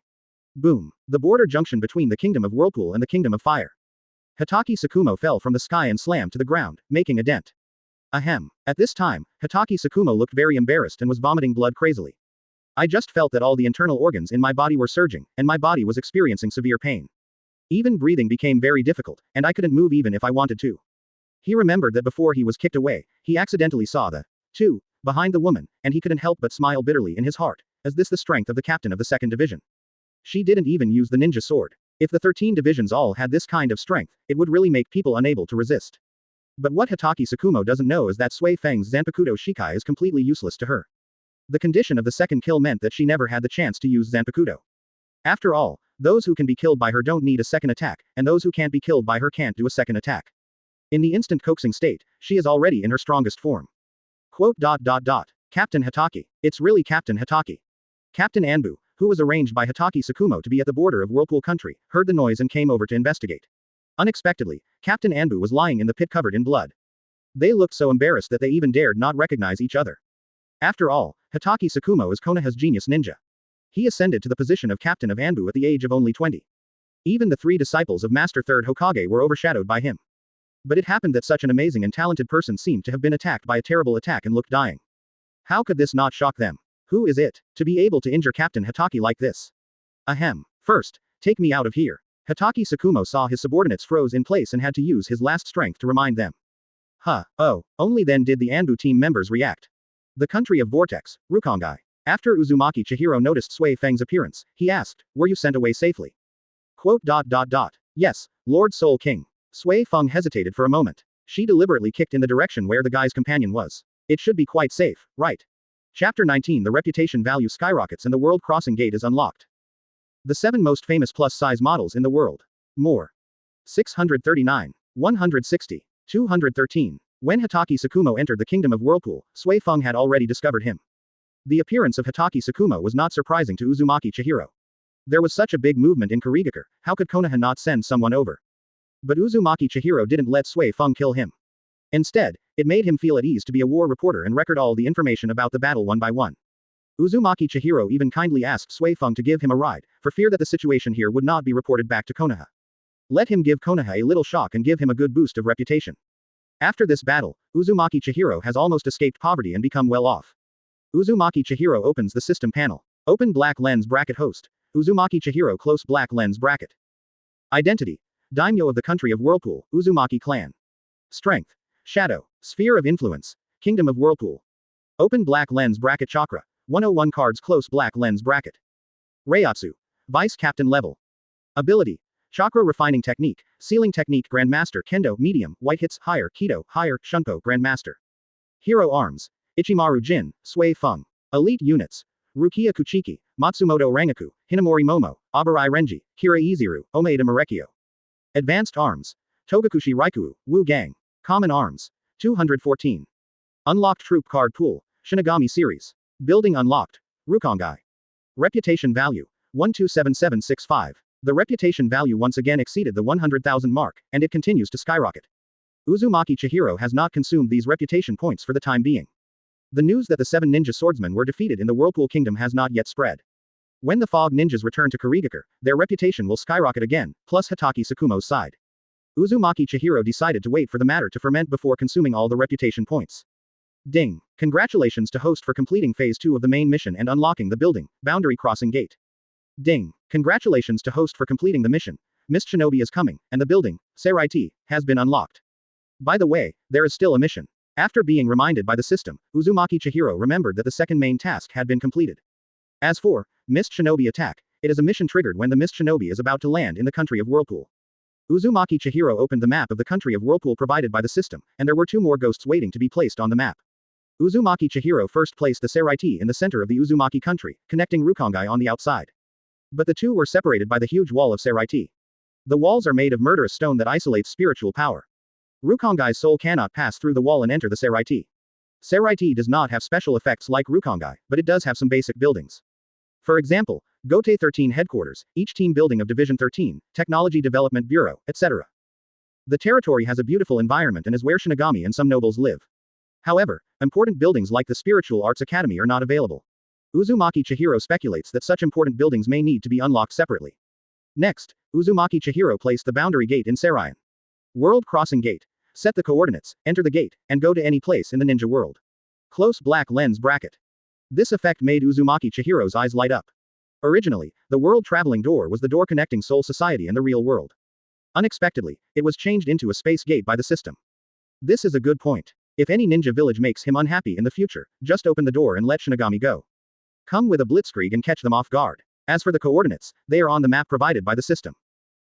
Boom. The border junction between the Kingdom of Whirlpool and the Kingdom of Fire. Hitaki Sakumo fell from the sky and slammed to the ground, making a dent. Ahem. At this time, Hitaki Sakumo looked very embarrassed and was vomiting blood crazily. I just felt that all the internal organs in my body were surging, and my body was experiencing severe pain. Even breathing became very difficult, and I couldn't move even if I wanted to. He remembered that before he was kicked away, he accidentally saw the two behind the woman, and he couldn't help but smile bitterly in his heart. Is this the strength of the captain of the 2nd Division? She didn't even use the ninja sword. If the 13 divisions all had this kind of strength, it would really make people unable to resist. But what Hitaki Sakumo doesn't know is that Sui-Feng's Zanpakuto Shikai is completely useless to her. The condition of the second kill meant that she never had the chance to use Zanpakuto. After all, those who can be killed by her don't need a second attack, and those who can't be killed by her can't do a second attack. In the instant coaxing state, she is already in her strongest form. Quote. Captain Hitaki. It's really Captain Hitaki. Captain Anbu, who was arranged by Hatake Sakumo to be at the border of Whirlpool country, heard the noise and came over to investigate. Unexpectedly, Captain Anbu was lying in the pit covered in blood. They looked so embarrassed that they even dared not recognize each other. After all, Hatake Sakumo is Konoha's genius ninja. He ascended to the position of captain of Anbu at the age of only 20. Even the 3 disciples of Master Third Hokage were overshadowed by him. But it happened that such an amazing and talented person seemed to have been attacked by a terrible attack and looked dying. How could this not shock them? Who is it, to be able to injure Captain Hatake like this? Ahem. First, take me out of here. Hatake Sakumo saw his subordinates froze in place and had to use his last strength to remind them. Oh, only then did the Anbu team members react. The country of Vortex, Rukia. After Uzumaki Chihiro noticed Sui-Feng's appearance, he asked, "Were you sent away safely?" Quote. Yes, Lord Soul King. Sui-Feng hesitated for a moment. She deliberately kicked in the direction where the guy's companion was. It should be quite safe, right? Chapter 19. The reputation value skyrockets and the world crossing gate is unlocked. The 7 most famous plus-size models in the world. More. 639. 160. 213. When Hatake Sakumo entered the Kingdom of Whirlpool, Sui-Feng had already discovered him. The appearance of Hatake Sakumo was not surprising to Uzumaki Chihiro. There was such a big movement in Kirigakure, how could Konoha not send someone over? But Uzumaki Chihiro didn't let Sui-Feng kill him. Instead, it made him feel at ease to be a war reporter and record all the information about the battle one by one. Uzumaki Chihiro even kindly asked Sui-Feng to give him a ride, for fear that the situation here would not be reported back to Konoha. Let him give Konoha a little shock and give him a good boost of reputation. After this battle, Uzumaki Chihiro has almost escaped poverty and become well off. Uzumaki Chihiro opens the system panel. Open black lens bracket host. Uzumaki Chihiro close black lens bracket. Identity. Daimyo of the country of Whirlpool, Uzumaki clan. Strength. Shadow. Sphere of influence. Kingdom of Whirlpool. Open black lens bracket chakra. 101 cards close black lens bracket. Reiatsu. Vice captain level. Ability. Chakra refining technique, sealing technique Grandmaster Kendo medium, white hits higher, Kido higher, Shunpo Grandmaster. Hero arms. Ichimaru Gin, Sui-Feng. Elite units. Rukia Kuchiki, Matsumoto Rangaku, Hinamori Momo, Abarai Renji, Kira Iziru, Omaeda Marekio. Advanced arms. Togakushi Raikuu, Wu Gang. Common arms. 214. Unlocked troop card pool, Shinigami series. Building unlocked. Rukia. Reputation value. 127765. The reputation value once again exceeded the 100,000 mark, and it continues to skyrocket. Uzumaki Chihiro has not consumed these reputation points for the time being. The news that the 7 Ninja Swordsmen were defeated in the Whirlpool Kingdom has not yet spread. When the Fog Ninjas return to Kirigakure, their reputation will skyrocket again, plus Hatake Sakumo's side. Uzumaki Chihiro decided to wait for the matter to ferment before consuming all the reputation points. Ding! Congratulations to host for completing phase 2 of the main mission and unlocking the building, boundary crossing gate. Ding! Congratulations to host for completing the mission. Miss Shinobi is coming, and the building, Seireiyan, has been unlocked. By the way, there is still a mission. After being reminded by the system, Uzumaki Chihiro remembered that the second main task had been completed. As for Mist Shinobi attack, it is a mission triggered when the Mist Shinobi is about to land in the country of Whirlpool. Uzumaki Chihiro opened the map of the country of Whirlpool provided by the system, and there were 2 more ghosts waiting to be placed on the map. Uzumaki Chihiro first placed the Seireiyan in the center of the Uzumaki country, connecting Rukia on the outside. But the 2 were separated by the huge wall of Seireiyan. The walls are made of murderous stone that isolates spiritual power. Rukongai's soul cannot pass through the wall and enter the Seireiyan. Seireiyan does not have special effects like Rukongai, but it does have some basic buildings. For example, Gotei 13 headquarters, each team building of Division 13, Technology Development Bureau, etc. The territory has a beautiful environment and is where Shinigami and some nobles live. However, important buildings like the Spiritual Arts Academy are not available. Uzumaki Chihiro speculates that such important buildings may need to be unlocked separately. Next, Uzumaki Chihiro placed the boundary gate in Seireiyan. World Crossing Gate. Set the coordinates, enter the gate, and go to any place in the ninja world. Close black lens bracket. This effect made Uzumaki Chihiro's eyes light up. Originally, the world traveling door was the door connecting Soul Society and the real world. Unexpectedly, it was changed into a space gate by the system. This is a good point. If any ninja village makes him unhappy in the future, just open the door and let Shinigami go. Come with a blitzkrieg and catch them off guard. As for the coordinates, they are on the map provided by the system.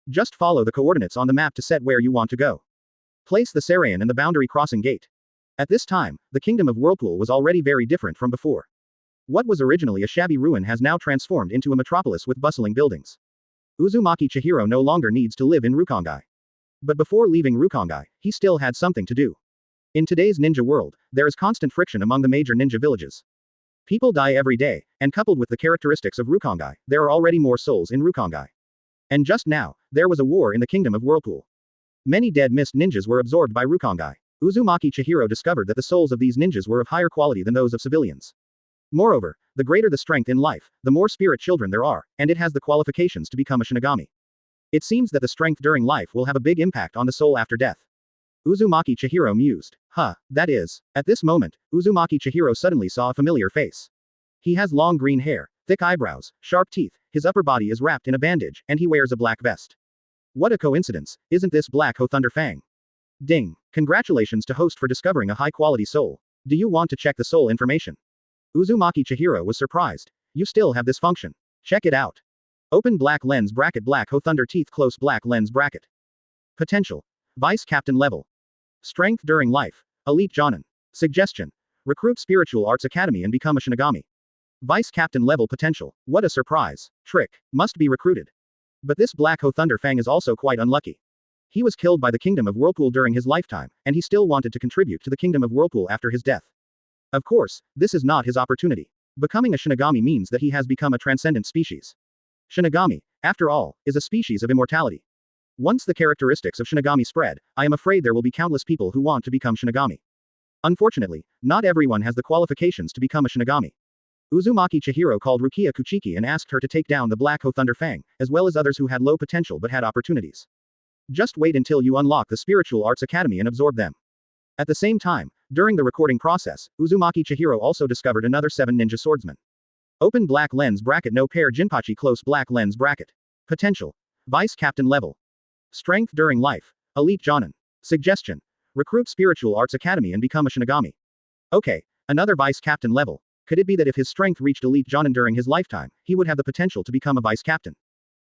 Just follow the coordinates on the map to set where you want to go. Place the Seireiyan and the boundary crossing gate. At this time, the Kingdom of Whirlpool was already very different from before. What was originally a shabby ruin has now transformed into a metropolis with bustling buildings. Uzumaki Chihiro no longer needs to live in Rukia. But before leaving Rukia, he still had something to do. In today's ninja world, there is constant friction among the major ninja villages. People die every day, and coupled with the characteristics of Rukongai, there are already more souls in Rukongai. And just now, there was a war in the Kingdom of Whirlpool. Many dead mist ninjas were absorbed by Rukongai. Uzumaki Chihiro discovered that the souls of these ninjas were of higher quality than those of civilians. Moreover, the greater the strength in life, the more spirit children there are, and it has the qualifications to become a Shinigami. It seems that the strength during life will have a big impact on the soul after death. Uzumaki Chihiro mused. That is. At this moment, Uzumaki Chihiro suddenly saw a familiar face. He has long green hair, thick eyebrows, sharp teeth, his upper body is wrapped in a bandage, and he wears a black vest. What a coincidence, isn't this Black Ho Thunderfang? Ding. Congratulations to host for discovering a high-quality soul. Do you want to check the soul information? Uzumaki Chihiro was surprised. You still have this function. Check it out. Open black lens bracket Black Ho Thunder teeth close black lens bracket. Potential. Vice Captain level. Strength during life. Elite Jonin. Suggestion. Recruit Spiritual Arts Academy and become a Shinigami. Vice Captain level potential. What a surprise. Trick. Must be recruited. But this Black Ho Thunderfang is also quite unlucky. He was killed by the Kingdom of Whirlpool during his lifetime, and he still wanted to contribute to the Kingdom of Whirlpool after his death. Of course, this is not his opportunity. Becoming a Shinigami means that he has become a transcendent species. Shinigami, after all, is a species of immortality. Once the characteristics of Shinigami spread, I am afraid there will be countless people who want to become Shinigami. Unfortunately, not everyone has the qualifications to become a Shinigami. Uzumaki Chihiro called Rukia Kuchiki and asked her to take down the Black Ho Thunderfang, as well as others who had low potential but had opportunities. Just wait until you unlock the Spiritual Arts Academy and absorb them. At the same time, during the recording process, Uzumaki Chihiro also discovered another 7 Ninja Swordsmen. Open black lens bracket no pair Jinpachi close black lens bracket. Potential. Vice Captain level. Strength during life. Elite Jonin. Suggestion. Recruit Spiritual Arts Academy and become a Shinigami. Okay, another Vice Captain level. Could it be that if his strength reached Elite Jonin during his lifetime, he would have the potential to become a Vice Captain?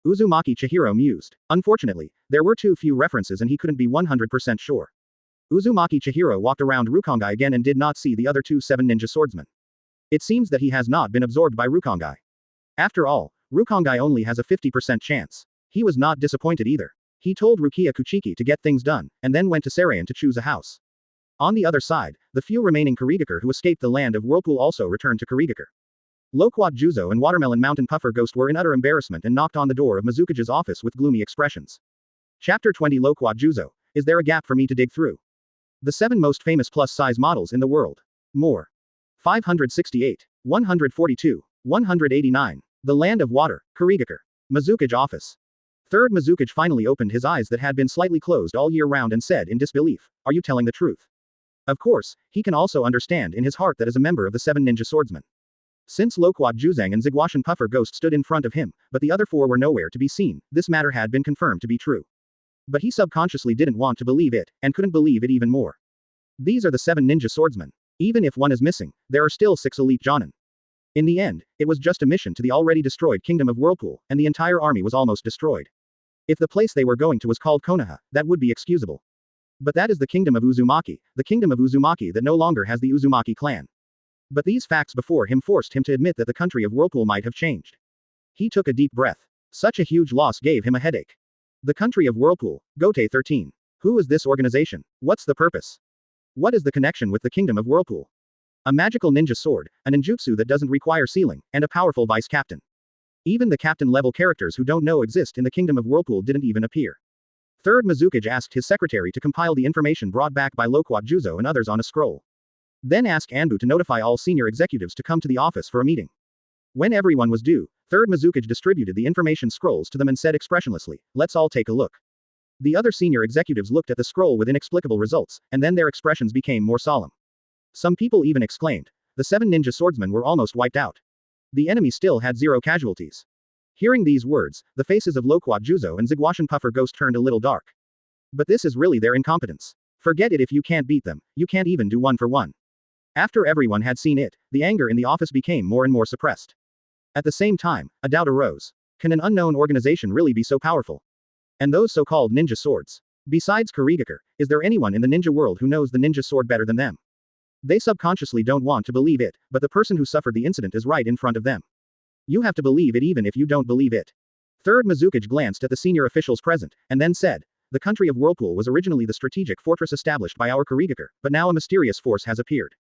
Uzumaki Chihiro mused. Unfortunately, there were too few references and he couldn't be 100% sure. Uzumaki Chihiro walked around Rukongai again and did not see the other 2 7 Ninja Swordsmen. It seems that he has not been absorbed by Rukongai. After all, Rukongai only has a 50% chance. He was not disappointed either. He told Rukia Kuchiki to get things done, and then went to Seireiyan to choose a house. On the other side, the few remaining Kurigakure who escaped the land of Whirlpool also returned to Kurigakure. Loquat Juzo and Watermelon Mountain Puffer Ghost were in utter embarrassment and knocked on the door of Mizukage's office with gloomy expressions. Chapter 20 Loquat Juzo. Is there a gap for me to dig through? The 7 most famous plus-size models in the world. More. 568. 142. 189. The Land of Water, Kurigakure. Mizukage office. Third Mizukage finally opened his eyes that had been slightly closed all year round and said in disbelief, "Are you telling the truth?" Of course, he can also understand in his heart that as a member of the 7 Ninja Swordsmen. Since Loquat Juzang and Ziguashan Puffer Ghost stood in front of him, but the other 4 were nowhere to be seen, this matter had been confirmed to be true. But he subconsciously didn't want to believe it, and couldn't believe it even more. These are the 7 Ninja Swordsmen. Even if one is missing, there are still 6 elite Jonin. In the end, it was just a mission to the already destroyed Kingdom of Whirlpool, and the entire army was almost destroyed. If the place they were going to was called Konoha, that would be excusable. But that is the Kingdom of Uzumaki, the Kingdom of Uzumaki that no longer has the Uzumaki clan. But these facts before him forced him to admit that the country of Whirlpool might have changed. He took a deep breath. Such a huge loss gave him a headache. The country of Whirlpool, Gotei 13. Who is this organization? What's the purpose? What is the connection with the Kingdom of Whirlpool? A magical ninja sword, a ninjutsu that doesn't require sealing, and a powerful vice captain. Even the captain-level characters who don't know exist in the Kingdom of Whirlpool didn't even appear. Third Mizukage asked his secretary to compile the information brought back by Loquat Juzo and others on a scroll. Then ask Anbu to notify all senior executives to come to the office for a meeting. When everyone was due, Third Mizukage distributed the information scrolls to them and said expressionlessly, "Let's all take a look." The other senior executives looked at the scroll with inexplicable results, and then their expressions became more solemn. Some people even exclaimed, the 7 Ninja Swordsmen were almost wiped out. The enemy still had 0 casualties. Hearing these words, the faces of Loquat Juzo and Ziguashan Puffer Ghost turned a little dark. But this is really their incompetence. Forget it if you can't beat them, you can't even do 1 for 1. After everyone had seen it, the anger in the office became more and more suppressed. At the same time, a doubt arose. Can an unknown organization really be so powerful? And those so-called ninja swords? Besides Kurigakure, is there anyone in the ninja world who knows the ninja sword better than them? They subconsciously don't want to believe it, but the person who suffered the incident is right in front of them. You have to believe it even if you don't believe it. Third Mizukage glanced at the senior officials present, and then said, the country of Whirlpool was originally the strategic fortress established by our Kurigakure, but now a mysterious force has appeared.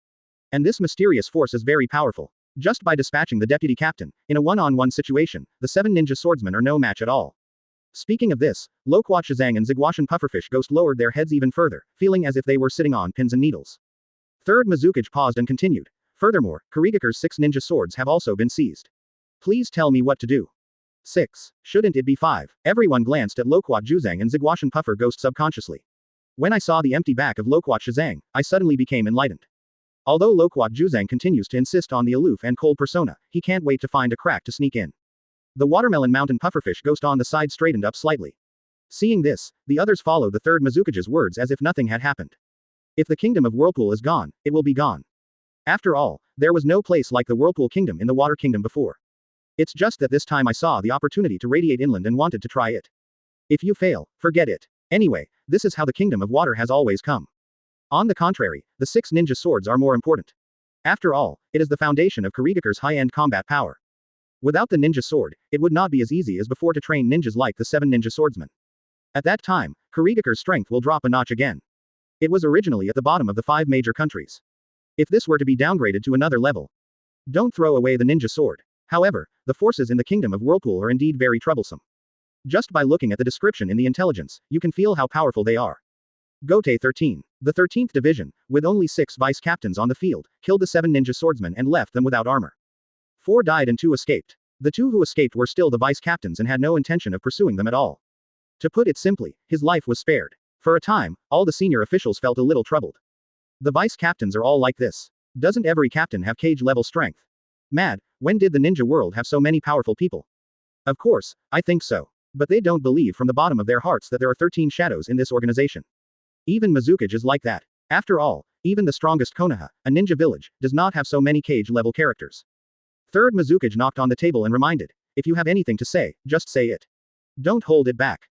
And this mysterious force is very powerful. Just by dispatching the deputy captain, in a one-on-one situation, the 7 ninja swordsmen are no match at all. Speaking of this, Loquat Shazang and Zigwashan Pufferfish Ghost lowered their heads even further, feeling as if they were sitting on pins and needles. Third Mizukage paused and continued. Furthermore, Kurigakure's 6 ninja swords have also been seized. Please tell me what to do. 6. Shouldn't it be 5? Everyone glanced at Loquat Juzang and Zigwashan Puffer Ghost subconsciously. When I saw the empty back of Loquat Shazang, I suddenly became enlightened. Although Loquat Juzang continues to insist on the aloof and cold persona, he can't wait to find a crack to sneak in. The Watermelon Mountain Pufferfish Ghost on the side straightened up slightly. Seeing this, the others followed the third Mizukage's words as if nothing had happened. If the Kingdom of Whirlpool is gone, it will be gone. After all, there was no place like the Whirlpool Kingdom in the Water Kingdom before. It's just that this time I saw the opportunity to radiate inland and wanted to try it. If you fail, forget it. Anyway, this is how the Kingdom of Water has always come. On the contrary, the 6 ninja swords are more important. After all, it is the foundation of Kurigakure's high-end combat power. Without the ninja sword, it would not be as easy as before to train ninjas like the 7 ninja swordsmen. At that time, Kurigakure's strength will drop a notch again. It was originally at the bottom of the 5 major countries. If this were to be downgraded to another level, don't throw away the ninja sword. However, the forces in the Kingdom of Whirlpool are indeed very troublesome. Just by looking at the description in the intelligence, you can feel how powerful they are. Gotei 13. The 13th Division, with only 6 vice captains on the field, killed the 7 ninja swordsmen and left them without armor. 4 died and 2 escaped. The 2 who escaped were still the vice captains and had no intention of pursuing them at all. To put it simply, his life was spared. For a time, all the senior officials felt a little troubled. The vice captains are all like this. Doesn't every captain have cage-level strength? Mad, when did the ninja world have so many powerful people? Of course, I think so. But they don't believe from the bottom of their hearts that there are 13 shadows in this organization. Even Mizukage is like that. After all, even the strongest Konoha, a ninja village, does not have so many cage-level characters. Third Mizukage knocked on the table and reminded, if you have anything to say, just say it. Don't hold it back.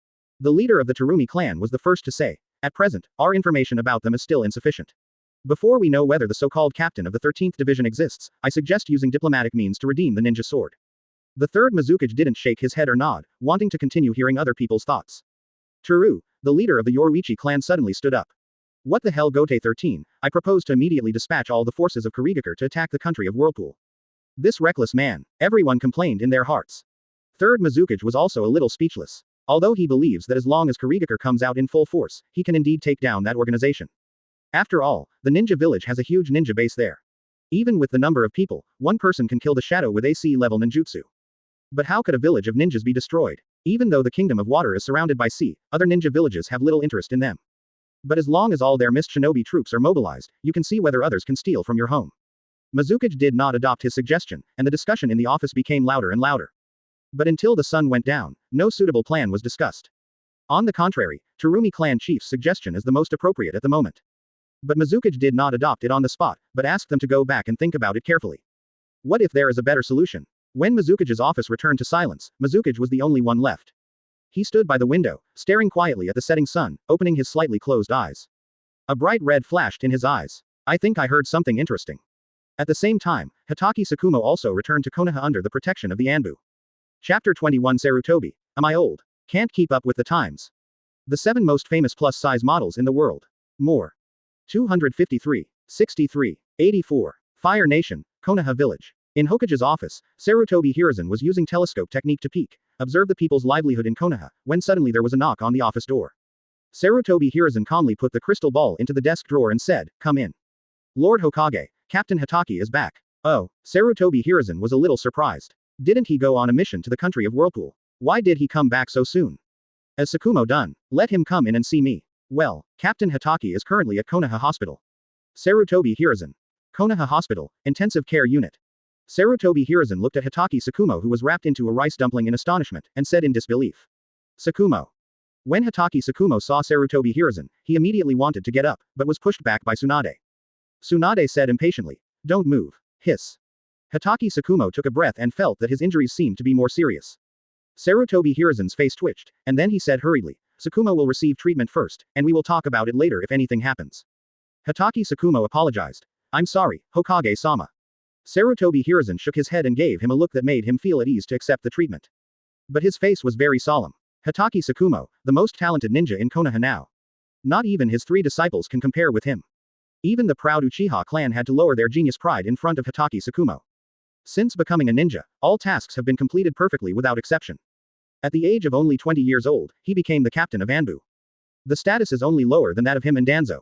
The leader of the Terumi clan was the first to say, at present, our information about them is still insufficient. Before we know whether the so-called captain of the 13th division exists, I suggest using diplomatic means to redeem the ninja sword. The third Mizukage didn't shake his head or nod, wanting to continue hearing other people's thoughts. Teru, the leader of the Yoruichi clan suddenly stood up. What the hell Gotei 13, I propose to immediately dispatch all the forces of Kurigakure to attack the country of Whirlpool. This reckless man, everyone complained in their hearts. Third Mizukage was also a little speechless. Although he believes that as long as Kurigakure comes out in full force, he can indeed take down that organization. After all, the ninja village has a huge ninja base there. Even with the number of people, one person can kill the shadow with AC level ninjutsu. But how could a village of ninjas be destroyed? Even though the Kingdom of Water is surrounded by sea, other ninja villages have little interest in them. But as long as all their mist shinobi troops are mobilized, you can see whether others can steal from your home. Mizukage did not adopt his suggestion, and the discussion in the office became louder and louder. But until the sun went down, no suitable plan was discussed. On the contrary, Terumi clan chief's suggestion is the most appropriate at the moment. But Mizukage did not adopt it on the spot, but asked them to go back and think about it carefully. What if there is a better solution? When Mizukage's office returned to silence, Mizukage was the only one left. He stood by the window, staring quietly at the setting sun, opening his slightly closed eyes. A bright red flashed in his eyes. I think I heard something interesting. At the same time, Hitaki Sakumo also returned to Konoha under the protection of the Anbu. Chapter 21 Sarutobi. Am I old? Can't keep up with the times. The 7 most famous plus-size models in the world. More. 253. 63. 84. Fire Nation, Konoha Village. In Hokage's office, Sarutobi Hiruzen was using telescope technique to peek, observe the people's livelihood in Konoha, when suddenly there was a knock on the office door. Sarutobi Hiruzen calmly put the crystal ball into the desk drawer and said, "Come in. Lord Hokage, Captain Hitaki is back." Oh, Sarutobi Hiruzen was a little surprised. Didn't he go on a mission to the country of Whirlpool? Why did he come back so soon? As Sakumo done, let him come in and see me. Well, Captain Hitaki is currently at Konoha Hospital. Sarutobi Hiruzen. Konoha Hospital, Intensive Care Unit. Sarutobi Hiruzen looked at Hitaki Sakumo, who was wrapped into a rice dumpling in astonishment, and said in disbelief. Sakumo. When Hitaki Sakumo saw Sarutobi Hiruzen, he immediately wanted to get up, but was pushed back by Tsunade. Tsunade said impatiently, "Don't move." Hiss. Hitaki Sakumo took a breath and felt that his injuries seemed to be more serious. Sarutobi Hiruzen's face twitched, and then he said hurriedly, "Sakumo will receive treatment first, and we will talk about it later if anything happens." Hitaki Sakumo apologized. "I'm sorry, Hokage-sama." Sarutobi Hiruzen shook his head and gave him a look that made him feel at ease to accept the treatment. But his face was very solemn. Hitaki Sakumo, the most talented ninja in Konoha now. Not even his 3 disciples can compare with him. Even the proud Uchiha clan had to lower their genius pride in front of Hitaki Sakumo. Since becoming a ninja, all tasks have been completed perfectly without exception. At the age of only 20 years old, he became the captain of Anbu. The status is only lower than that of him and Danzo.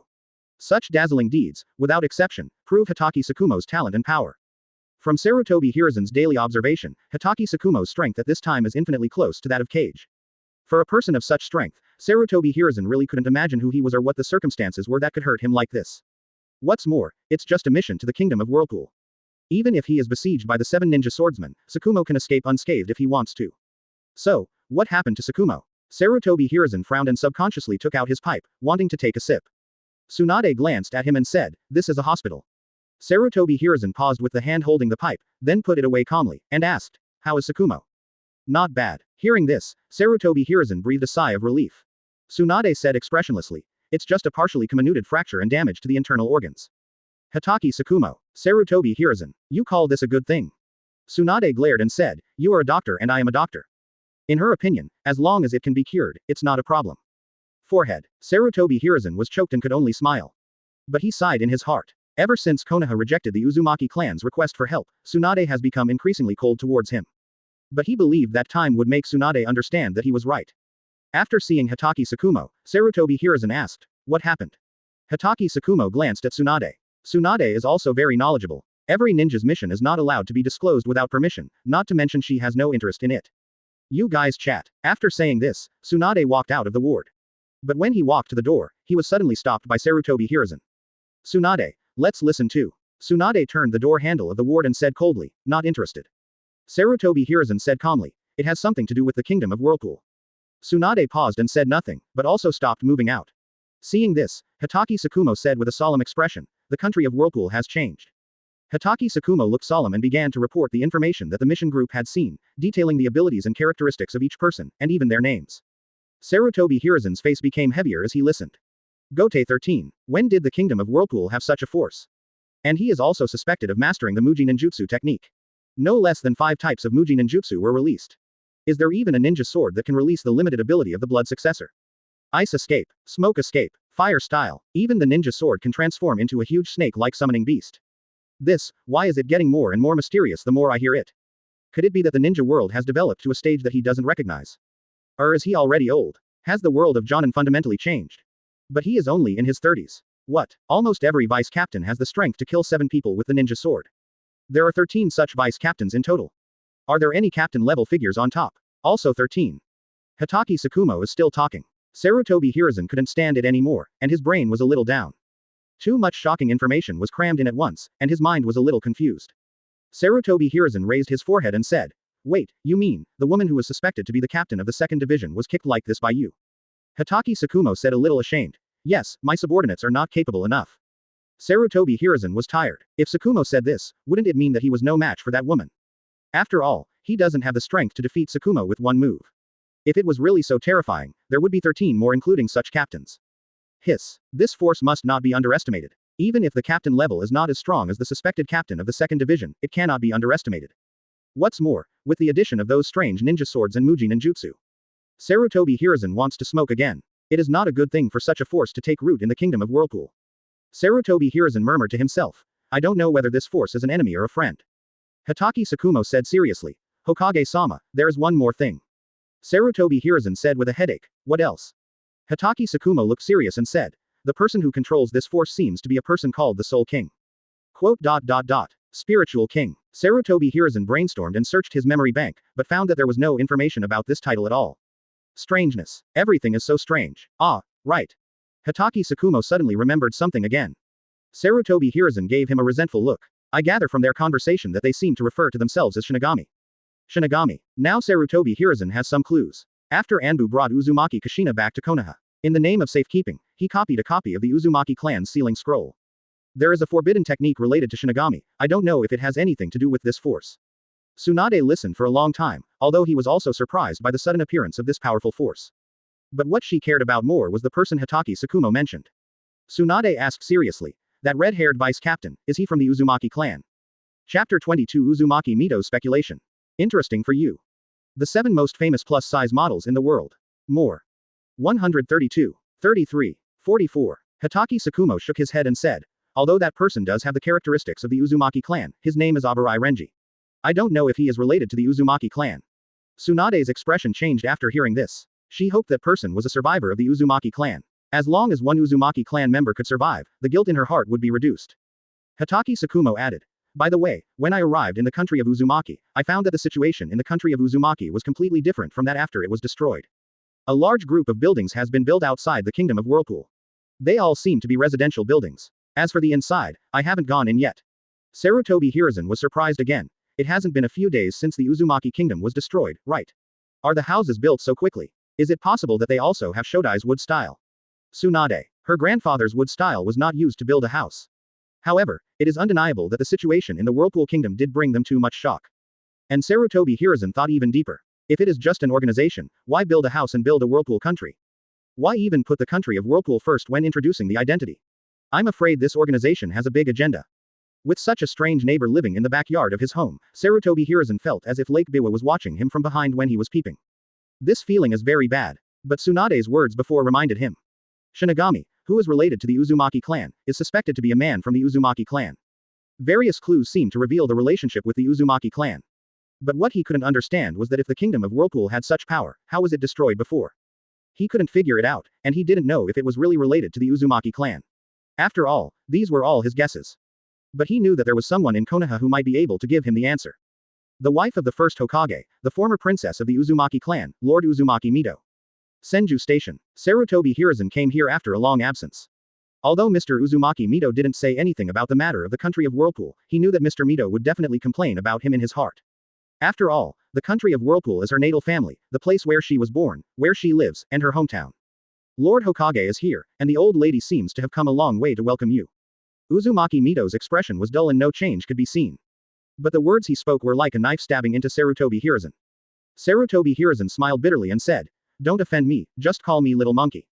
Such dazzling deeds, without exception, prove Hitaki Sakumo's talent and power. From Sarutobi Hiruzen's daily observation, Hitaki Sakumo's strength at this time is infinitely close to that of Kage. For a person of such strength, Sarutobi Hiruzen really couldn't imagine who he was or what the circumstances were that could hurt him like this. What's more, it's just a mission to the Kingdom of Whirlpool. Even if he is besieged by the 7 Ninja Swordsmen, Sakumo can escape unscathed if he wants to. So, what happened to Sakumo? Sarutobi Hiruzen frowned and subconsciously took out his pipe, wanting to take a sip. Tsunade glanced at him and said, "This is a hospital." Sarutobi Hiruzen paused with the hand holding the pipe, then put it away calmly, and asked, "How is Sakumo?" "Not bad." Hearing this, Sarutobi Hiruzen breathed a sigh of relief. Tsunade said expressionlessly, "It's just a partially comminuted fracture and damage to the internal organs." Hitaki Sakumo. Sarutobi Hiruzen. You call this a good thing? Tsunade glared and said, "You are a doctor and I am a doctor." In her opinion, as long as it can be cured, it's not a problem. Forehead. Sarutobi Hiruzen was choked and could only smile. But he sighed in his heart. Ever since Konoha rejected the Uzumaki clan's request for help, Tsunade has become increasingly cold towards him. But he believed that time would make Tsunade understand that he was right. After seeing Hitaki Sakumo, Sarutobi Hiruzen asked, "What happened?" Hitaki Sakumo glanced at Tsunade. Tsunade is also very knowledgeable. Every ninja's mission is not allowed to be disclosed without permission, not to mention she has no interest in it. You guys chat. After saying this, Tsunade walked out of the ward. But when he walked to the door, he was suddenly stopped by Sarutobi Hiruzen. "Tsunade, let's listen too." Tsunade turned the door handle of the ward and said coldly, "Not interested." Sarutobi Hiruzen said calmly, "It has something to do with the Kingdom of Whirlpool." Tsunade paused and said nothing, but also stopped moving out. Seeing this, Hitaki Sakumo said with a solemn expression, "The country of Whirlpool has changed." Hitaki Sakumo looked solemn and began to report the information that the mission group had seen, detailing the abilities and characteristics of each person, and even their names. Sarutobi Hiruzen's face became heavier as he listened. Gotei 13. When did the Kingdom of Whirlpool have such a force? And he is also suspected of mastering the Muji Ninjutsu technique. No less than 5 types of Muji Ninjutsu were released. Is there even a ninja sword that can release the limited ability of the blood successor? Ice escape, smoke escape, fire style, even the ninja sword can transform into a huge snake-like summoning beast. Why is it getting more and more mysterious the more I hear it? Could it be that the ninja world has developed to a stage that he doesn't recognize? Or is he already old? Has the world of Jonin fundamentally changed? But he is only in his 30s. What? Almost every vice captain has the strength to kill 7 people with the ninja sword. There are 13 such vice captains in total. Are there any captain level figures on top? Also 13. Hitaki Sakumo is still talking. Sarutobi Hiruzen couldn't stand it anymore, and his brain was a little down. Too much shocking information was crammed in at once, and his mind was a little confused. Sarutobi Hiruzen raised his forehead and said, "Wait, you mean, the woman who was suspected to be the captain of the 2nd Division was kicked like this by you?" Hitaki Sakumo said a little ashamed. "Yes, my subordinates are not capable enough." Sarutobi Hiruzen was tired. If Sakumo said this, wouldn't it mean that he was no match for that woman? After all, he doesn't have the strength to defeat Sakumo with one move. If it was really so terrifying, there would be 13 more including such captains. Hiss. This force must not be underestimated. Even if the captain level is not as strong as the suspected captain of the 2nd Division, it cannot be underestimated. What's more, with the addition of those strange ninja swords and Muji Ninjutsu, Sarutobi Hiruzen wants to smoke again. It is not a good thing for such a force to take root in the Kingdom of Whirlpool. Sarutobi Hiruzen murmured to himself, "I don't know whether this force is an enemy or a friend." Hitaki Sakumo said seriously, "Hokage-sama, there is one more thing." Sarutobi Hiruzen said with a headache, "What else?" Hitaki Sakumo looked serious and said, "The person who controls this force seems to be a person called the Soul King." Spiritual King. Sarutobi Hiruzen brainstormed and searched his memory bank, but found that there was no information about this title at all. Strangeness. Everything is so strange. Ah, right. Hitaki Sakumo suddenly remembered something again. Sarutobi Hiruzen gave him a resentful look. I gather from their conversation that they seem to refer to themselves as Shinigami. Shinigami. Now Sarutobi Hiruzen has some clues. After Anbu brought Uzumaki Kushina back to Konoha, in the name of safekeeping, he copied a copy of the Uzumaki clan's sealing scroll. There is a forbidden technique related to Shinigami. I don't know if it has anything to do with this force. Tsunade listened for a long time, although he was also surprised by the sudden appearance of this powerful force. But what she cared about more was the person Hitaki Sakumo mentioned. Tsunade asked seriously, "That red-haired vice captain, is he from the Uzumaki clan?" Chapter 22 Uzumaki Mito's speculation. Interesting for you. The 7 most famous plus-size models in the world. More. 132. 33. 44. Hitaki Sakumo shook his head and said, "Although that person does have the characteristics of the Uzumaki clan, his name is Abarai Renji." I don't know if he is related to the Uzumaki clan. Tsunade's expression changed after hearing this. She hoped that person was a survivor of the Uzumaki clan. As long as one Uzumaki clan member could survive, the guilt in her heart would be reduced. Hatake Sakumo added. By the way, when I arrived in the country of Uzumaki, I found that the situation in the country of Uzumaki was completely different from that after it was destroyed. A large group of buildings has been built outside the Kingdom of Whirlpool. They all seem to be residential buildings. As for the inside, I haven't gone in yet. Sarutobi Hiruzen was surprised again. It hasn't been a few days since the Uzumaki Kingdom was destroyed, right? Are the houses built so quickly? Is it possible that they also have Shodai's wood style? Tsunade. Her grandfather's wood style was not used to build a house. However, it is undeniable that the situation in the Whirlpool Kingdom did bring them too much shock. And Sarutobi Hiruzen thought even deeper. If it is just an organization, why build a house and build a Whirlpool country? Why even put the country of Whirlpool first when introducing the identity? I'm afraid this organization has a big agenda. With such a strange neighbor living in the backyard of his home, Sarutobi Hiruzen felt as if Lake Biwa was watching him from behind when he was peeping. This feeling is very bad. But Tsunade's words before reminded him. Shinigami, who is related to the Uzumaki clan, is suspected to be a man from the Uzumaki clan. Various clues seem to reveal the relationship with the Uzumaki clan. But what he couldn't understand was that if the Kingdom of Whirlpool had such power, how was it destroyed before? He couldn't figure it out, and he didn't know if it was really related to the Uzumaki clan. After all, these were all his guesses. But he knew that there was someone in Konoha who might be able to give him the answer. The wife of the first Hokage, the former princess of the Uzumaki clan, Lord Uzumaki Mito. Senju Station. Sarutobi Hiruzen came here after a long absence. Although Mr. Uzumaki Mito didn't say anything about the matter of the country of Whirlpool, he knew that Mr. Mito would definitely complain about him in his heart. After all, the country of Whirlpool is her natal family, the place where she was born, where she lives, and her hometown. Lord Hokage is here, and the old lady seems to have come a long way to welcome you. Uzumaki Mito's expression was dull and no change could be seen. But the words he spoke were like a knife stabbing into Sarutobi Hiruzen. Sarutobi Hiruzen smiled bitterly and said, "Don't offend me, just call me little monkey."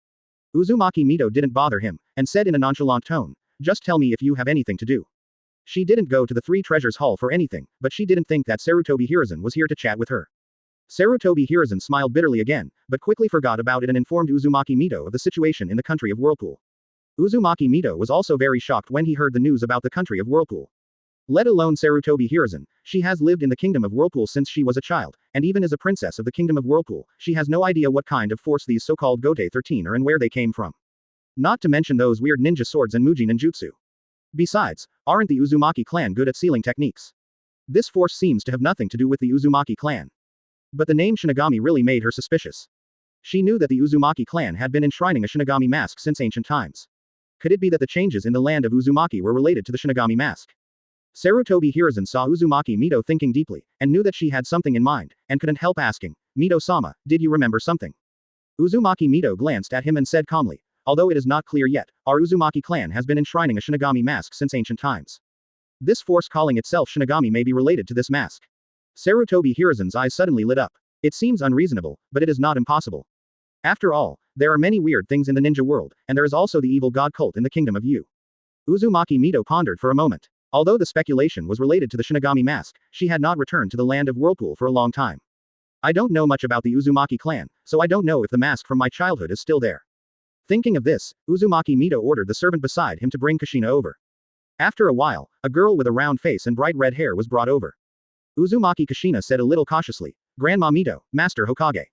Uzumaki Mito didn't bother him, and said in a nonchalant tone, "Just tell me if you have anything to do." She didn't go to the Three Treasures Hall for anything, but she didn't think that Sarutobi Hiruzen was here to chat with her. Sarutobi Hiruzen smiled bitterly again, but quickly forgot about it and informed Uzumaki Mito of the situation in the country of Whirlpool. Uzumaki Mito was also very shocked when he heard the news about the country of Whirlpool. Let alone Sarutobi Hiruzen, she has lived in the Kingdom of Whirlpool since she was a child, and even as a princess of the Kingdom of Whirlpool, she has no idea what kind of force these so-called Gotei 13 are and where they came from. Not to mention those weird ninja swords and Muji ninjutsu. Besides, aren't the Uzumaki clan good at sealing techniques? This force seems to have nothing to do with the Uzumaki clan. But the name Shinigami really made her suspicious. She knew that the Uzumaki clan had been enshrining a Shinigami mask since ancient times. Could it be that the changes in the land of Uzumaki were related to the Shinigami mask? Sarutobi Hiruzen saw Uzumaki Mito thinking deeply, and knew that she had something in mind, and couldn't help asking, "Mito-sama, did you remember something?" Uzumaki Mito glanced at him and said calmly, "Although it is not clear yet, our Uzumaki clan has been enshrining a Shinigami mask since ancient times. This force calling itself Shinigami may be related to this mask." Sarutobi Hiruzen's eyes suddenly lit up. It seems unreasonable, but it is not impossible. After all, there are many weird things in the ninja world, and there is also the evil god cult in the kingdom of Yu. Uzumaki Mito pondered for a moment. Although the speculation was related to the Shinigami mask, she had not returned to the land of Whirlpool for a long time. I don't know much about the Uzumaki clan, so I don't know if the mask from my childhood is still there. Thinking of this, Uzumaki Mito ordered the servant beside him to bring Kushina over. After a while, a girl with a round face and bright red hair was brought over. Uzumaki Kushina said a little cautiously, "Grandma Mito, Master Hokage."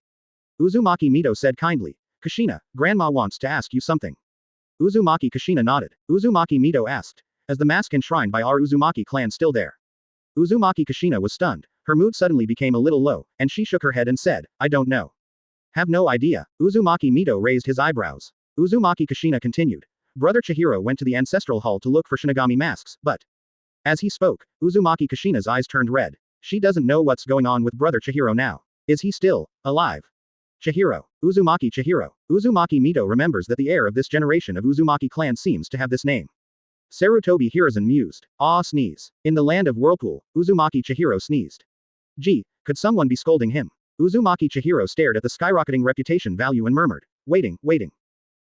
Uzumaki Mito said kindly, "Kushina, Grandma wants to ask you something." Uzumaki Kushina nodded. Uzumaki Mito asked, "Is the mask enshrined by our Uzumaki clan still there?" Uzumaki Kushina was stunned. Her mood suddenly became a little low, and she shook her head and said, "I don't know. Have no idea." Uzumaki Mito raised his eyebrows. Uzumaki Kushina continued. Brother Chihiro went to the ancestral hall to look for Shinigami masks, but... As he spoke, Uzumaki Kushina's eyes turned red. She doesn't know what's going on with Brother Chihiro now. Is he still alive? Chihiro. Uzumaki Chihiro. Uzumaki Mito remembers that the heir of this generation of Uzumaki clan seems to have this name. Sarutobi Hiruzen mused. Ah, sneeze. In the land of Whirlpool, Uzumaki Chihiro sneezed. Gee, could someone be scolding him? Uzumaki Chihiro stared at the skyrocketing reputation value and murmured, "Waiting, waiting."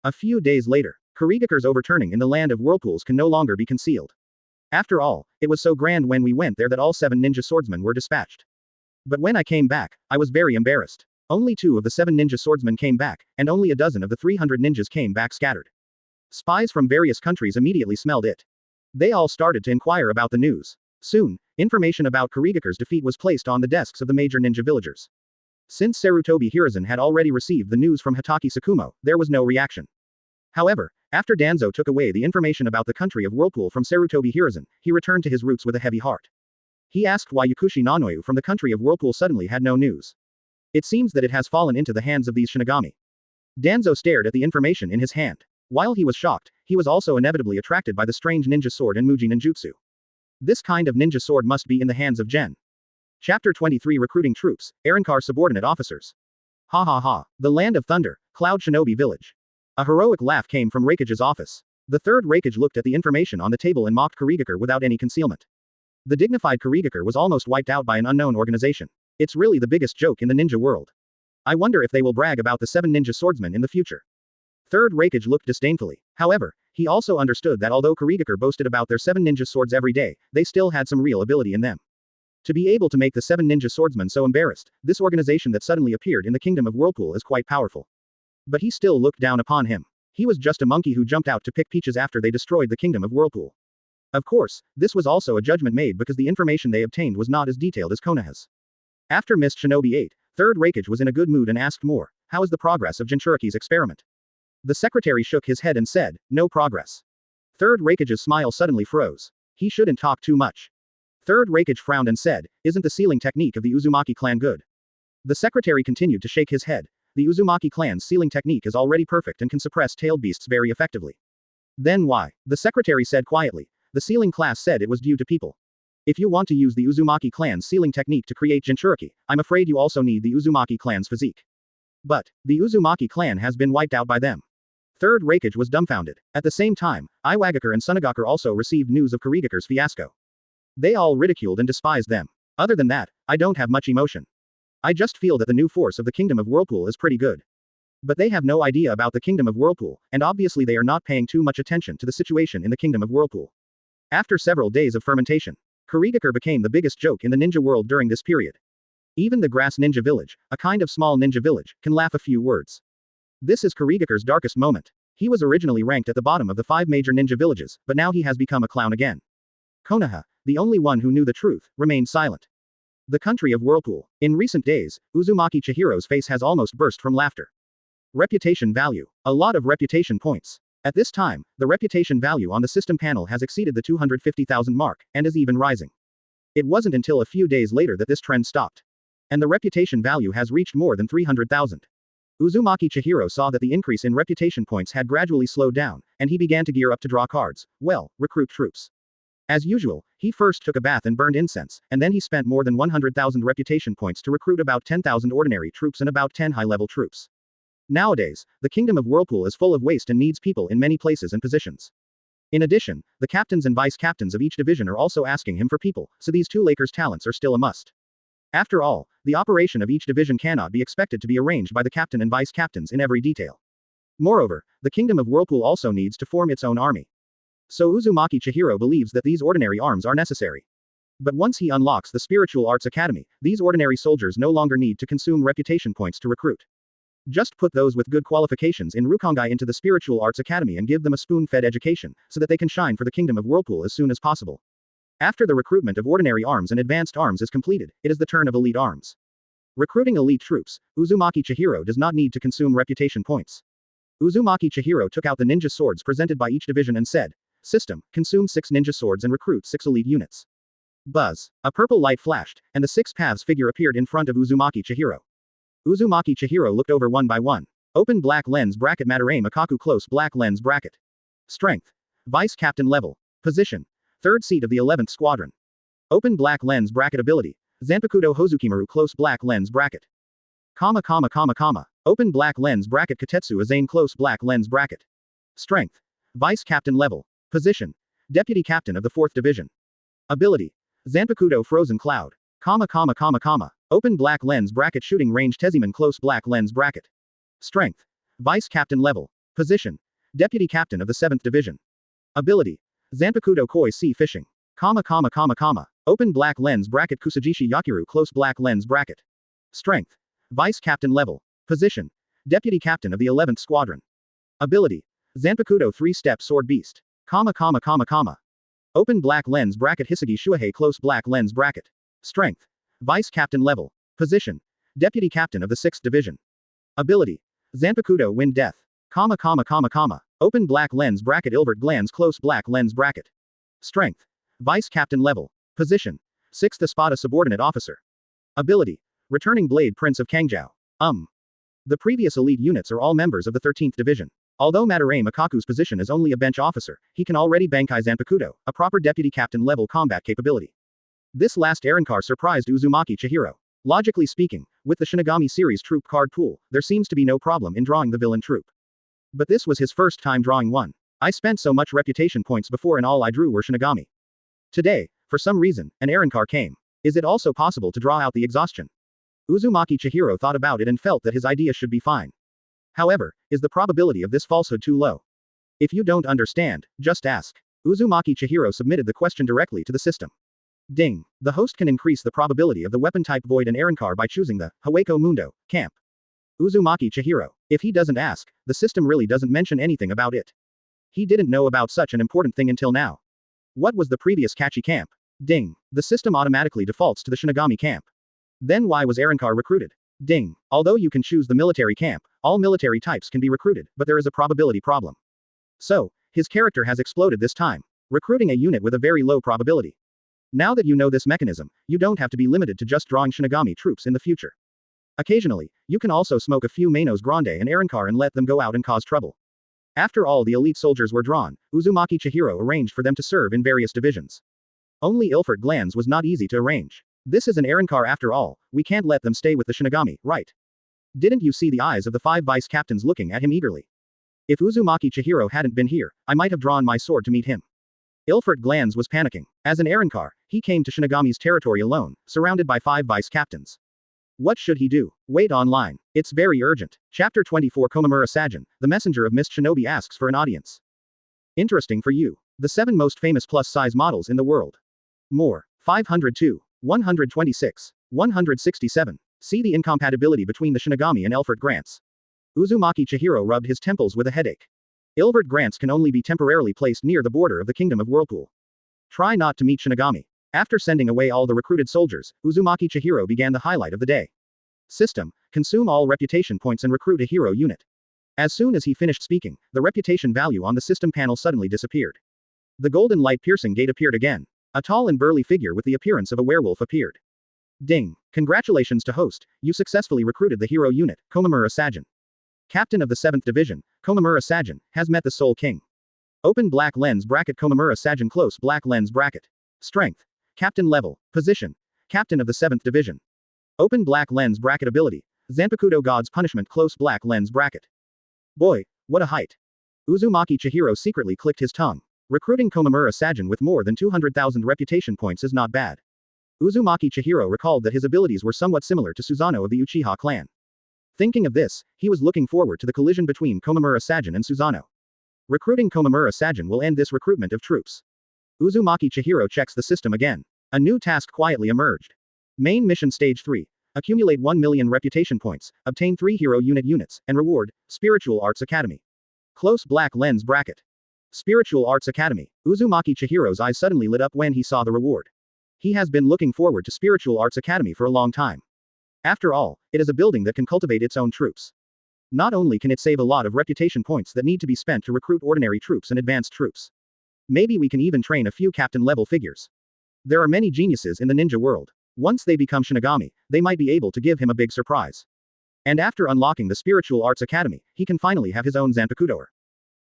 A few days later, Kurigakure's overturning in the land of Whirlpools can no longer be concealed. After all, it was so grand when we went there that all 7 ninja swordsmen were dispatched. But when I came back, I was very embarrassed. Only 2 of the 7 ninja swordsmen came back, and only a dozen of the 300 ninjas came back scattered. Spies from various countries immediately smelled it. They all started to inquire about the news. Soon, Information about Kurigakure's defeat was placed on the desks of the major ninja villagers. Since Sarutobi Hiruzen had already received the news from Hitaki Sakumo, there was no reaction. However, after Danzo took away the information about the country of Whirlpool from Sarutobi Hiruzen, he returned to his roots with a heavy heart. He asked why Yakushi Nanoyu from the country of Whirlpool suddenly had no news. It seems that it has fallen into the hands of these Shinigami. Danzo stared at the information in his hand. While he was shocked, he was also inevitably attracted by the strange ninja sword and Muji ninjutsu. This kind of ninja sword must be in the hands of Gen. Chapter 23 Recruiting Troops, Arrancar Subordinate Officers. Ha ha ha. The Land of Thunder, Cloud Shinobi Village. A heroic laugh came from Raikage's office. The third Raikage looked at the information on the table and mocked Kurigakure without any concealment. The dignified Kurigakure was almost wiped out by an unknown organization. It's really the biggest joke in the ninja world. I wonder if they will brag about the 7 ninja swordsmen in the future. Third Raikage looked disdainfully. However, he also understood that although Kurigakure boasted about their 7 ninja swords every day, they still had some real ability in them. To be able to make the 7 ninja swordsmen so embarrassed, this organization that suddenly appeared in the Kingdom of Whirlpool is quite powerful. But he still looked down upon him. He was just a monkey who jumped out to pick peaches after they destroyed the Kingdom of Whirlpool. Of course, this was also a judgment made because the information they obtained was not as detailed as Konoha's. After Miss Shinobi 8, Third Raikage was in a good mood and asked more, how is the progress of Jinchuriki's experiment? The secretary shook his head and said, no progress. Third Raikage's smile suddenly froze. He shouldn't talk too much. Third Raikage frowned and said, isn't the sealing technique of the Uzumaki clan good? The secretary continued to shake his head. The Uzumaki clan's sealing technique is already perfect and can suppress tailed beasts very effectively. Then why? The secretary said quietly. The sealing class said it was due to people. If you want to use the Uzumaki clan's sealing technique to create Jinchuriki, I'm afraid you also need the Uzumaki clan's physique. But, the Uzumaki clan has been wiped out by them. Third Raikage was dumbfounded. At the same time, Iwagakure and Sunagakure also received news of Kurigakure's fiasco. They all ridiculed and despised them. Other than that, I don't have much emotion. I just feel that the new force of the Kingdom of Whirlpool is pretty good. But they have no idea about the Kingdom of Whirlpool, and obviously they are not paying too much attention to the situation in the Kingdom of Whirlpool. After several days of fermentation, Kurigakure became the biggest joke in the ninja world during this period. Even the grass ninja village, a kind of small ninja village, can laugh a few words. This is Kurigakure's darkest moment. He was originally ranked at the bottom of the 5 major ninja villages, but now he has become a clown again. Konoha, the only one who knew the truth, remained silent. The country of Whirlpool. In recent days, Uzumaki Chihiro's face has almost burst from laughter. Reputation value. A lot of reputation points. At this time, the reputation value on the system panel has exceeded the 250,000 mark, and is even rising. It wasn't until a few days later that this trend stopped. And the reputation value has reached more than 300,000. Uzumaki Chihiro saw that the increase in reputation points had gradually slowed down, and he began to gear up to draw cards, recruit troops. As usual, he first took a bath and burned incense, and then he spent more than 100,000 reputation points to recruit about 10,000 ordinary troops and about 10 high-level troops. Nowadays, the Kingdom of Whirlpool is full of waste and needs people in many places and positions. In addition, the captains and vice-captains of each division are also asking him for people, so these two Lakers' talents are still a must. After all, the operation of each division cannot be expected to be arranged by the captain and vice-captains in every detail. Moreover, the Kingdom of Whirlpool also needs to form its own army. So Uzumaki Chihiro believes that these ordinary arms are necessary. But once he unlocks the Spiritual Arts Academy, these ordinary soldiers no longer need to consume reputation points to recruit. Just put those with good qualifications in Rukongai into the Spiritual Arts Academy and give them a spoon-fed education, so that they can shine for the Kingdom of Whirlpool as soon as possible. After the recruitment of ordinary arms and advanced arms is completed, it is the turn of elite arms. Recruiting elite troops, Uzumaki Chihiro does not need to consume reputation points. Uzumaki Chihiro took out the ninja swords presented by each division and said, System, consume 6 ninja swords and recruit 6 elite units. Buzz. A purple light flashed, and the 6 paths figure appeared in front of Uzumaki Chihiro. Uzumaki Chihiro looked over one by one. Open black lens bracket Madarame Akaku close black lens bracket. Strength. Vice Captain level. Position. 3rd seat of the 11th Squadron. Open black lens bracket ability. Zanpakudo Hozukimaru close black lens bracket. Open black lens bracket Katetsu Azane close black lens bracket. Strength. Vice Captain level. Position. Deputy Captain of the 4th Division. Ability. Zanpakudo Frozen Cloud. Open black lens bracket shooting range Teziman close black lens bracket. Strength. Vice Captain level. Position. Deputy Captain of the 7th Division. Ability. Zanpakudo Koi Sea Fishing. Open black lens bracket Kusajishi Yakiru close black lens bracket. Strength. Vice Captain level. Position. Deputy Captain of the 11th Squadron. Ability. Zanpakudo 3-step Sword Beast. Open black lens bracket Hisagi Shuhei close black lens bracket. Strength. Vice Captain level. Position. Deputy Captain of the 6th Division. Ability. Zanpakuto Wind Death. Open black lens bracket Ilvert Glands close black lens bracket. Strength. Vice Captain level. Position. 6th Espada Subordinate Officer. Ability. Returning Blade Prince of Kangjiao. The previous elite units are all members of the 13th Division. Although Madarame Makaku's position is only a bench officer, he can already Bankai Zanpakuto, a proper deputy captain level combat capability. This last Arrancar surprised Uzumaki Chihiro. Logically speaking, with the Shinigami series troop card pool, there seems to be no problem in drawing the villain troop. But this was his first time drawing one. I spent so much reputation points before and all I drew were Shinigami. Today, for some reason, an Arrancar came. Is it also possible to draw out the exhaustion? Uzumaki Chihiro thought about it and felt that his idea should be fine. However, is the probability of this falsehood too low? If you don't understand, just ask. Uzumaki Chihiro submitted the question directly to the system. Ding. The host can increase the probability of the weapon type Void and Arrancar by choosing the Hueco Mundo camp. Uzumaki Chihiro. If he doesn't ask, the system really doesn't mention anything about it. He didn't know about such an important thing until now. What was the previous Kachi camp? Ding. The system automatically defaults to the Shinigami camp. Then why was Arrancar recruited? Ding. Although you can choose the military camp, all military types can be recruited, but there is a probability problem. So, his character has exploded this time, recruiting a unit with a very low probability. Now that you know this mechanism, you don't have to be limited to just drawing Shinigami troops in the future. Occasionally, you can also smoke a few Manos Grande and Arrancar and let them go out and cause trouble. After all the elite soldiers were drawn, Uzumaki Chihiro arranged for them to serve in various divisions. Only Ilfert Glands was not easy to arrange. This is an Arrancar after all, we can't let them stay with the Shinigami, right? Didn't you see the eyes of the 5 vice captains looking at him eagerly? If Uzumaki Chihiro hadn't been here, I might have drawn my sword to meet him. Ilfert Glands was panicking. As an Arrancar, he came to Shinigami's territory alone, surrounded by 5 vice captains. What should he do? Wait online. It's very urgent. Chapter 24 Komamura Sajin, the messenger of Mist Shinobi asks for an audience. Interesting for you. The 7 most famous plus-size models in the world. More. 502. 126. 167. See the incompatibility between the Shinigami and Ilfert Grants. Uzumaki Chihiro rubbed his temples with a headache. Ilfert Grants can only be temporarily placed near the border of the Kingdom of Whirlpool. Try not to meet Shinigami. After sending away all the recruited soldiers, Uzumaki Chihiro began the highlight of the day. System. Consume all reputation points and recruit a hero unit. As soon as he finished speaking, the reputation value on the system panel suddenly disappeared. The golden light-piercing gate appeared again. A tall and burly figure with the appearance of a werewolf appeared. Ding. Congratulations to host, you successfully recruited the hero unit, Komamura Sajin. Captain of the 7th Division, Komamura Sajin, has met the Soul King. Open black lens bracket Komamura Sajin close black lens bracket. Strength. Captain level. Position. Captain of the 7th Division. Open black lens bracket ability. Zanpakuto God's Punishment close black lens bracket. Boy, what a height. Uzumaki Chihiro secretly clicked his tongue. Recruiting Komamura Sajin with more than 200,000 reputation points is not bad. Uzumaki Chihiro recalled that his abilities were somewhat similar to Susanoo of the Uchiha clan. Thinking of this, he was looking forward to the collision between Komamura Sajin and Susanoo. Recruiting Komamura Sajin will end this recruitment of troops. Uzumaki Chihiro checks the system again. A new task quietly emerged. Main mission stage 3. Accumulate 1 million reputation points, obtain 3 hero units, and reward, Spiritual Arts Academy. Close black lens bracket. Spiritual Arts Academy. Uzumaki Chihiro's eyes suddenly lit up when he saw the reward. He has been looking forward to Spiritual Arts Academy for a long time. After all, it is a building that can cultivate its own troops. Not only can it save a lot of reputation points that need to be spent to recruit ordinary troops and advanced troops. Maybe we can even train a few captain-level figures. There are many geniuses in the ninja world. Once they become Shinigami, they might be able to give him a big surprise. And after unlocking the Spiritual Arts Academy, he can finally have his own Zanpakutoer.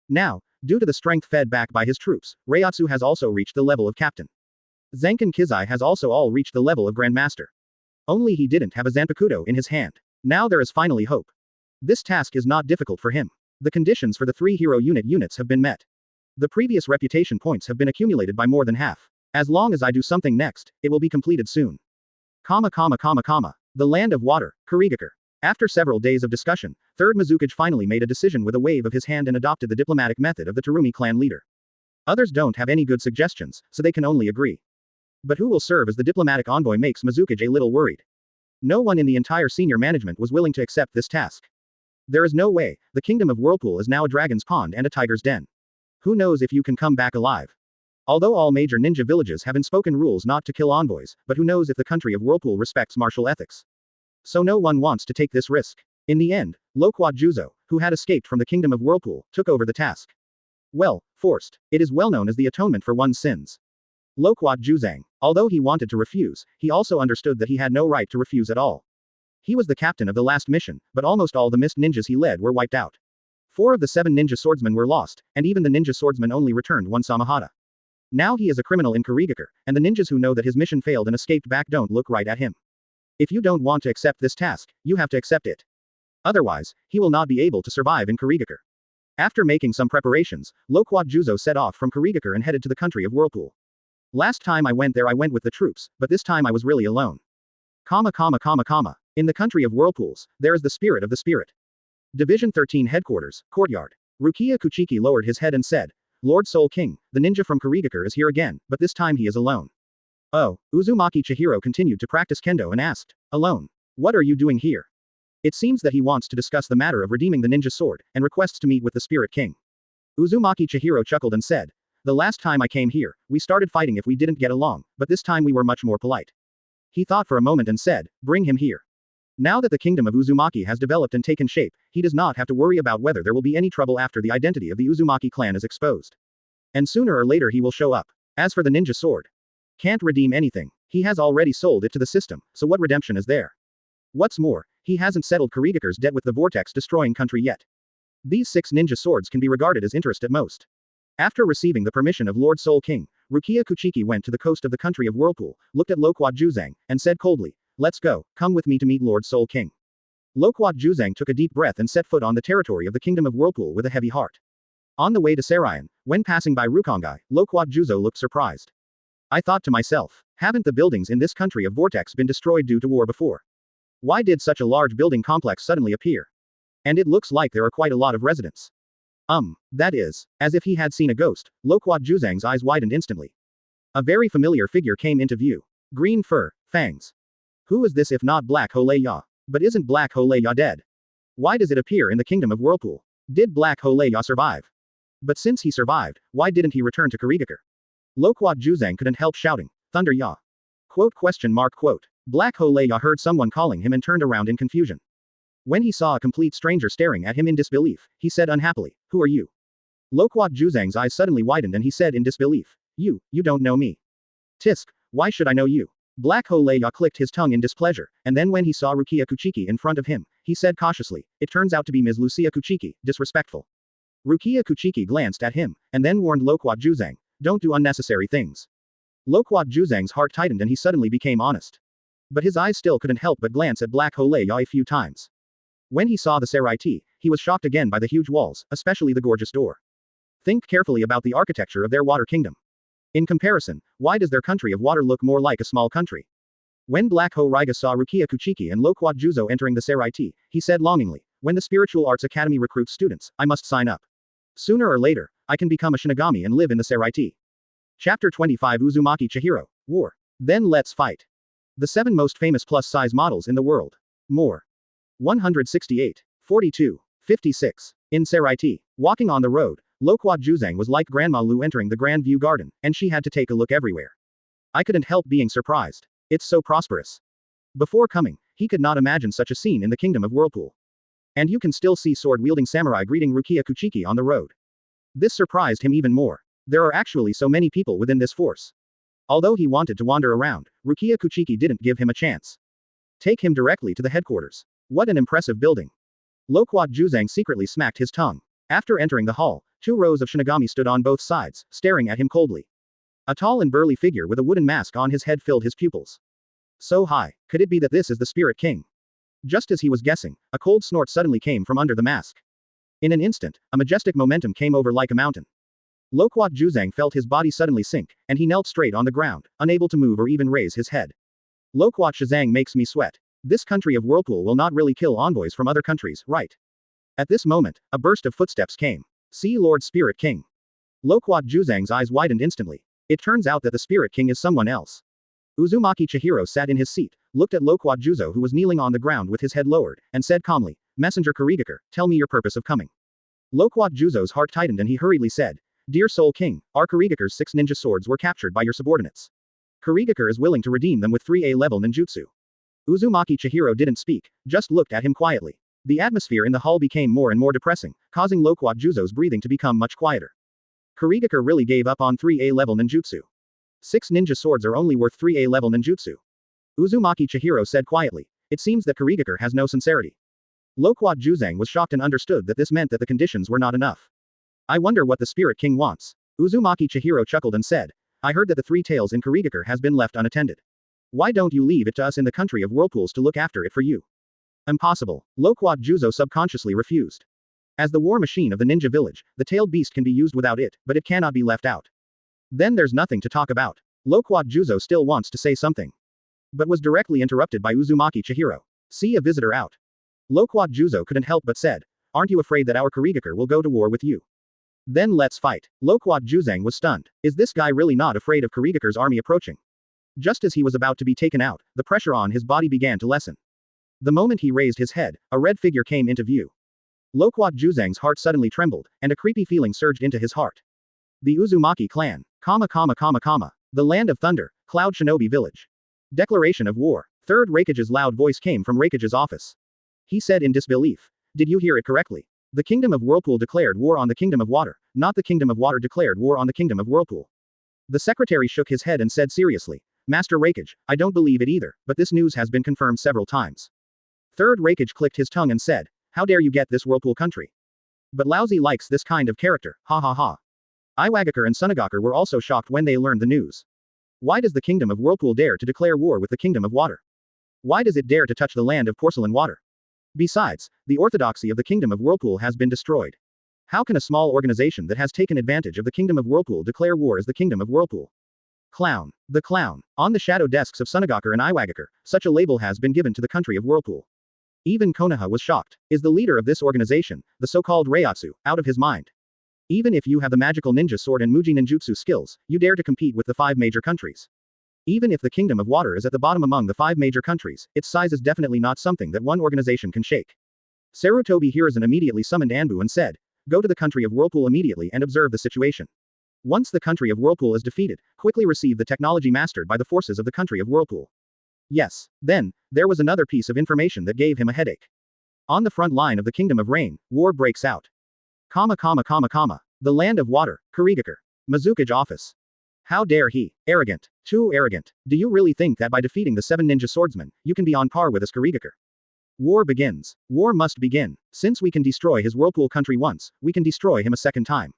Now, due to the strength fed back by his troops, Reiatsu has also reached the level of captain. Zenkin Kizai has also all reached the level of Grandmaster. Only he didn't have a Zanpakuto in his hand. Now there is finally hope. This task is not difficult for him. The conditions for the 3 hero units have been met. The previous reputation points have been accumulated by more than half. As long as I do something next, it will be completed soon. The land of water, Kurigakure. After several days of discussion, 3rd Mizukage finally made a decision with a wave of his hand and adopted the diplomatic method of the Terumi clan leader. Others don't have any good suggestions, so they can only agree. But who will serve as the diplomatic envoy makes Mizukage a little worried. No one in the entire senior management was willing to accept this task. There is no way, the Kingdom of Whirlpool is now a dragon's pond and a tiger's den. Who knows if you can come back alive. Although all major ninja villages have unspoken rules not to kill envoys, but who knows if the country of Whirlpool respects martial ethics. So no one wants to take this risk. In the end, Loquat Juzo, who had escaped from the Kingdom of Whirlpool, took over the task. Well, forced. It is well known as the atonement for one's sins. Loquat Juzang. Although he wanted to refuse, he also understood that he had no right to refuse at all. He was the captain of the last mission, but almost all the mist ninjas he led were wiped out. 4 of the 7 ninja swordsmen were lost, and even the ninja swordsman only returned one Samahata. Now he is a criminal in Kurigakure, and the ninjas who know that his mission failed and escaped back don't look right at him. If you don't want to accept this task, you have to accept it. Otherwise, he will not be able to survive in Kurigakure. After making some preparations, Loquat Juzo set off from Kurigakure and headed to the country of Whirlpool. Last time I went there I went with the troops, but this time I was really alone. In the country of Whirlpools, there is the spirit of the spirit. Division 13 Headquarters, Courtyard. Rukia Kuchiki lowered his head and said, Lord Soul King, the ninja from Kurigakure is here again, but this time he is alone. Oh, Uzumaki Chihiro continued to practice kendo and asked, alone. What are you doing here? It seems that he wants to discuss the matter of redeeming the ninja sword, and requests to meet with the Spirit King. Uzumaki Chihiro chuckled and said, the last time I came here, we started fighting if we didn't get along, but this time we were much more polite. He thought for a moment and said, bring him here. Now that the kingdom of Uzumaki has developed and taken shape, he does not have to worry about whether there will be any trouble after the identity of the Uzumaki clan is exposed. And sooner or later he will show up. As for the ninja sword, can't redeem anything. He has already sold it to the system, so what redemption is there? What's more, he hasn't settled Kurigakure's debt with the vortex-destroying country yet. These 6 ninja swords can be regarded as interest at most. After receiving the permission of Lord Soul King, Rukia Kuchiki went to the coast of the country of Whirlpool, looked at Loquat Juzang, and said coldly, let's go, come with me to meet Lord Soul King. Loquat Juzang took a deep breath and set foot on the territory of the Kingdom of Whirlpool with a heavy heart. On the way to Seireiyan, when passing by Rukongai, Loquat Juzo looked surprised. I thought to myself, haven't the buildings in this country of Vortex been destroyed due to war before? Why did such a large building complex suddenly appear? And it looks like there are quite a lot of residents. That is, as if he had seen a ghost, Loquat Juzang's eyes widened instantly. A very familiar figure came into view. Green fur, fangs. Who is this if not Black Hole Ya? But isn't Black Hole Ya dead? Why does it appear in the Kingdom of Whirlpool? Did Black Hole Ya survive? But since he survived, why didn't he return to Kurigakure? Loquat Juzang couldn't help shouting, Thunder Ya. Quote. Black Hole Ya heard someone calling him and turned around in confusion. When he saw a complete stranger staring at him in disbelief, he said unhappily, who are you? Loquat Juzang's eyes suddenly widened and he said in disbelief, you don't know me. Tisk, why should I know you? Black Hole Ya clicked his tongue in displeasure, and then when he saw Rukia Kuchiki in front of him, he said cautiously, it turns out to be Ms. Lucia Kuchiki, disrespectful. Rukia Kuchiki glanced at him, and then warned Loquat Juzang, don't do unnecessary things. Loquat Juzang's heart tightened and he suddenly became honest. But his eyes still couldn't help but glance at Black Hole Ya a few times. When he saw the Seireiyan, he was shocked again by the huge walls, especially the gorgeous door. Think carefully about the architecture of their water kingdom. In comparison, why does their country of water look more like a small country? When Black Ho Riga saw Rukia Kuchiki and Loquat Juzo entering the Seireiyan, he said longingly, when the Spiritual Arts Academy recruits students, I must sign up. Sooner or later, I can become a Shinigami and live in the Seireiyan. Chapter 25 Uzumaki Chihiro. War. Then let's fight. The 7 most famous plus-size models in the world. More. 168. 42. 56. In Seireiyan. Walking on the road, Loquat Juzang was like Grandma Lu entering the Grand View Garden, and she had to take a look everywhere. I couldn't help being surprised. It's so prosperous. Before coming, he could not imagine such a scene in the Kingdom of Whirlpool. And you can still see sword-wielding samurai greeting Rukia Kuchiki on the road. This surprised him even more. There are actually so many people within this force. Although he wanted to wander around, Rukia Kuchiki didn't give him a chance. Take him directly to the headquarters. What an impressive building. Loquat Juzang secretly smacked his tongue. After entering the hall, 2 rows of Shinigami stood on both sides, staring at him coldly. A tall and burly figure with a wooden mask on his head filled his pupils. So high, could it be that this is the Spirit King? Just as he was guessing, a cold snort suddenly came from under the mask. In an instant, a majestic momentum came over like a mountain. Loquat Juzang felt his body suddenly sink, and he knelt straight on the ground, unable to move or even raise his head. Loquat Shazang makes me sweat. This country of Whirlpool will not really kill envoys from other countries, right? At this moment, a burst of footsteps came. See Lord Spirit King. Loquat Juzang's eyes widened instantly. It turns out that the Spirit King is someone else. Uzumaki Chihiro sat in his seat, looked at Loquat Juzo who was kneeling on the ground with his head lowered, and said calmly, Messenger Kurigakure, tell me your purpose of coming. Loquat Juzo's heart tightened and he hurriedly said, Dear Soul King, our Kurigakure's 6 ninja swords were captured by your subordinates. Kurigakure is willing to redeem them with 3A level ninjutsu. Uzumaki Chihiro didn't speak, just looked at him quietly. The atmosphere in the hall became more and more depressing, causing Loquat Juzo's breathing to become much quieter. Kurigakure really gave up on 3A level ninjutsu. 6 ninja swords are only worth 3A level ninjutsu. Uzumaki Chihiro said quietly. It seems that Kurigakure has no sincerity. Loquat Juzang was shocked and understood that this meant that the conditions were not enough. I wonder what the Spirit King wants. Uzumaki Chihiro chuckled and said, I heard that the 3 tails in Kurigakure has been left unattended. Why don't you leave it to us in the country of whirlpools to look after it for you? Impossible. Loquat Juzo subconsciously refused. As the war machine of the ninja village, the tailed beast can be used without it, but it cannot be left out. Then there's nothing to talk about. Loquat Juzo still wants to say something, but was directly interrupted by Uzumaki Chihiro. See a visitor out. Loquat Juzo couldn't help but said, aren't you afraid that our Kurigakure will go to war with you? Then let's fight. Loquat Juzang was stunned. Is this guy really not afraid of Kurigakure's army approaching? Just as he was about to be taken out, the pressure on his body began to lessen. The moment he raised his head, a red figure came into view. Loquat Juzang's heart suddenly trembled, and a creepy feeling surged into his heart. The Uzumaki clan. The land of thunder, Cloud Shinobi village. Declaration of war. Third Raikage's loud voice came from Raikage's office. He said in disbelief. Did you hear it correctly? The Kingdom of Whirlpool declared war on the Kingdom of Water, not the Kingdom of Water declared war on the Kingdom of Whirlpool. The secretary shook his head and said seriously, Master Raikage, I don't believe it either, but this news has been confirmed several times. Third Raikage clicked his tongue and said, how dare you get this Whirlpool country? But Lousy likes this kind of character, ha ha ha. Iwagakure and Sunagakure were also shocked when they learned the news. Why does the Kingdom of Whirlpool dare to declare war with the Kingdom of Water? Why does it dare to touch the land of porcelain water? Besides, the orthodoxy of the Kingdom of Whirlpool has been destroyed. How can a small organization that has taken advantage of the Kingdom of Whirlpool declare war as the Kingdom of Whirlpool? Clown. The clown. On the shadow desks of Sunagakure and Iwagakure, such a label has been given to the country of Whirlpool. Even Konoha was shocked. Is the leader of this organization, the so-called Reiatsu, out of his mind? Even if you have the magical ninja sword and Muji ninjutsu skills, you dare to compete with the 5 major countries. Even if the Kingdom of Water is at the bottom among the 5 major countries, its size is definitely not something that one organization can shake. Sarutobi Hiruzen immediately summoned Anbu and said, go to the country of Whirlpool immediately and observe the situation. Once the country of Whirlpool is defeated, quickly receive the technology mastered by the forces of the country of Whirlpool. Yes. Then, there was another piece of information that gave him a headache. On the front line of the Kingdom of Rain, war breaks out. The land of water, Kurigakure. Mizukage office. How dare he? Arrogant. Too arrogant. Do you really think that by defeating the 7 ninja swordsmen, you can be on par with us Kurigakure? War begins. War must begin. Since we can destroy his Whirlpool country once, we can destroy him a second time.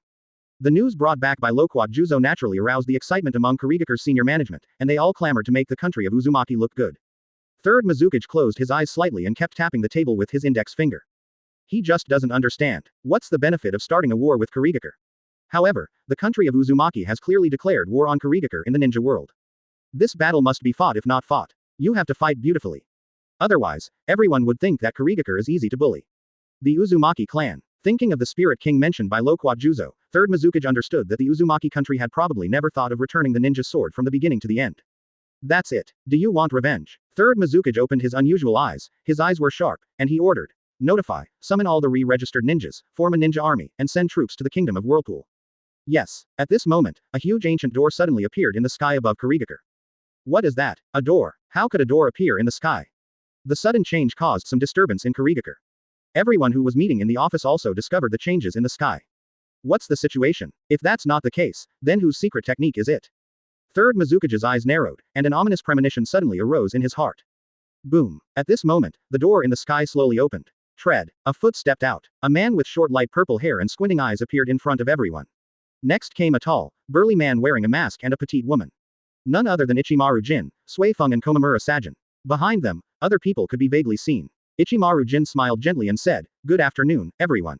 The news brought back by Loquat Juzo naturally aroused the excitement among Kurigakure's senior management, and they all clamored to make the country of Uzumaki look good. Third Mizukage closed his eyes slightly and kept tapping the table with his index finger. He just doesn't understand. What's the benefit of starting a war with Kurigakure? However, the country of Uzumaki has clearly declared war on Kurigakure in the ninja world. This battle must be fought if not fought. You have to fight beautifully. Otherwise, everyone would think that Kurigakure is easy to bully. The Uzumaki clan. Thinking of the Spirit King mentioned by Loquat Juzo, Third Mizukage understood that the Uzumaki country had probably never thought of returning the ninja sword from the beginning to the end. That's it. Do you want revenge? Third Mizukage opened his unusual eyes, his eyes were sharp, and he ordered. Notify, summon all the re-registered ninjas, form a ninja army, and send troops to the Kingdom of Whirlpool. Yes. At this moment, a huge ancient door suddenly appeared in the sky above Kurigakure. What is that? A door? How could a door appear in the sky? The sudden change caused some disturbance in Kurigakure. Everyone who was meeting in the office also discovered the changes in the sky. What's the situation? If that's not the case, then whose secret technique is it? Third Mizukage's eyes narrowed, and an ominous premonition suddenly arose in his heart. Boom. At this moment, the door in the sky slowly opened. Tread. A foot stepped out. A man with short light purple hair and squinting eyes appeared in front of everyone. Next came a tall, burly man wearing a mask and a petite woman. None other than Ichimaru Gin, Sui-Feng and Komamura Sajin. Behind them, other people could be vaguely seen. Ichimaru Gin smiled gently and said, "Good afternoon, everyone."